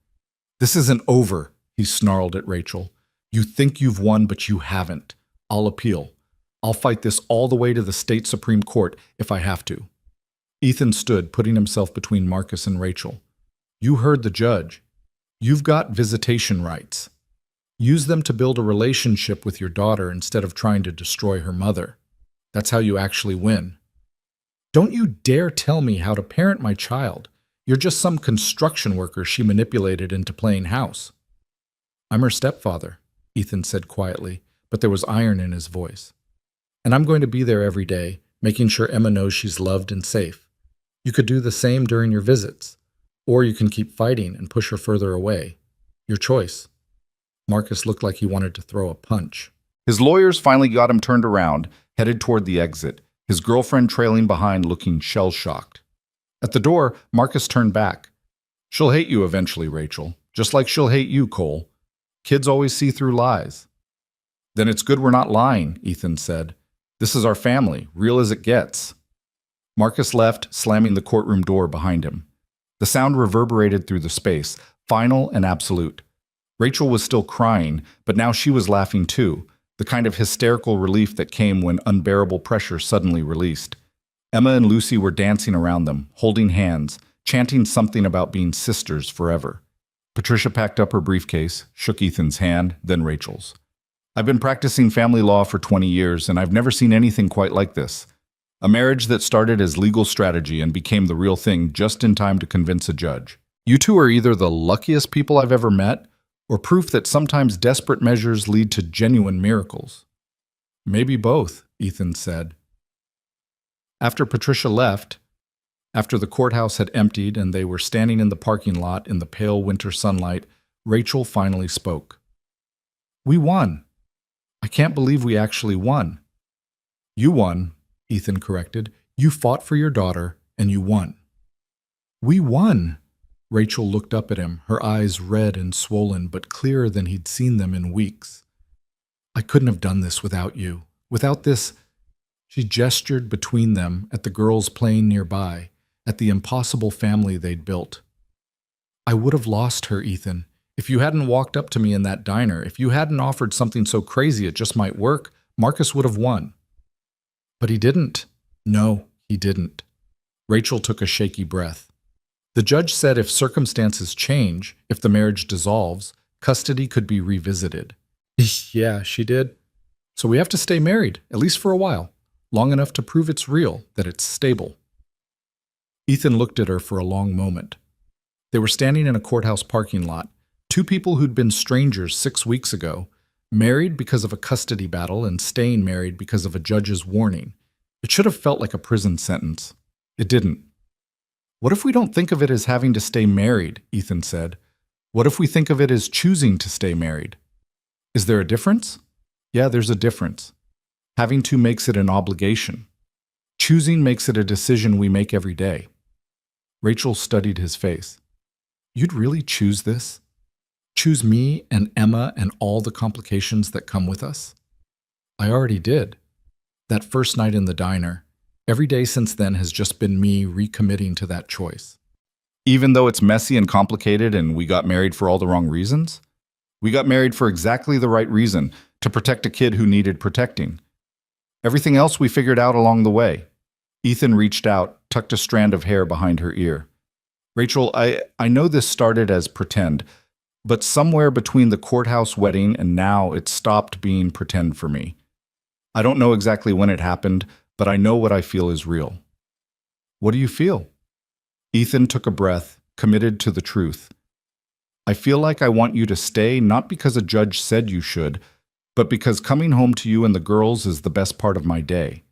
"This isn't over," he snarled at Rachel. "You think you've won, but you haven't. I'll appeal. I'll fight this all the way to the state Supreme Court if I have to." Ethan stood, putting himself between Marcus and Rachel. "You heard the judge. You've got visitation rights. Use them to build a relationship with your daughter instead of trying to destroy her mother. That's how you actually win." "Don't you dare tell me how to parent my child. You're just some construction worker she manipulated into playing house." "I'm her stepfather," Ethan said quietly, but there was iron in his voice. "And I'm going to be there every day, making sure Emma knows she's loved and safe. You could do the same during your visits, or you can keep fighting and push her further away. Your choice." Marcus looked like he wanted to throw a punch. His lawyers finally got him turned around, headed toward the exit, his girlfriend trailing behind looking shell-shocked. At the door, Marcus turned back. "She'll hate you eventually, Rachel, just like she'll hate you, Cole. Kids always see through lies." "Then it's good we're not lying," Ethan said. "This is our family, real as it gets." Marcus left, slamming the courtroom door behind him. The sound reverberated through the space, final and absolute. Rachel was still crying, but now she was laughing too, the kind of hysterical relief that came when unbearable pressure suddenly released. Emma and Lucy were dancing around them, holding hands, chanting something about being sisters forever. Patricia packed up her briefcase, shook Ethan's hand, then Rachel's. "I've been practicing family law for 20 years, and I've never seen anything quite like this. A marriage that started as legal strategy and became the real thing just in time to convince a judge. You two are either the luckiest people I've ever met, or proof that sometimes desperate measures lead to genuine miracles." "Maybe both," Ethan said. After Patricia left, after the courthouse had emptied and they were standing in the parking lot in the pale winter sunlight, Rachel finally spoke. "We won. I can't believe we actually won." "You won," Ethan corrected. "You fought for your daughter, and you won." "We won." Rachel looked up at him, her eyes red and swollen, but clearer than he'd seen them in weeks. I couldn't have done this without you. Without this, she gestured between them at the girls playing nearby, at the impossible family they'd built. I would have lost her, Ethan. If you hadn't walked up to me in that diner, if you hadn't offered something so crazy it just might work, Marcus would have won. But he didn't. No, he didn't. Rachel took a shaky breath. The judge said if circumstances change, if the marriage dissolves, custody could be revisited. Yeah, she did. So we have to stay married, at least for a while, long enough to prove it's real, that it's stable. Ethan looked at her for a long moment. They were standing in a courthouse parking lot, two people who'd been strangers 6 weeks ago, married because of a custody battle and staying married because of a judge's warning. It should have felt like a prison sentence. It didn't. What if we don't think of it as having to stay married, Ethan said. What if we think of it as choosing to stay married? Is there a difference? Yeah, there's a difference. Having to makes it an obligation. Choosing makes it a decision we make every day. Rachel studied his face. You'd really choose this? Choose me and Emma and all the complications that come with us? I already did. That first night in the diner. Every day since then has just been me recommitting to that choice. Even though it's messy and complicated and we got married for all the wrong reasons? We got married for exactly the right reason, to protect a kid who needed protecting. Everything else we figured out along the way. Ethan reached out, tucked a strand of hair behind her ear. Rachel, I know this started as pretend, but somewhere between the courthouse wedding and now it stopped being pretend for me. I don't know exactly when it happened, but I know what I feel is real. What do you feel? Ethan took a breath, committed to the truth. I feel like I want you to stay not because a judge said you should, but because coming home to you and the girls is the best part of my day.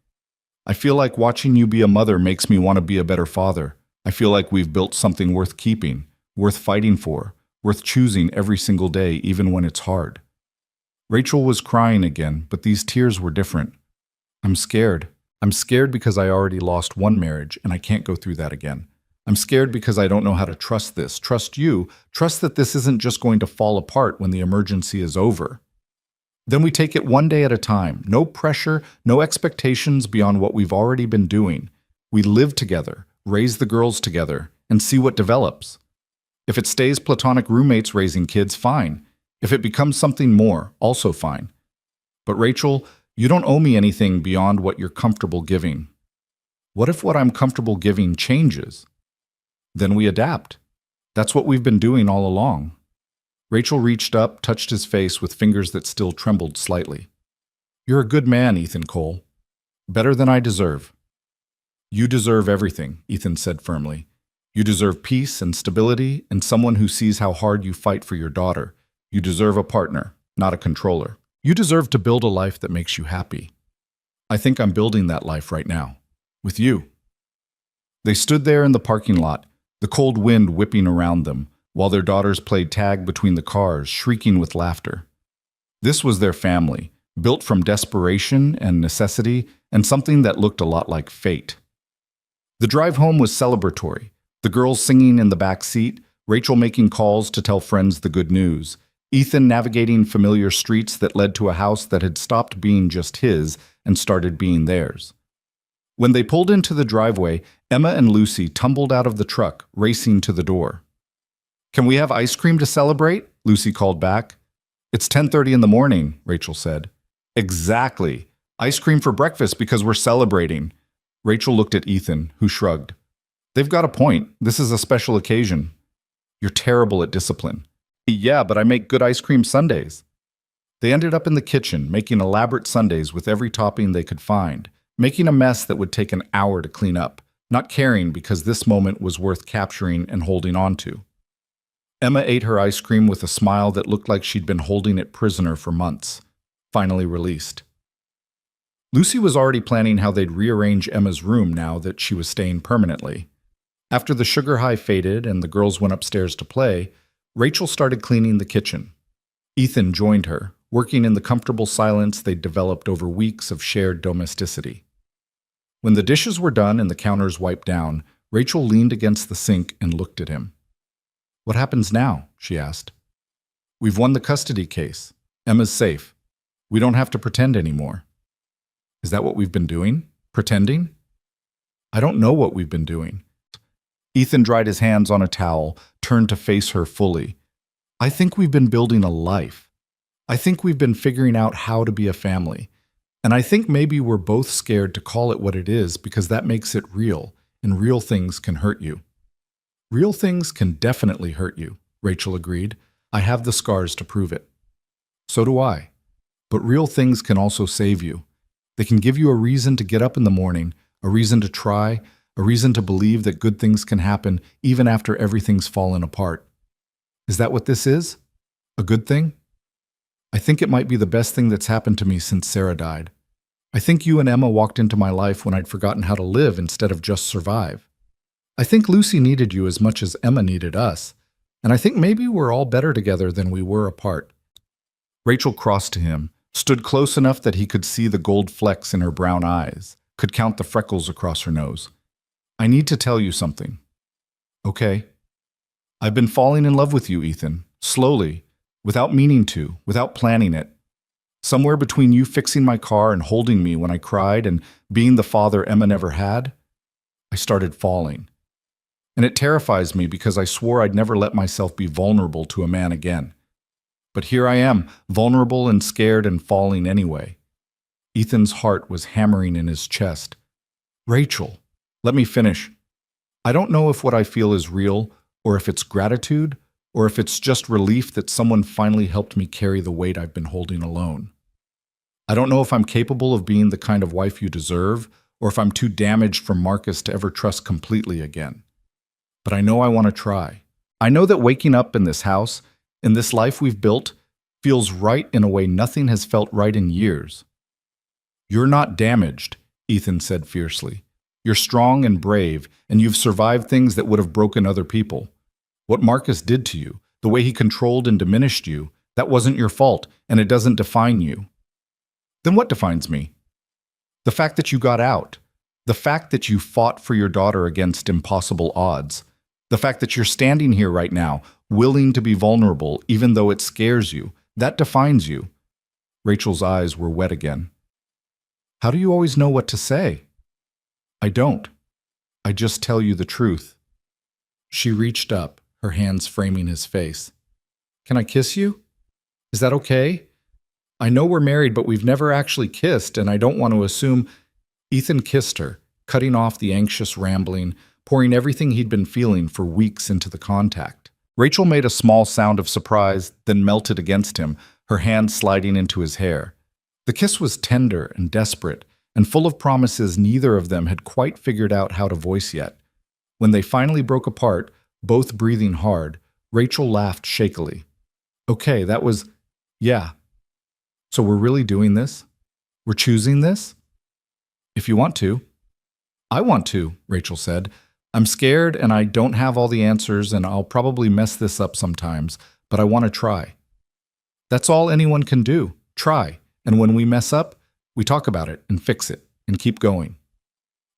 I feel like watching you be a mother makes me want to be a better father. I feel like we've built something worth keeping, worth fighting for, worth choosing every single day, even when it's hard. Rachel was crying again, but these tears were different. I'm scared. I'm scared because I already lost one marriage and I can't go through that again. I'm scared because I don't know how to trust this, trust you, trust that this isn't just going to fall apart when the emergency is over. Then we take it one day at a time. No pressure, no expectations beyond what we've already been doing. We live together, raise the girls together, and see what develops. If it stays platonic roommates raising kids, fine. If it becomes something more, also fine. But Rachel, you don't owe me anything beyond what you're comfortable giving. What if what I'm comfortable giving changes? Then we adapt. That's what we've been doing all along. Rachel reached up, touched his face with fingers that still trembled slightly. You're a good man, Ethan Cole. Better than I deserve. You deserve everything, Ethan said firmly. You deserve peace and stability and someone who sees how hard you fight for your daughter. You deserve a partner, not a controller. You deserve to build a life that makes you happy. I think I'm building that life right now. With you. They stood there in the parking lot, the cold wind whipping around them, while their daughters played tag between the cars, shrieking with laughter. This was their family, built from desperation and necessity and something that looked a lot like fate. The drive home was celebratory, the girls singing in the back seat, Rachel making calls to tell friends the good news, Ethan navigating familiar streets that led to a house that had stopped being just his and started being theirs. When they pulled into the driveway, Emma and Lucy tumbled out of the truck, racing to the door. Can we have ice cream to celebrate? Lucy called back. It's 10:30 in the morning, Rachel said. Exactly. Ice cream for breakfast because we're celebrating. Rachel looked at Ethan, who shrugged. They've got a point. This is a special occasion. You're terrible at discipline. Yeah, but I make good ice cream sundaes. They ended up in the kitchen, making elaborate sundaes with every topping they could find, making a mess that would take an hour to clean up, not caring because this moment was worth capturing and holding on to. Emma ate her ice cream with a smile that looked like she'd been holding it prisoner for months, finally released. Lucy was already planning how they'd rearrange Emma's room now that she was staying permanently. After the sugar high faded and the girls went upstairs to play, Rachel started cleaning the kitchen. Ethan joined her, working in the comfortable silence they'd developed over weeks of shared domesticity. When the dishes were done and the counters wiped down, Rachel leaned against the sink and looked at him. What happens now? She asked. We've won the custody case. Emma's safe. We don't have to pretend anymore. Is that what we've been doing? Pretending? I don't know what we've been doing. Ethan dried his hands on a towel, turned to face her fully. I think we've been building a life. I think we've been figuring out how to be a family. And I think maybe we're both scared to call it what it is because that makes it real, and real things can hurt you. Real things can definitely hurt you, Rachel agreed. I have the scars to prove it. So do I. But real things can also save you. They can give you a reason to get up in the morning, a reason to try, a reason to believe that good things can happen even after everything's fallen apart. Is that what this is? A good thing? I think it might be the best thing that's happened to me since Sarah died. I think you and Emma walked into my life when I'd forgotten how to live instead of just survive. I think Lucy needed you as much as Emma needed us, and I think maybe we're all better together than we were apart. Rachel crossed to him, stood close enough that he could see the gold flecks in her brown eyes, could count the freckles across her nose. I need to tell you something. Okay. I've been falling in love with you, Ethan, slowly, without meaning to, without planning it. Somewhere between you fixing my car and holding me when I cried and being the father Emma never had, I started falling. And it terrifies me because I swore I'd never let myself be vulnerable to a man again. But here I am, vulnerable and scared and falling anyway. Ethan's heart was hammering in his chest. Rachel, let me finish. I don't know if what I feel is real, or if it's gratitude, or if it's just relief that someone finally helped me carry the weight I've been holding alone. I don't know if I'm capable of being the kind of wife you deserve, or if I'm too damaged from Marcus to ever trust completely again. But I know I want to try. I know that waking up in this house, in this life we've built, feels right in a way nothing has felt right in years. You're not damaged, Ethan said fiercely. You're strong and brave, and you've survived things that would have broken other people. What Marcus did to you, the way he controlled and diminished you, that wasn't your fault, and it doesn't define you. Then what defines me? The fact that you got out. The fact that you fought for your daughter against impossible odds. The fact that you're standing here right now, willing to be vulnerable, even though it scares you. That defines you. Rachel's eyes were wet again. How do you always know what to say? I don't. I just tell you the truth. She reached up, her hands framing his face. Can I kiss you? Is that okay? I know we're married, but we've never actually kissed, and I don't want to assume. Ethan kissed her, cutting off the anxious rambling, pouring everything he'd been feeling for weeks into the contact. Rachel made a small sound of surprise, then melted against him, her hand sliding into his hair. The kiss was tender and desperate, and full of promises neither of them had quite figured out how to voice yet. When they finally broke apart, both breathing hard, Rachel laughed shakily. Okay, that was... yeah. So we're really doing this? We're choosing this? If you want to. I want to, Rachel said. I'm scared and I don't have all the answers and I'll probably mess this up sometimes, but I want to try. That's all anyone can do. Try. And when we mess up, we talk about it and fix it and keep going.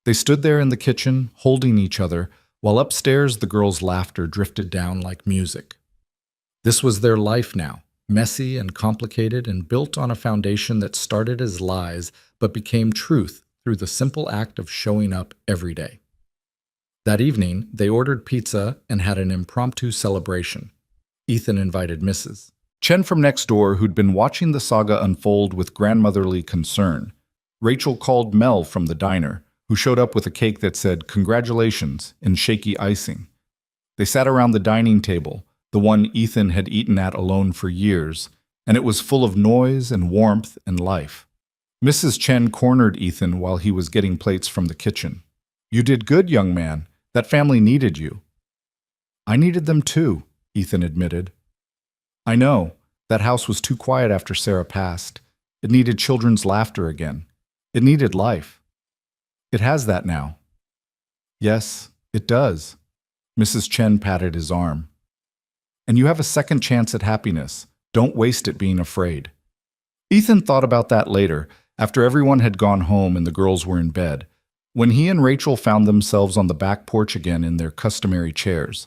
They stood there in the kitchen, holding each other, while upstairs the girls' laughter drifted down like music. This was their life now, messy and complicated and built on a foundation that started as lies but became truth through the simple act of showing up every day. That evening, they ordered pizza and had an impromptu celebration. Ethan invited Mrs. Chen from next door, who'd been watching the saga unfold with grandmotherly concern. Rachel called Mel from the diner, who showed up with a cake that said, "Congratulations," in shaky icing. They sat around the dining table, the one Ethan had eaten at alone for years, and it was full of noise and warmth and life. Mrs. Chen cornered Ethan while he was getting plates from the kitchen. "You did good, young man. That family needed you." "I needed them too," Ethan admitted. "I know. That house was too quiet after Sarah passed. It needed children's laughter again. It needed life. It has that now." "Yes, it does." Mrs. Chen patted his arm. "And you have a second chance at happiness. Don't waste it being afraid." Ethan thought about that later, after everyone had gone home and the girls were in bed, when he and Rachel found themselves on the back porch again in their customary chairs.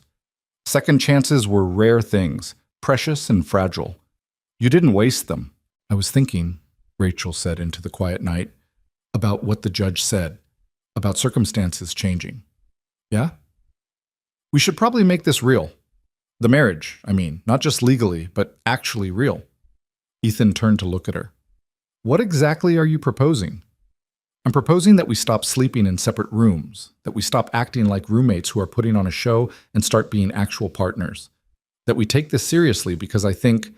Second chances were rare things, precious and fragile. You didn't waste them. I was thinking, Rachel said into the quiet night, about what the judge said, about circumstances changing. Yeah? We should probably make this real. The marriage, I mean, not just legally, but actually real. Ethan turned to look at her. What exactly are you proposing? I'm proposing that we stop sleeping in separate rooms, that we stop acting like roommates who are putting on a show and start being actual partners. That we take this seriously because I think,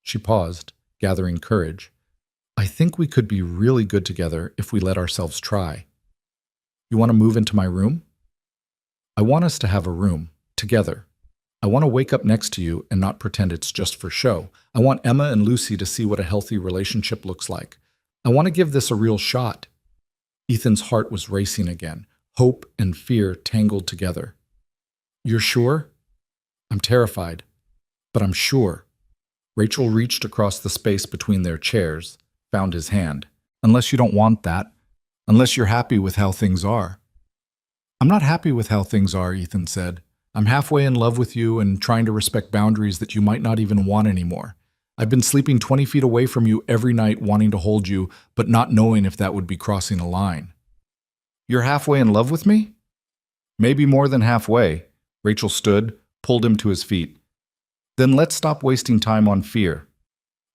she paused, gathering courage, I think we could be really good together if we let ourselves try. You want to move into my room? I want us to have a room, together. I want to wake up next to you and not pretend it's just for show. I want Emma and Lucy to see what a healthy relationship looks like. I want to give this a real shot. Ethan's heart was racing again, hope and fear tangled together. You're sure? I'm terrified, but I'm sure. Rachel reached across the space between their chairs, found his hand. Unless you don't want that, unless you're happy with how things are. I'm not happy with how things are, Ethan said. I'm halfway in love with you and trying to respect boundaries that you might not even want anymore. I've been sleeping 20 feet away from you every night wanting to hold you, but not knowing if that would be crossing a line. You're halfway in love with me? Maybe more than halfway. Rachel stood, pulled him to his feet. Then let's stop wasting time on fear.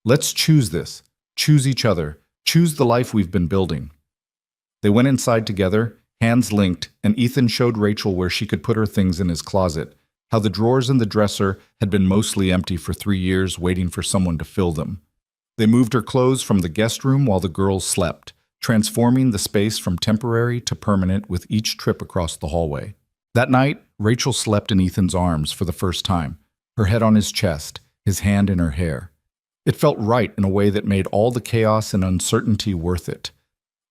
Let's choose this. Choose each other. Choose the life we've been building. They went inside together, hands linked, and Ethan showed Rachel where she could put her things in his closet, how the drawers in the dresser had been mostly empty for 3 years, waiting for someone to fill them. They moved her clothes from the guest room while the girls slept, transforming the space from temporary to permanent with each trip across the hallway. That night, Rachel slept in Ethan's arms for the first time, her head on his chest, his hand in her hair. It felt right in a way that made all the chaos and uncertainty worth it.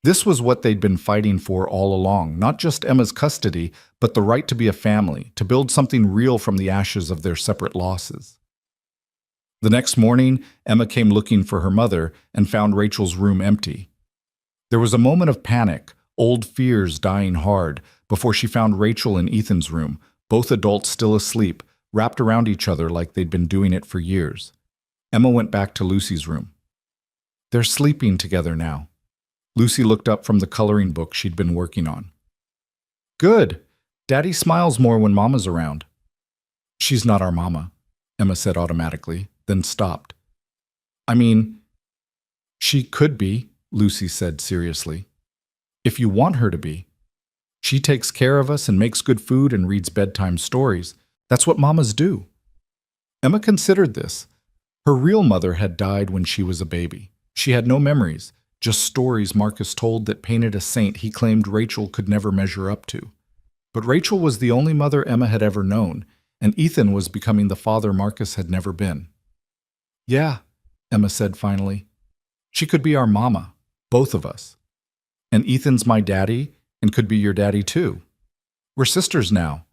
This was what they'd been fighting for all along, not just Emma's custody, but the right to be a family, to build something real from the ashes of their separate losses. The next morning, Emma came looking for her mother and found Rachel's room empty. There was a moment of panic, old fears dying hard, before she found Rachel in Ethan's room, both adults still asleep, wrapped around each other like they'd been doing it for years. Emma went back to Lucy's room. They're sleeping together now. Lucy looked up from the coloring book she'd been working on. Good. Daddy smiles more when Mama's around. She's not our Mama, Emma said automatically, then stopped. I mean, she could be, Lucy said seriously. If you want her to be. She takes care of us and makes good food and reads bedtime stories. That's what mamas do. Emma considered this. Her real mother had died when she was a baby. She had no memories, just stories Marcus told that painted a saint he claimed Rachel could never measure up to. But Rachel was the only mother Emma had ever known, and Ethan was becoming the father Marcus had never been. Yeah, Emma said finally. She could be our mama, both of us. And Ethan's my daddy, and could be your daddy too. We're sisters now.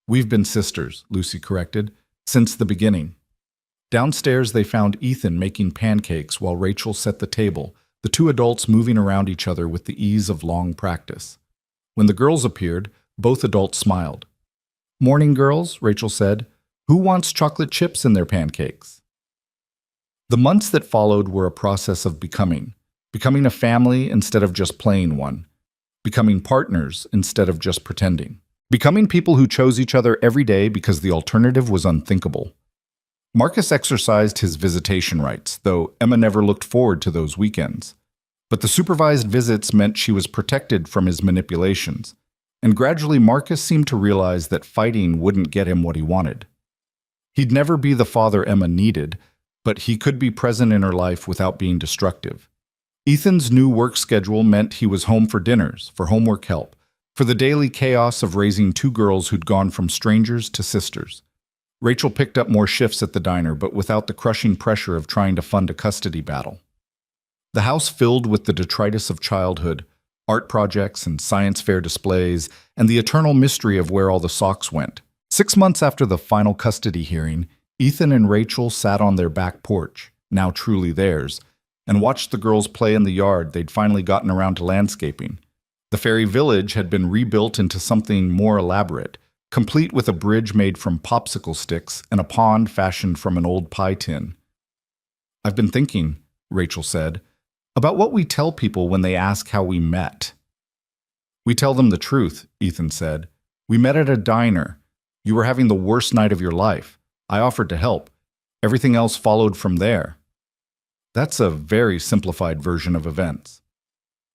We've been sisters, Lucy corrected, since the beginning. Downstairs they found Ethan making pancakes while Rachel set the table, the two adults moving around each other with the ease of long practice. When the girls appeared, both adults smiled. Morning, girls, Rachel said. Who wants chocolate chips in their pancakes? The months that followed were a process of becoming a family instead of just playing one, becoming partners instead of just pretending, becoming people who chose each other every day because the alternative was unthinkable. Marcus exercised his visitation rights, though Emma never looked forward to those weekends. But the supervised visits meant she was protected from his manipulations, and gradually Marcus seemed to realize that fighting wouldn't get him what he wanted. He'd never be the father Emma needed, but he could be present in her life without being destructive. Ethan's new work schedule meant he was home for dinners, for homework help, for the daily chaos of raising two girls who'd gone from strangers to sisters. Rachel picked up more shifts at the diner, but without the crushing pressure of trying to fund a custody battle. The house filled with the detritus of childhood, art projects and science fair displays, and the eternal mystery of where all the socks went. 6 months after the final custody hearing, Ethan and Rachel sat on their back porch, now truly theirs, and watched the girls play in the yard they'd finally gotten around to landscaping. The fairy village had been rebuilt into something more elaborate, complete with a bridge made from popsicle sticks and a pond fashioned from an old pie tin. "I've been thinking," Rachel said, "about what we tell people when they ask how we met." "We tell them the truth," Ethan said. "We met at a diner. You were having the worst night of your life. I offered to help. Everything else followed from there." That's a very simplified version of events.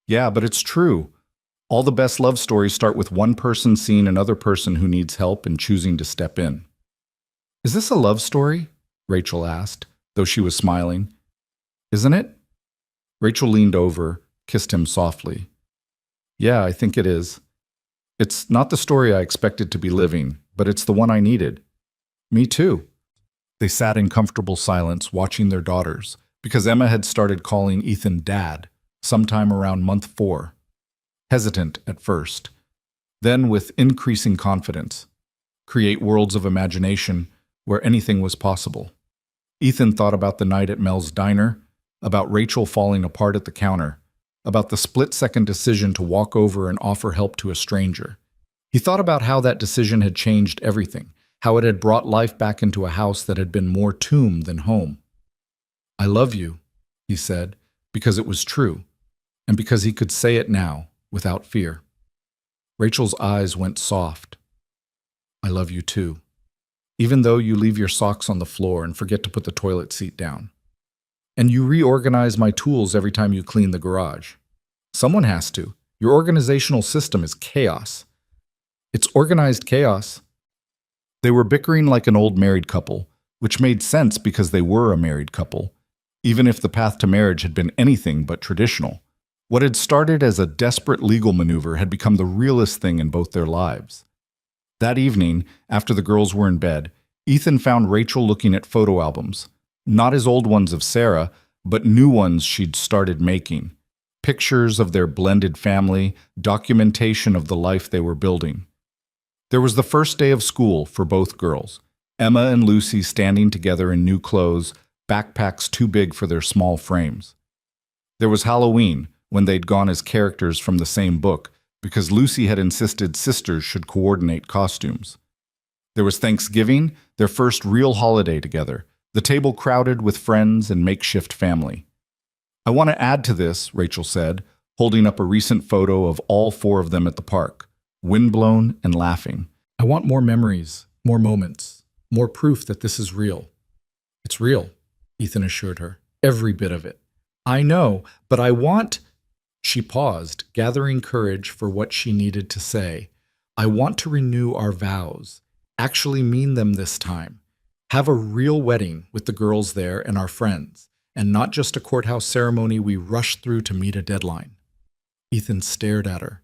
Yeah, but it's true. All the best love stories start with one person seeing another person who needs help and choosing to step in. "Is this a love story?" Rachel asked, though she was smiling. "Isn't it?" Rachel leaned over, kissed him softly. "Yeah, I think it is. It's not the story I expected to be living, but it's the one I needed." "Me too." They sat in comfortable silence, watching their daughters, because Emma had started calling Ethan Dad sometime around month 4. Hesitant at first, then with increasing confidence. Create worlds of imagination where anything was possible. Ethan thought about the night at Mel's diner, about Rachel falling apart at the counter, about the split-second decision to walk over and offer help to a stranger. He thought about how that decision had changed everything, how it had brought life back into a house that had been more tomb than home. "I love you," he said, because it was true, and because he could say it now, without fear. Rachel's eyes went soft. "I love you too, even though you leave your socks on the floor and forget to put the toilet seat down. And you reorganize my tools every time you clean the garage. Someone has to. Your organizational system is chaos." "It's organized chaos." They were bickering like an old married couple, which made sense because they were a married couple, even if the path to marriage had been anything but traditional. What had started as a desperate legal maneuver had become the realest thing in both their lives. That evening, after the girls were in bed, Ethan found Rachel looking at photo albums, not his old ones of Sarah, but new ones she'd started making. Pictures of their blended family, documentation of the life they were building. There was the first day of school for both girls, Emma and Lucy standing together in new clothes, backpacks too big for their small frames. There was Halloween, when they'd gone as characters from the same book, because Lucy had insisted sisters should coordinate costumes. There was Thanksgiving, their first real holiday together, the table crowded with friends and makeshift family. "I want to add to this," Rachel said, holding up a recent photo of all 4 of them at the park, windblown and laughing. "I want more memories, more moments, more proof that this is real." "It's real," Ethan assured her. "Every bit of it." "I know, but I want—" She paused, gathering courage for what she needed to say. "I want to renew our vows, actually mean them this time. Have a real wedding with the girls there and our friends, and not just a courthouse ceremony we rush through to meet a deadline." Ethan stared at her.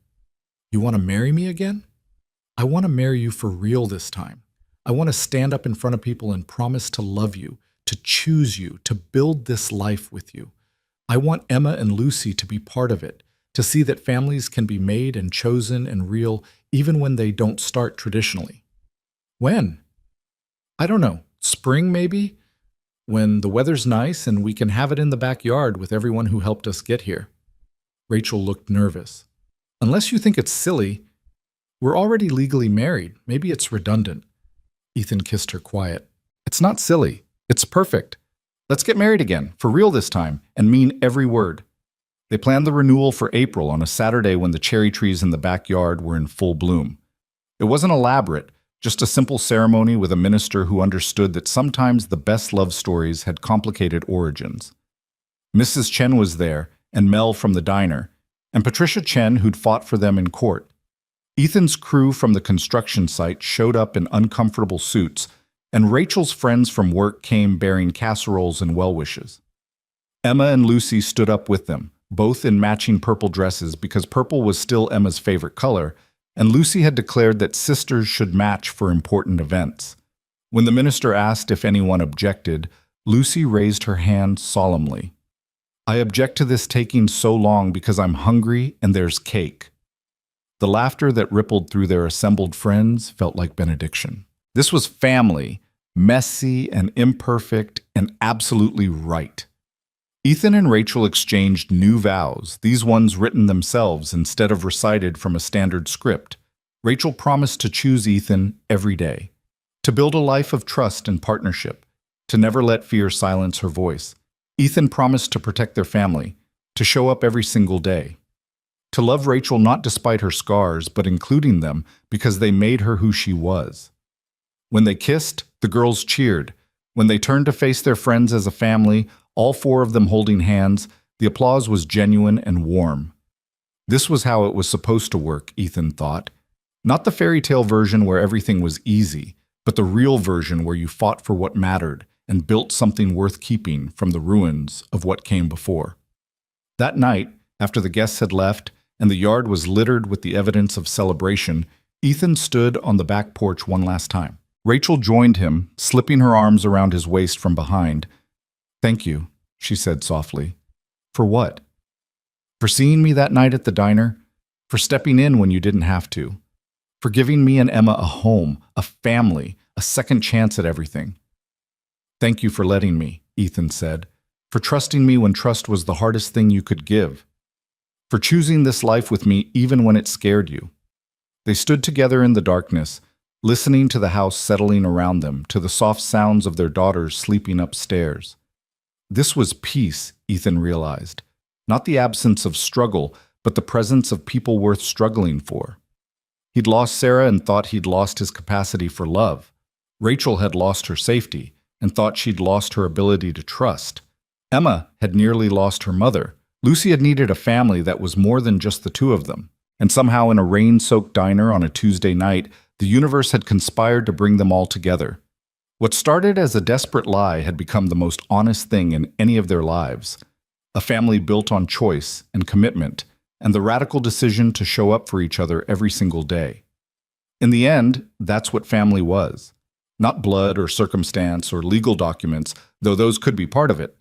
"You want to marry me again?" "I want to marry you for real this time. I want to stand up in front of people and promise to love you, to choose you, to build this life with you. I want Emma and Lucy to be part of it, to see that families can be made and chosen and real even when they don't start traditionally." "When?" "I don't know. Spring, maybe? When the weather's nice and we can have it in the backyard with everyone who helped us get here." Rachel looked nervous. "Unless you think it's silly, we're already legally married. Maybe it's redundant." Ethan kissed her quiet. "It's not silly. It's perfect. Let's get married again, for real this time, and mean every word." They planned the renewal for April on a Saturday when the cherry trees in the backyard were in full bloom. It wasn't elaborate, just a simple ceremony with a minister who understood that sometimes the best love stories had complicated origins. Mrs. Chen was there, and Mel from the diner, and Patricia Chen, who'd fought for them in court. Ethan's crew from the construction site showed up in uncomfortable suits, and Rachel's friends from work came bearing casseroles and well wishes. Emma and Lucy stood up with them, both in matching purple dresses because purple was still Emma's favorite color, and Lucy had declared that sisters should match for important events. When the minister asked if anyone objected, Lucy raised her hand solemnly. "I object to this taking so long because I'm hungry and there's cake." The laughter that rippled through their assembled friends felt like benediction. This was family, messy and imperfect and absolutely right. Ethan and Rachel exchanged new vows, these ones written themselves instead of recited from a standard script. Rachel promised to choose Ethan every day, to build a life of trust and partnership, to never let fear silence her voice. Ethan promised to protect their family, to show up every single day, to love Rachel not despite her scars, but including them because they made her who she was. When they kissed, the girls cheered. When they turned to face their friends as a family, all four of them holding hands, the applause was genuine and warm. This was how it was supposed to work, Ethan thought. Not the fairy tale version where everything was easy, but the real version where you fought for what mattered and built something worth keeping from the ruins of what came before. That night, after the guests had left and the yard was littered with the evidence of celebration, Ethan stood on the back porch one last time. Rachel joined him, slipping her arms around his waist from behind. "Thank you," she said softly. "For what?" "For seeing me that night at the diner, for stepping in when you didn't have to, for giving me and Emma a home, a family, a second chance at everything." "Thank you for letting me," Ethan said, "for trusting me when trust was the hardest thing you could give, for choosing this life with me even when it scared you." They stood together in the darkness, listening to the house settling around them, to the soft sounds of their daughters sleeping upstairs. This was peace, Ethan realized. Not the absence of struggle, but the presence of people worth struggling for. He'd lost Sarah and thought he'd lost his capacity for love. Rachel had lost her safety and thought she'd lost her ability to trust. Emma had nearly lost her mother. Lucy had needed a family that was more than just the two of them. And somehow in a rain-soaked diner on a Tuesday night, the universe had conspired to bring them all together. What started as a desperate lie had become the most honest thing in any of their lives. A family built on choice and commitment, and the radical decision to show up for each other every single day. In the end, that's what family was. Not blood or circumstance or legal documents, though those could be part of it.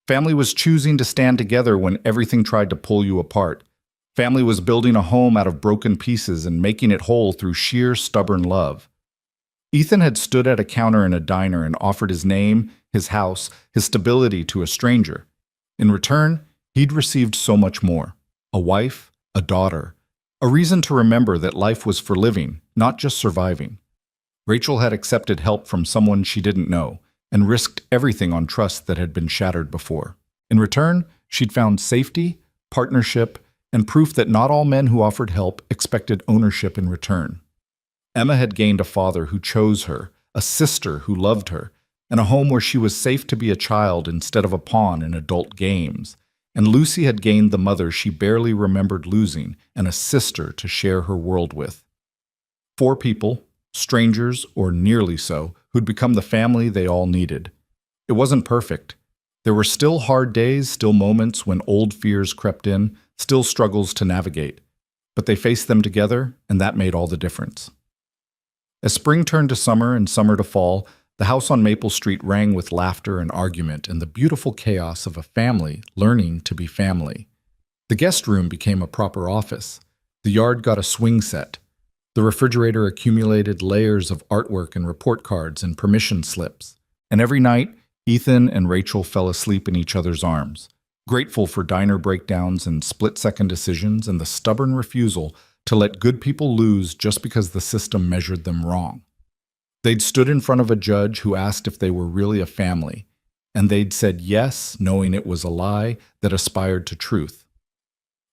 Family was choosing to stand together when everything tried to pull you apart. Family was building a home out of broken pieces and making it whole through sheer stubborn love. Ethan had stood at a counter in a diner and offered his name, his house, his stability to a stranger. In return, he'd received so much more. A wife, a daughter, a reason to remember that life was for living, not just surviving. Rachel had accepted help from someone she didn't know and risked everything on trust that had been shattered before. In return, she'd found safety, partnership, and proof that not all men who offered help expected ownership in return. Emma had gained a father who chose her, a sister who loved her, and a home where she was safe to be a child instead of a pawn in adult games. And Lucy had gained the mother she barely remembered losing and a sister to share her world with. 4 people, strangers or nearly so, who'd become the family they all needed. It wasn't perfect. There were still hard days, still moments when old fears crept in, still struggles to navigate. But they faced them together, and that made all the difference. As spring turned to summer and summer to fall, the house on Maple Street rang with laughter and argument and the beautiful chaos of a family learning to be family. The guest room became a proper office. The yard got a swing set. The refrigerator accumulated layers of artwork and report cards and permission slips. And every night, Ethan and Rachel fell asleep in each other's arms, grateful for diner breakdowns and split-second decisions and the stubborn refusal to let good people lose just because the system measured them wrong. They'd stood in front of a judge who asked if they were really a family, and they'd said yes, knowing it was a lie that aspired to truth.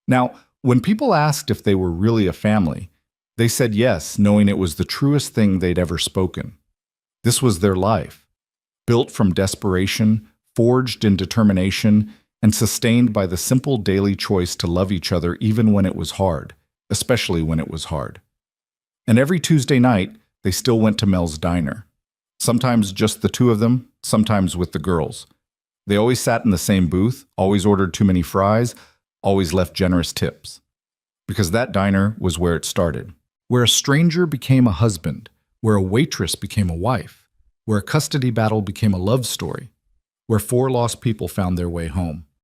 Now, when people asked if they were really a family, they said yes, knowing it was the truest thing they'd ever spoken. This was their life, built from desperation, forged in determination, and sustained by the simple daily choice to love each other even when it was hard, especially when it was hard. And every Tuesday night, they still went to Mel's diner. Sometimes just the two of them, sometimes with the girls. They always sat in the same booth, always ordered too many fries, always left generous tips. Because that diner was where it started. Where a stranger became a husband, where a waitress became a wife, where a custody battle became a love story, where 4 lost people found their way home.